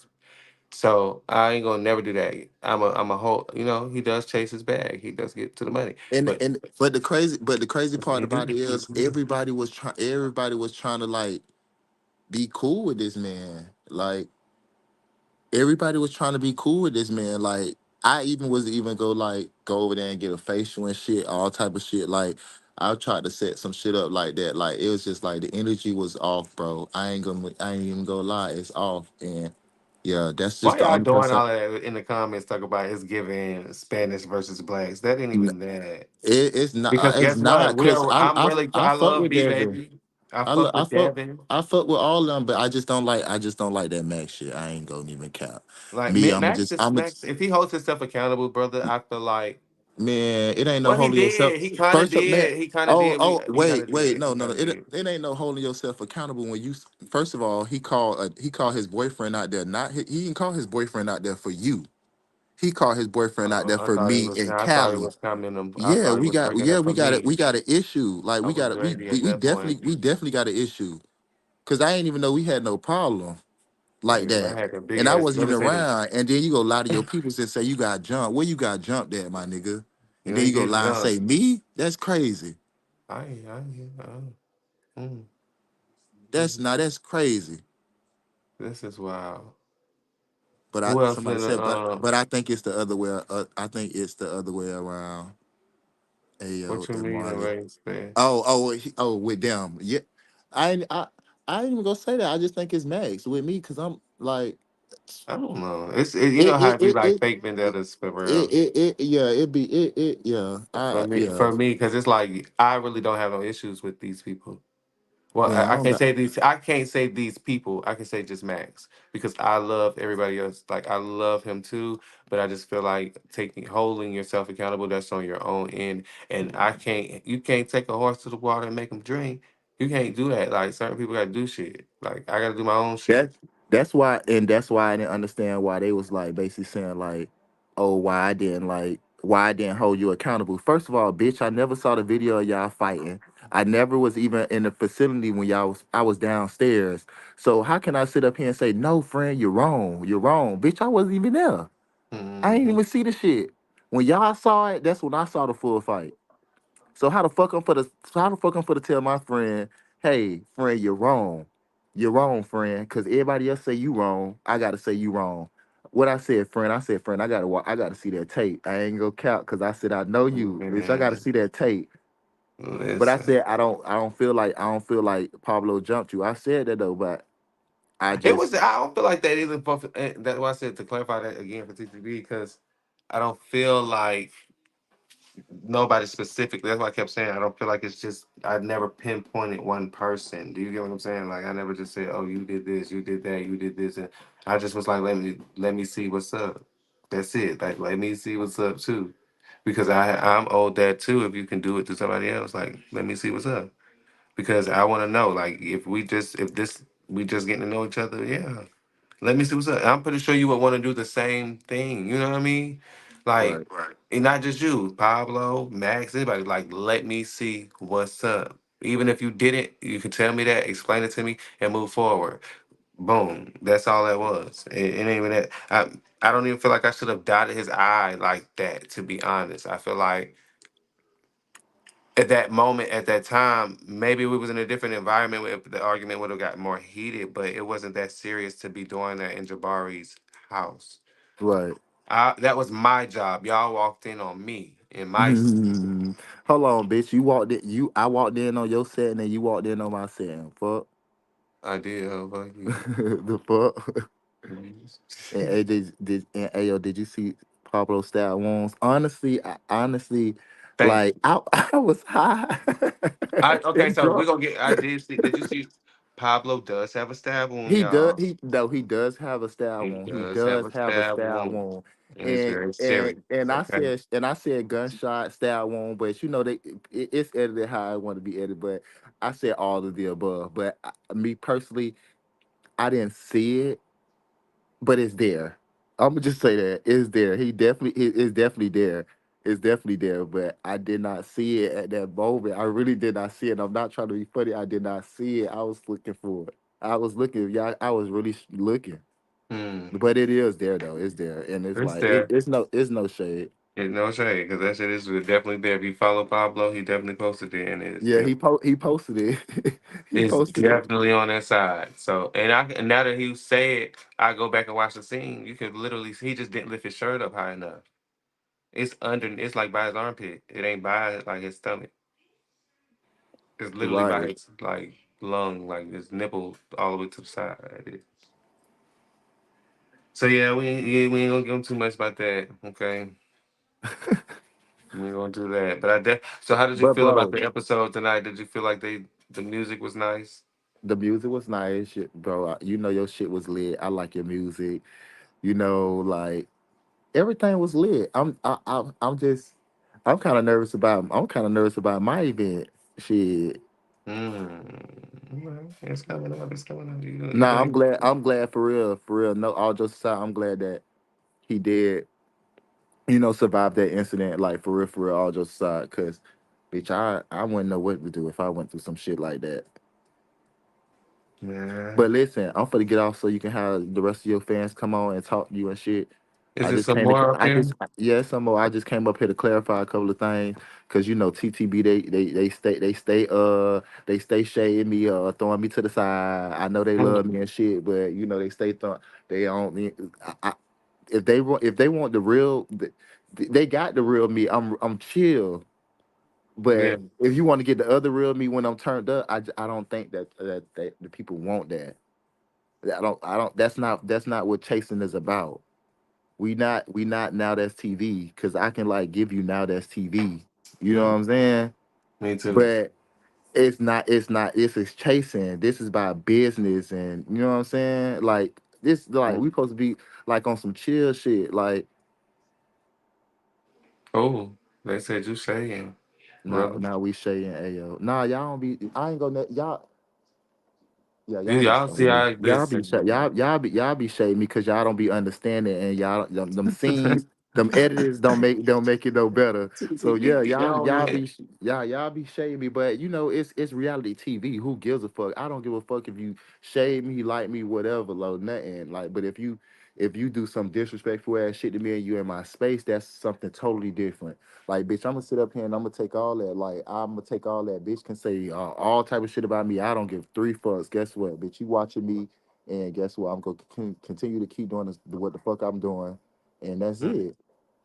So I ain't gonna never do that. I'm a whole he does chase his bag, he does get to the money, but And but the crazy part about it is everybody was trying to like be cool with this man. Like everybody was trying to be cool with this man. Like I even was even go over there and get a facial and shit, all type of shit. Like I tried to set some shit up like that. Like it was just like the energy was off, bro. I ain't even gonna lie, it's off. And yeah, that's why just the y'all only doing person. all that in the comments? Talk about his giving Spanish versus blacks. That ain't N- even that. It's not. Because It's guess what? not because I I fuck love with B Devin. baby. I fuck with Devin. I fuck with all of them, but I just don't like that Max shit. I ain't gonna even count. Like Me, Max, if he holds himself accountable, brother, I feel like man. It ain't no well he holding yourself. did. He kind of First up, man. did. He kind of Oh, did. oh, He kind of wait, did. no, He no, no. kind of did. It ain't no holding yourself accountable when you. First of all, he called his boyfriend out there. Not he didn't call his boyfriend out there for you. He called his boyfriend out there for me in I thought he Cali. was commenting. I Yeah, thought he we was got bringing yeah it we for got it. me. We got an issue. Like I we was got it. gravy at that point. We definitely got an issue. Cause I ain't even know we had no problem like Hey, I that. had a big And I ass. wasn't Let me even say this. around. And then you go lie to your people and say you got jumped. Where you got jumped at, my nigga? And You then ain't you go get lie and jumped. say me? That's crazy. Mm, That's crazy. this is wild. But I Who else somebody in the said, but I think it's the other way. I think it's the other way around. Ayo what you and mean the Marley. race man? With them. Yeah, I ain't- I I ain't even gonna say that. I just think it's Max with me because I'm like I don't know. You know it how it it be it like it. fake vendettas for It, real. it, it yeah it be it yeah For me, because it's like I really don't have no issues with these people. Well, yeah I I don't can't got say these. I can't say these people. I can say just Max because I love everybody else. Like I love him too, but I just feel like holding yourself accountable. That's on your own end, and I can't. You can't take a horse to the water and make him drink. You can't do that. Like certain people gotta do shit. Like I gotta do my own shit. that that's why I didn't understand why they was like basically saying like, oh, why I didn't hold you accountable. First of all, bitch, I never saw the video of y'all fighting. I never was even in the facility when I was downstairs. So how can I sit up here and say, no, friend, you're wrong, bitch? I wasn't even there. I ain't Hmm. even see the shit. When y'all saw it, that's when I saw the full fight. So how the fuck I'm for to tell my friend, hey, friend, you're wrong. You're wrong, friend, because everybody else say you wrong. I gotta say you wrong. What I said, friend, I gotta see that tape. I ain't gonna count because I said I know you, bitch. I gotta Man, see that tape. But I listen. said I don't feel like Pablo jumped you. I said that though, but I It was. just I don't feel like that either. But that's why I said to clarify that again for TTB because I don't feel like nobody specifically. That's why I kept saying I don't feel like it's just. I never pinpointed one person. Do you get what I'm saying? Like I never just said, "Oh, you did this, you did that, you did this," and I just was like, let me see what's up." That's it. Like let me see what's up too, because I'm owed that too. If you can do it to somebody else, like let me see what's up because I want to know. Like if we just getting to know each other, yeah. Let me see what's up. I'm pretty sure you would want to do the same thing. You know what I mean? Like, right. and not just you, Pablo, Max, anybody. Like, let me see what's up. Even if you didn't, you can tell me that, explain it to me, and move forward. Boom. That's all that was. It ain't even that. I don't even feel like I should have dotted his I like that. To be honest, I feel like at that moment, at that time, maybe we was in a different environment if the argument would have got more heated, but it wasn't that serious to be doing that in Jabari's house. Right. That was my job. Y'all walked in on me in my Hold on, bitch. I walked in on your set and then you walked in on my set. Fuck. idea. Fuck you. The fuck. And Ayo, did you see Pablo stab wounds? Honestly, Thank like you. I was high Okay, and so we're drunk. gonna get. I did see. Did you see? Pablo does have a stab wound, He does. y'all. He does have a stab He wound. He does have does a have a stab stab wound, wound. and it's very serious. Okay. I said gunshot stab wound, but you know it's edited how I want to be edited. But I said all of the above. But me personally, I didn't see it, but it's there. I'm gonna just say that it's there. It's definitely there. It's definitely there, but I did not see it at that moment. I really did not see it. I'm not trying to be funny. I did not see it. I was looking for it. I was looking. Yeah, I was really looking. Hmm. But it is there though. It's there, and it's It's like there. it's no shade. It's no shade, because that shit is definitely there. If you follow Pablo, he definitely posted it, and Yeah, he posted it. He it's posted it. definitely on that side. So, and now that he said it, I go back and watch the scene. You could literally he just didn't lift his shirt up high enough. It's under. It's like by his armpit. It ain't by like his stomach. It's literally by Right. his like lung, like his nipple all the way to the side. So yeah, we ain't gonna give him too much about that. Okay, we ain't gonna do that. But so how did you But feel about bro, the episode tonight? Did you feel like the music was nice? the music was nice, bro. You know your shit was lit. I like your music. You know, like everything was lit. I'm kind of nervous about my event. Shit. Well, it's coming up. It's coming up. You Nah, gonna I'm glad for real. No, all jokes aside, I'm glad that he did. survive that incident, like for real, all jokes aside, cause bitch, I wouldn't know what to do if I went through some shit like that. Man, But listen, I'm finna get off so you can have the rest of your fans come on and talk to you and shit. is there some more up here? Yeah, some more. I just came up here to clarify a couple of things, cause TTB they stay shading me, throwing me to the side. I know they love me and shit, but they stay they don't me. I, if they want the real, they got the real me. I'm chill. Yeah, But if you want to get the other real me when I'm turned up, I don't think that the people want that. I don't. That's not what chasing is about. We not now that's TV, because I can like give you now that's TV. You know what mm, I'm saying? me too. But it's not this is chasing. This is about business, and you know what I'm saying? Like this, like we Mm. supposed to be like on some chill shit. Like Oh, they said you saying, now brother. we shading Ayo. Nah, y'all don't be. I ain't gonna y'all. Yeah, You y'all be y'all see shading me. how listen. Y'all be shading me because y'all don't be understanding, and them scenes, them editors don't make it no better. So yeah, Yo, man. y'all be shading me, but it's reality TV. Who gives a fuck? I don't give a fuck if you shade me, like me, whatever, low nothing. Like, but if you do some disrespectful ass shit to me and you in my space, that's something totally different. Like, bitch, I'm gonna sit up here and I'm gonna take all that. Like, I'm gonna take all that. Bitch can say all type of shit about me. I don't give three fucks. Guess what, bitch? You watching me, and guess what? I'm gonna continue to keep doing what the fuck I'm doing, and that's Mm, it.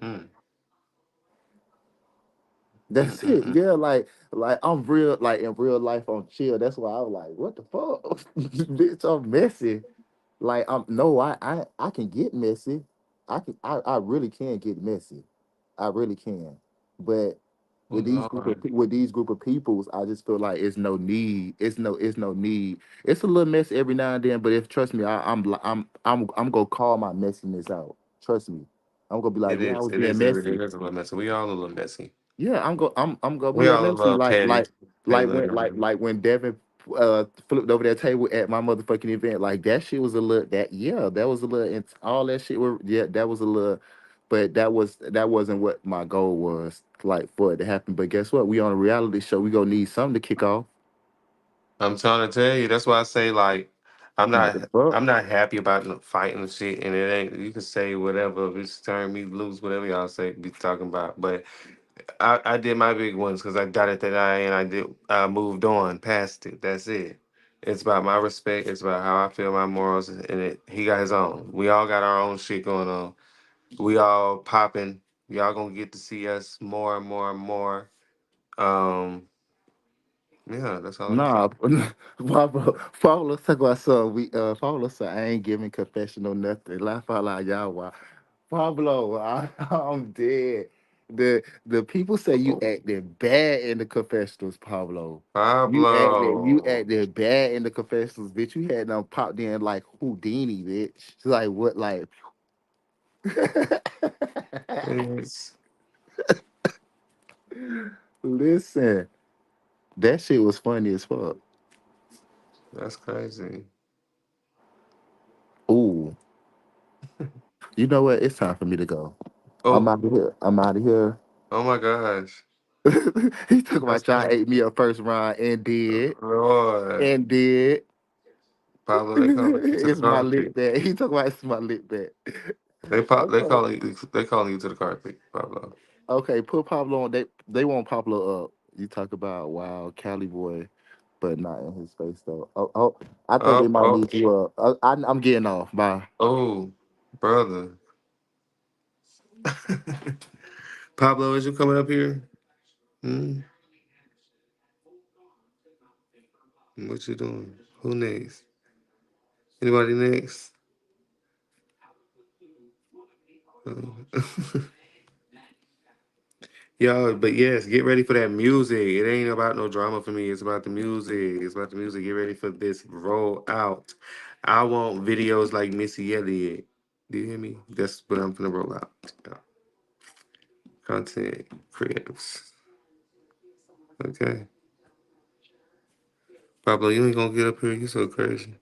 mm, mm, That's mm, it. mm. Yeah, like I'm real. Like in real life, I'm chill. That's why I was like, what the fuck, bitch? I'm messy. Like I'm no, I can get messy. I really can get messy. I really can. But Oh Lord. with these group of peoples, I just feel like it's no need. It's no need. It's a little messy every now and then, but if trust me, I'm gonna call my messiness out. Trust me. I'm gonna be like, It yeah, I is. was It being is. It messy. really is a little messy. We all a little messy. Yeah, I'm gonna be We a all a messy little petty. Petty like little when girl. Devin flipped over that table at my motherfucking event. Like that shit was a little that was a little all that shit were that was a little, but that wasn't what my goal was, like, for it to happen. But guess what? We on a reality show. We gonna need something to kick off. I'm trying to tell you. That's why I say like I'm Like the not. fuck. I'm not happy about no fighting and shit. And it ain't. You can say whatever. It's turn me loose. Whatever y'all say. Be talking about. But I did my big ones because I got it that I did. I moved on past it. That's it. It's about my respect. It's about how I feel, my morals, and he got his own. We all got our own shit going on. We all popping. Y'all gonna get to see us more and more and more. Um, yeah, that's all I'm saying. Nah, Pablo talk about something. Pablo said I ain't giving confession or nothing. Laugh out loud, y'all. Wow. Pablo, I'm dead. The people say you acted bad in the confessionals, Pablo. You acted Pablo. bad in the confessionals, bitch. You had them popped in like Houdini, bitch. It's like what, like It's, listen, that shit was funny as fuck. that's crazy. Ooh, you know what? It's time for me to go. I'm Oh, out of here. I'm out of here. oh my gosh. He talking That's about y'all crazy. ate me up first round and did. Lord. And did. Pablo, they calling you to the It's my lip carpet. back. He talking about it's my lip back. They Okay. calling you to the carpet, Pablo. Okay, put Pablo on. They want Pablo up. You talk about wow, Caliboy, but not in his face though. Oh, I think they Oh, might oh, need you up. I'm getting off. Bye. oh, brother. Pablo, is you coming up here? Hmm? What you doing? Who next? Anybody next? Yo, but yes, get ready for that music. It ain't about no drama for me. It's about the music. It's about the music. Get ready for this roll out. I want videos like Missy Elliott. Do you hear me? That's what I'm gonna roll out. Yeah. Content creatives. Okay. Pablo, you ain't gonna get up here. You so crazy.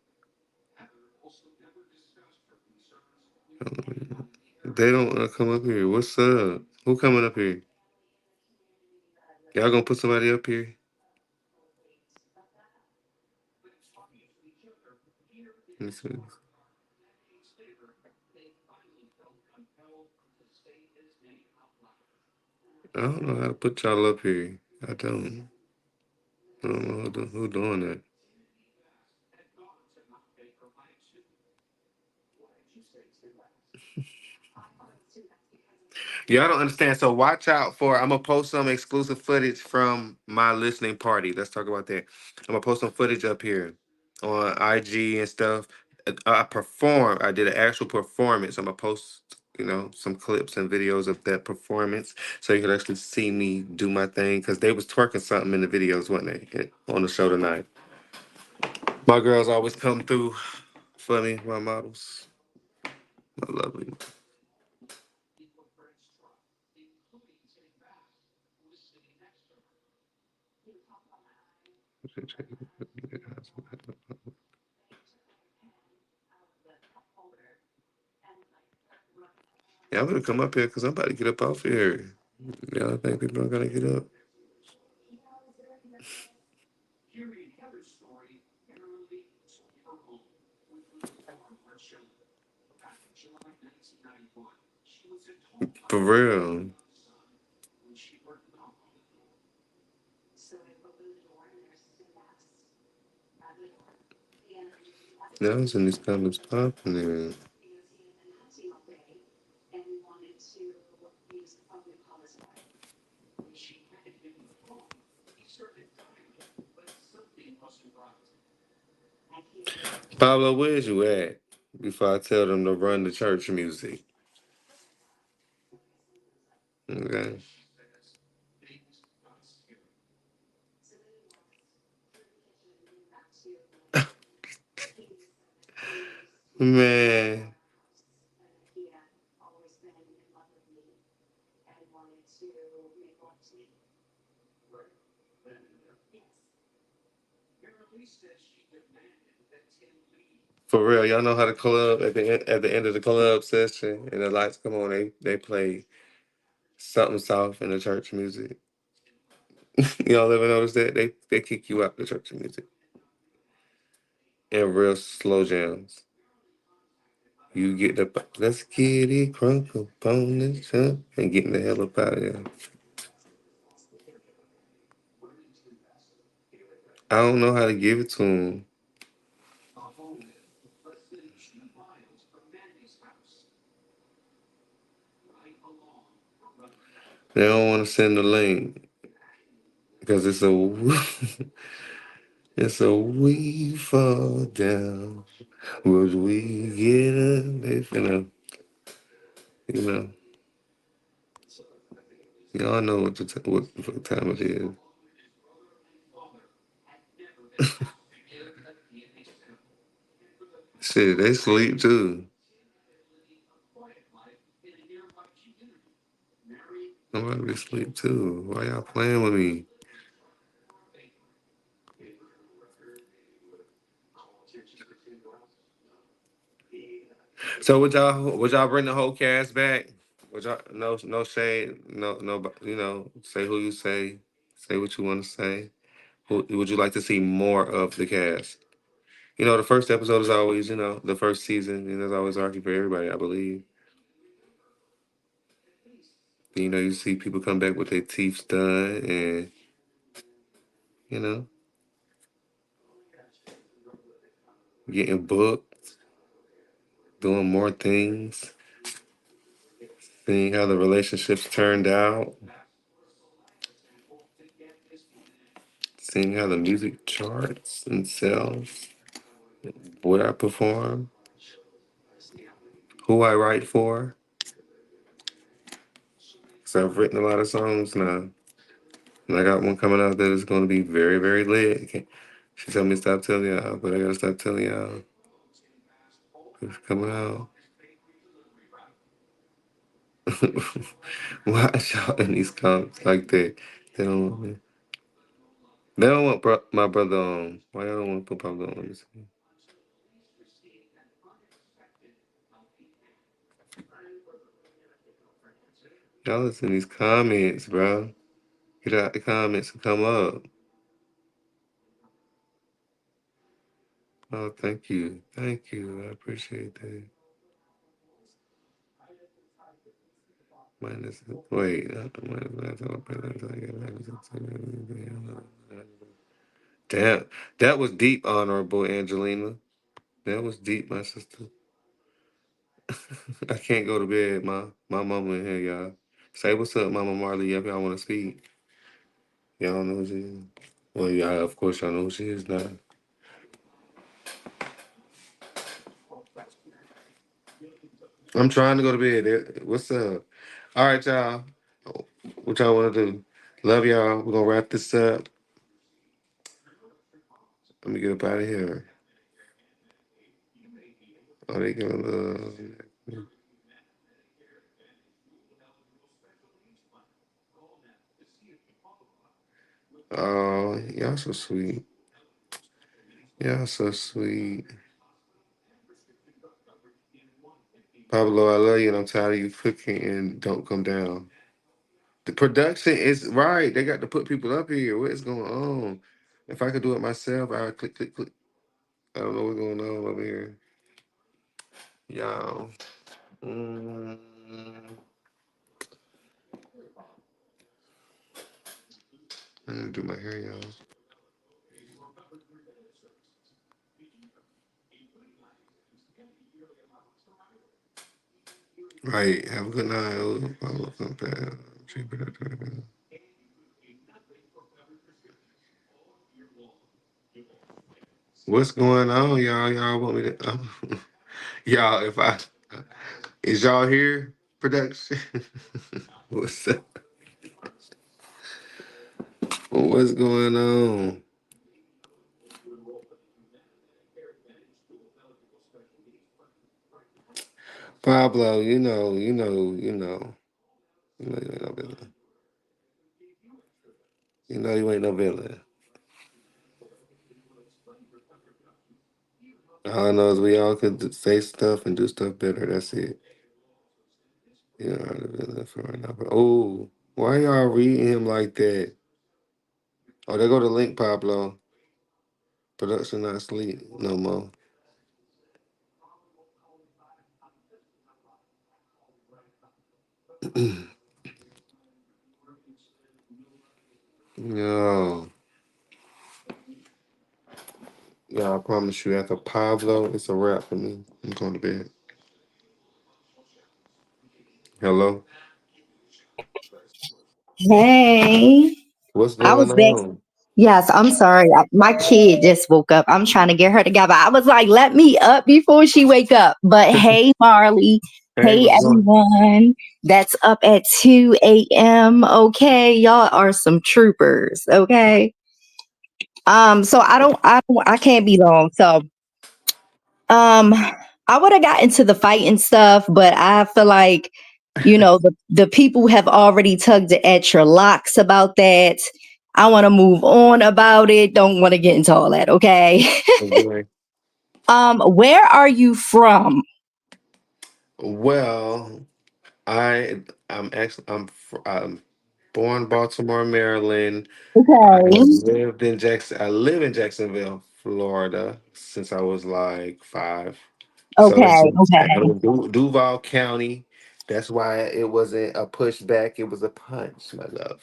They don't want to come up here. What's up? Who coming up here? Y'all gonna put somebody up here? Let me see. I don't know how to put y'all up here. I don't. I don't know who doing that. Y'all don't understand. So watch out for. I'm gonna post some exclusive footage from my listening party. Let's talk about that. I'm gonna post some footage up here on IG and stuff. I perform. I did an actual performance. I'm gonna post, some clips and videos of that performance, so you can actually see me do my thing. Cause they was twerking something in the videos, wasn't they, on the show tonight? My girls always come through for me. My models, my lovely. Yeah, I'm gonna come up here because I'm about to get up off here. Y'all think people are gonna get up? For real. That was in these comments popping there. Paablo, where's you at? Before I tell them to run the church music. Okay. Man. For real, y'all know how the club at the end of the club session and the lights come on, they play something soft in the church music. Y'all ever notice that? They kick you out the church music in real slow jams. You get the let's get it crunk up on this jump and getting the hell up out of there. I don't know how to give it to them. They don't want to send the link because it's a it's a we fall down. Would we get up? They finna, you know, y'all know what time it is. Shit, they sleep too. I'm about to be asleep too. Why y'all playing with me? So would y'all bring the whole cast back? Would y'all no shade, no say who you say what you want to say. Who would you like to see more of the cast? The first episode is always, the first season, and there's always argue for everybody, I believe. You see people come back with their teeth done and, you know, getting booked, doing more things, seeing how the relationships turned out, seeing how the music charts and sells, what I perform, who I write for. So I've written a lot of songs now. And I got one coming out that is going to be very, very lit. She told me to stop telling y'all, but I got to stop telling y'all. It's coming out. Why y'all in these comments like that? They don't want me. They don't want my brother on. Why y'all don't want to put Pablo on? Let me see. Y'all listen to these comments, bro. Get out the comments and come up. Oh, thank you. Thank you. I appreciate that. Minus, wait. Damn. That was deep, Honorable Angelina. That was deep, my sister. I can't go to bed, my mama in here, y'all. Say what's up, Mama Marley, if y'all want to speak. Y'all know who she is. Well, yeah, of course y'all know who she is now. I'm trying to go to bed. What's up? All right, y'all. What y'all want to do? Love y'all. We're gonna wrap this up. Let me get up out of here. Oh, they gonna oh, y'all so sweet. Y'all so sweet. Paablo, I love you and I'm tired of you cooking and don't come down. The production is right. They got to put people up here. What is going on? If I could do it myself, I would click, click, click. I don't know what's going on over here. Y'all. Mm, I'm gonna do my hair, y'all. Right. Have a good night. What's going on, y'all? Y'all want me to? Y'all, if I is y'all here? Production. What's up? What's going on? Paablo, you ain't no villain. You know you ain't no villain. All I know is we all could say stuff and do stuff better. That's it. You know the villain for right now. But oh, why y'all reading him like that? Oh, there go the link, Paablo. Production not sleep no more. Yo. Yeah, I promise you, after Paablo, it's a wrap for me. I'm going to bed. Hello? Hey, What's I was going vexed. on? Yes, I'm sorry. My kid just woke up. I'm trying to get her together. I was like, let me up before she wake up. But hey, Marley. Hey, Hey, what's going on? everyone that's up at 2 a.m. Okay, y'all are some troopers. Okay. So I can't be long. So Um, I would have got into the fight and stuff, but I feel like, the people have already tugged at your locks about that. I want to move on about it. Don't want to get into all that, okay? Okay. Where are you from? Well, I'm born Baltimore, Maryland. I Okay. have lived in Jackson. I live in Jacksonville, Florida, since I was like 5. So it's Okay, just okay. Duval County. That's why it wasn't a pushback. It was a punch, my love.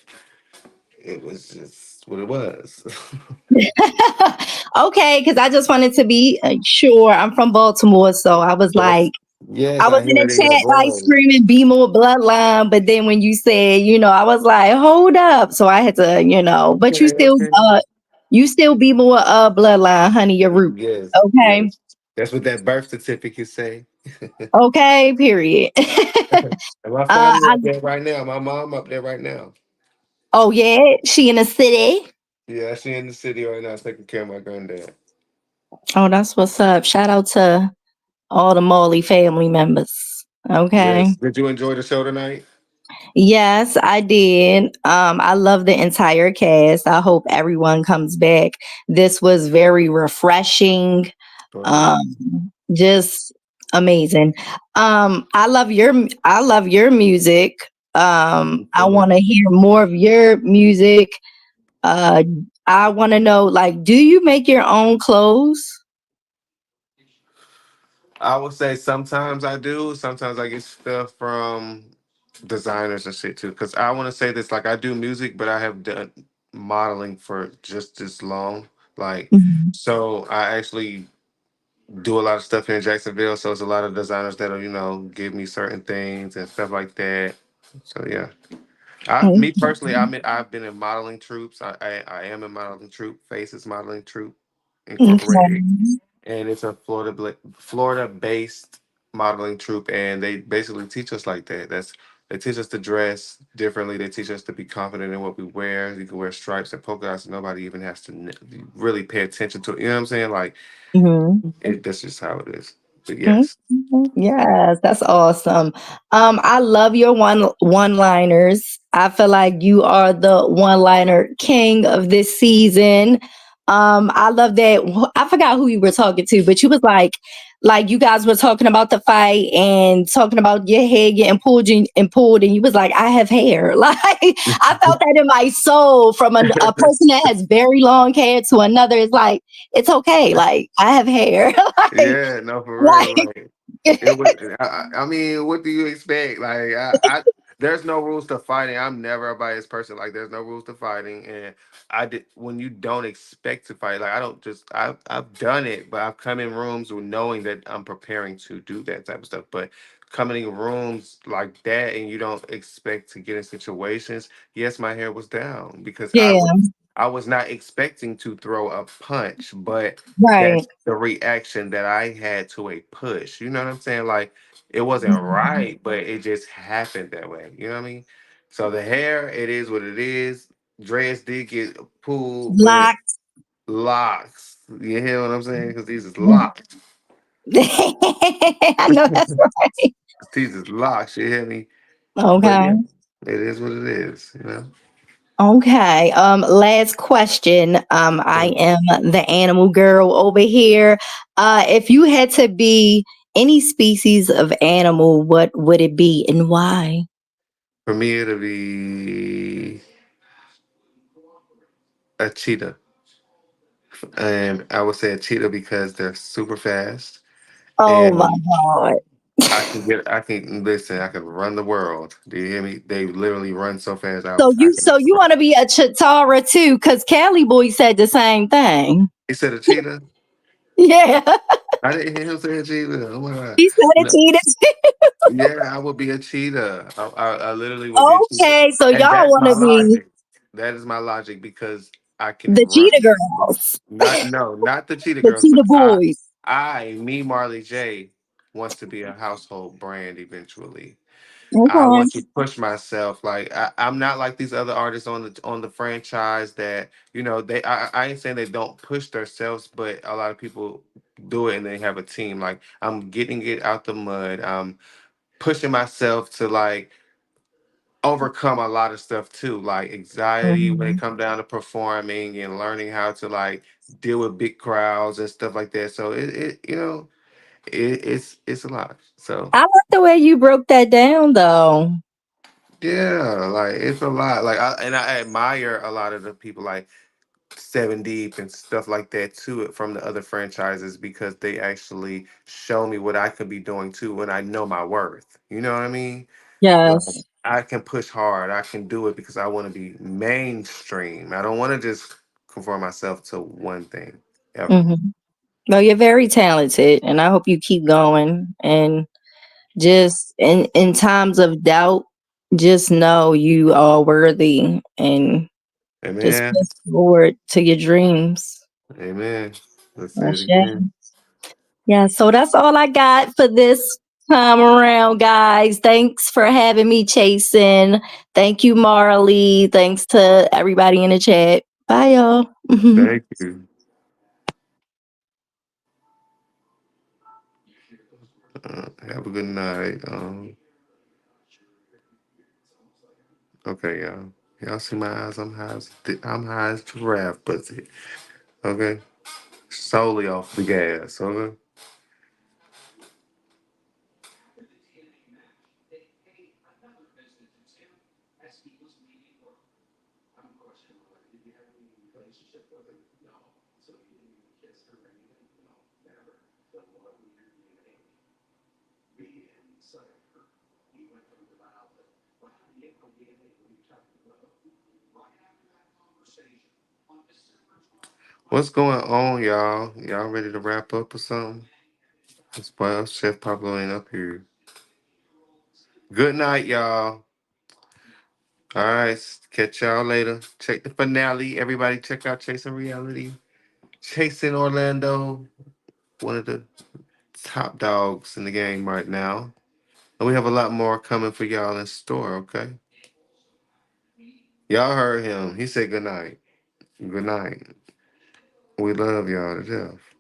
It was just what it was. Okay, because I just wanted to be sure. I'm from Baltimore, so I was Yes, like, yes, I was I in hear the it in your chat like voice. screaming "Be more bloodline," but then when you said, I was like, "Hold up!" So I had to, But Okay, okay. you still be more bloodline, honey. Your roots, Yes, okay, yes. That's what that birth certificate say. okay, period. And my uh, family I, up there right now. My mom up there right now. oh yeah, she in the city. Yeah, she in the city right now taking care of my granddad. Oh, that's what's up. Shout out to all the Marley family members. Okay. Yes. Did you enjoy the show tonight? Yes, I did. I love the entire cast. I hope everyone comes back. This was very refreshing. Just amazing. I love your music. I want to hear more of your music. Uh, I want to know, like, do you make your own clothes? I would say sometimes I do. Sometimes I get stuff from designers and shit too. Cause I want to say this, like I do music, but I have done modeling for just as long. Like, Mhm. so I actually do a lot of stuff here in Jacksonville. So it's a lot of designers that'll, give me certain things and stuff like that. So yeah. Me personally, I've been in modeling troops. I am in modeling troop, Faces Modeling Troop Incorporated, Okay. and it's a Florida based modeling troupe, and they basically teach us like that. They teach us to dress differently. They teach us to be confident in what we wear. You can wear stripes and polka dots, and nobody even has to really pay attention to it. You know what I'm saying? Like Mhm. that's just how it is. But Mhm. yes, Yes, that's awesome. I love your one-liners. I feel like you are the one-liner king of this season. I love that. I forgot who you were talking to, but you was like you guys were talking about the fight and talking about your hair getting pulled, and you was like, I have hair. Like I felt that in my soul from a person that has very long hair to another. It's like it's okay. Like I have hair. like, yeah, no, for real. like Like it was. I mean, what do you expect? Like, there's no rules to fighting. I'm never a biased person. Like, there's no rules to fighting, and I did when you don't expect to fight. Like, I don't just. I've done it, but I've come in rooms with knowing that I'm preparing to do that type of stuff. But coming in rooms like that, and you don't expect to get in situations. Yes, my hair was down because yeah, I was not expecting to throw a punch, but right. that's the reaction that I had to a push. You know what I'm saying? Like it wasn't Mhm. right, but it just happened that way. You know what I mean? So the hair, it is what it is. Dreads did get pulled, but Locked. locks. You hear what I'm saying? Because these is Mhm. locked. I know that's right. These is locks. You hear me? But Okay. yeah, it is what it is. You know. Okay. Last question. I So am the animal girl over here. If you had to be any species of animal, what would it be and why? for me, it'll be a cheetah. And I would say a cheetah because they're super fast Oh my and God. I can listen, I can run the world. Do you hear me? They literally run so fast. So I you can. so you want to be a Chitara too? Because Caliboy said the same thing. He said a cheetah. Yeah. I didn't hear him say a cheetah. Oh my god. He said it No. to you. Yeah, I would be a cheetah. I literally would be a cheetah, Okay, so and y'all that's want my to be logic. That is my logic because I can the cheetah run. girls, Not no, not the cheetah the girls, cheetah but boys. me, Marley Jay, wants to be a household brand eventually. I Okay. want to push myself. Like I'm not like these other artists on the franchise that they. I ain't saying they don't push themselves, but a lot of people do it and they have a team. Like I'm getting it out the mud. I'm pushing myself to like overcome a lot of stuff too, like anxiety when it Mhm. come down to performing and learning how to like deal with big crowds and stuff like that. So it's a lot. So I like the way you broke that down, though. yeah, like it's a lot. Like I admire a lot of the people like Seven Deep and stuff like that too from the other franchises because they actually show me what I could be doing too when I know my worth. You know what I mean? Like Yes. I can push hard. I can do it because I want to be mainstream. I don't want to just conform myself to one thing ever. hmm Well, you're very talented, and I hope you keep going. And just in times of doubt, just know you are worthy, and just Amen. push forward to your dreams. Amen. Let's say it Ashe. again. Yeah, so that's all I got for this time around, guys. Thanks for having me, Chasen. Thank you, Marley. Thanks to everybody in the chat. Bye, y'all. Thank you. Have a good night. Okay, y'all. Y'all see my eyes? I'm high as giraffe pussy. Okay, solely off the gas. Okay. What's going on, y'all? Y'all ready to wrap up or something? Well, Chef Pablo ain't up here. Good night, y'all. All right, catch y'all later. Check the finale. Everybody, check out Chasing Reality. Chasing Orlando, one of the top dogs in the game right now. And we have a lot more coming for y'all in store, okay? Y'all heard him. He said good night. Good night. We love y'all to death.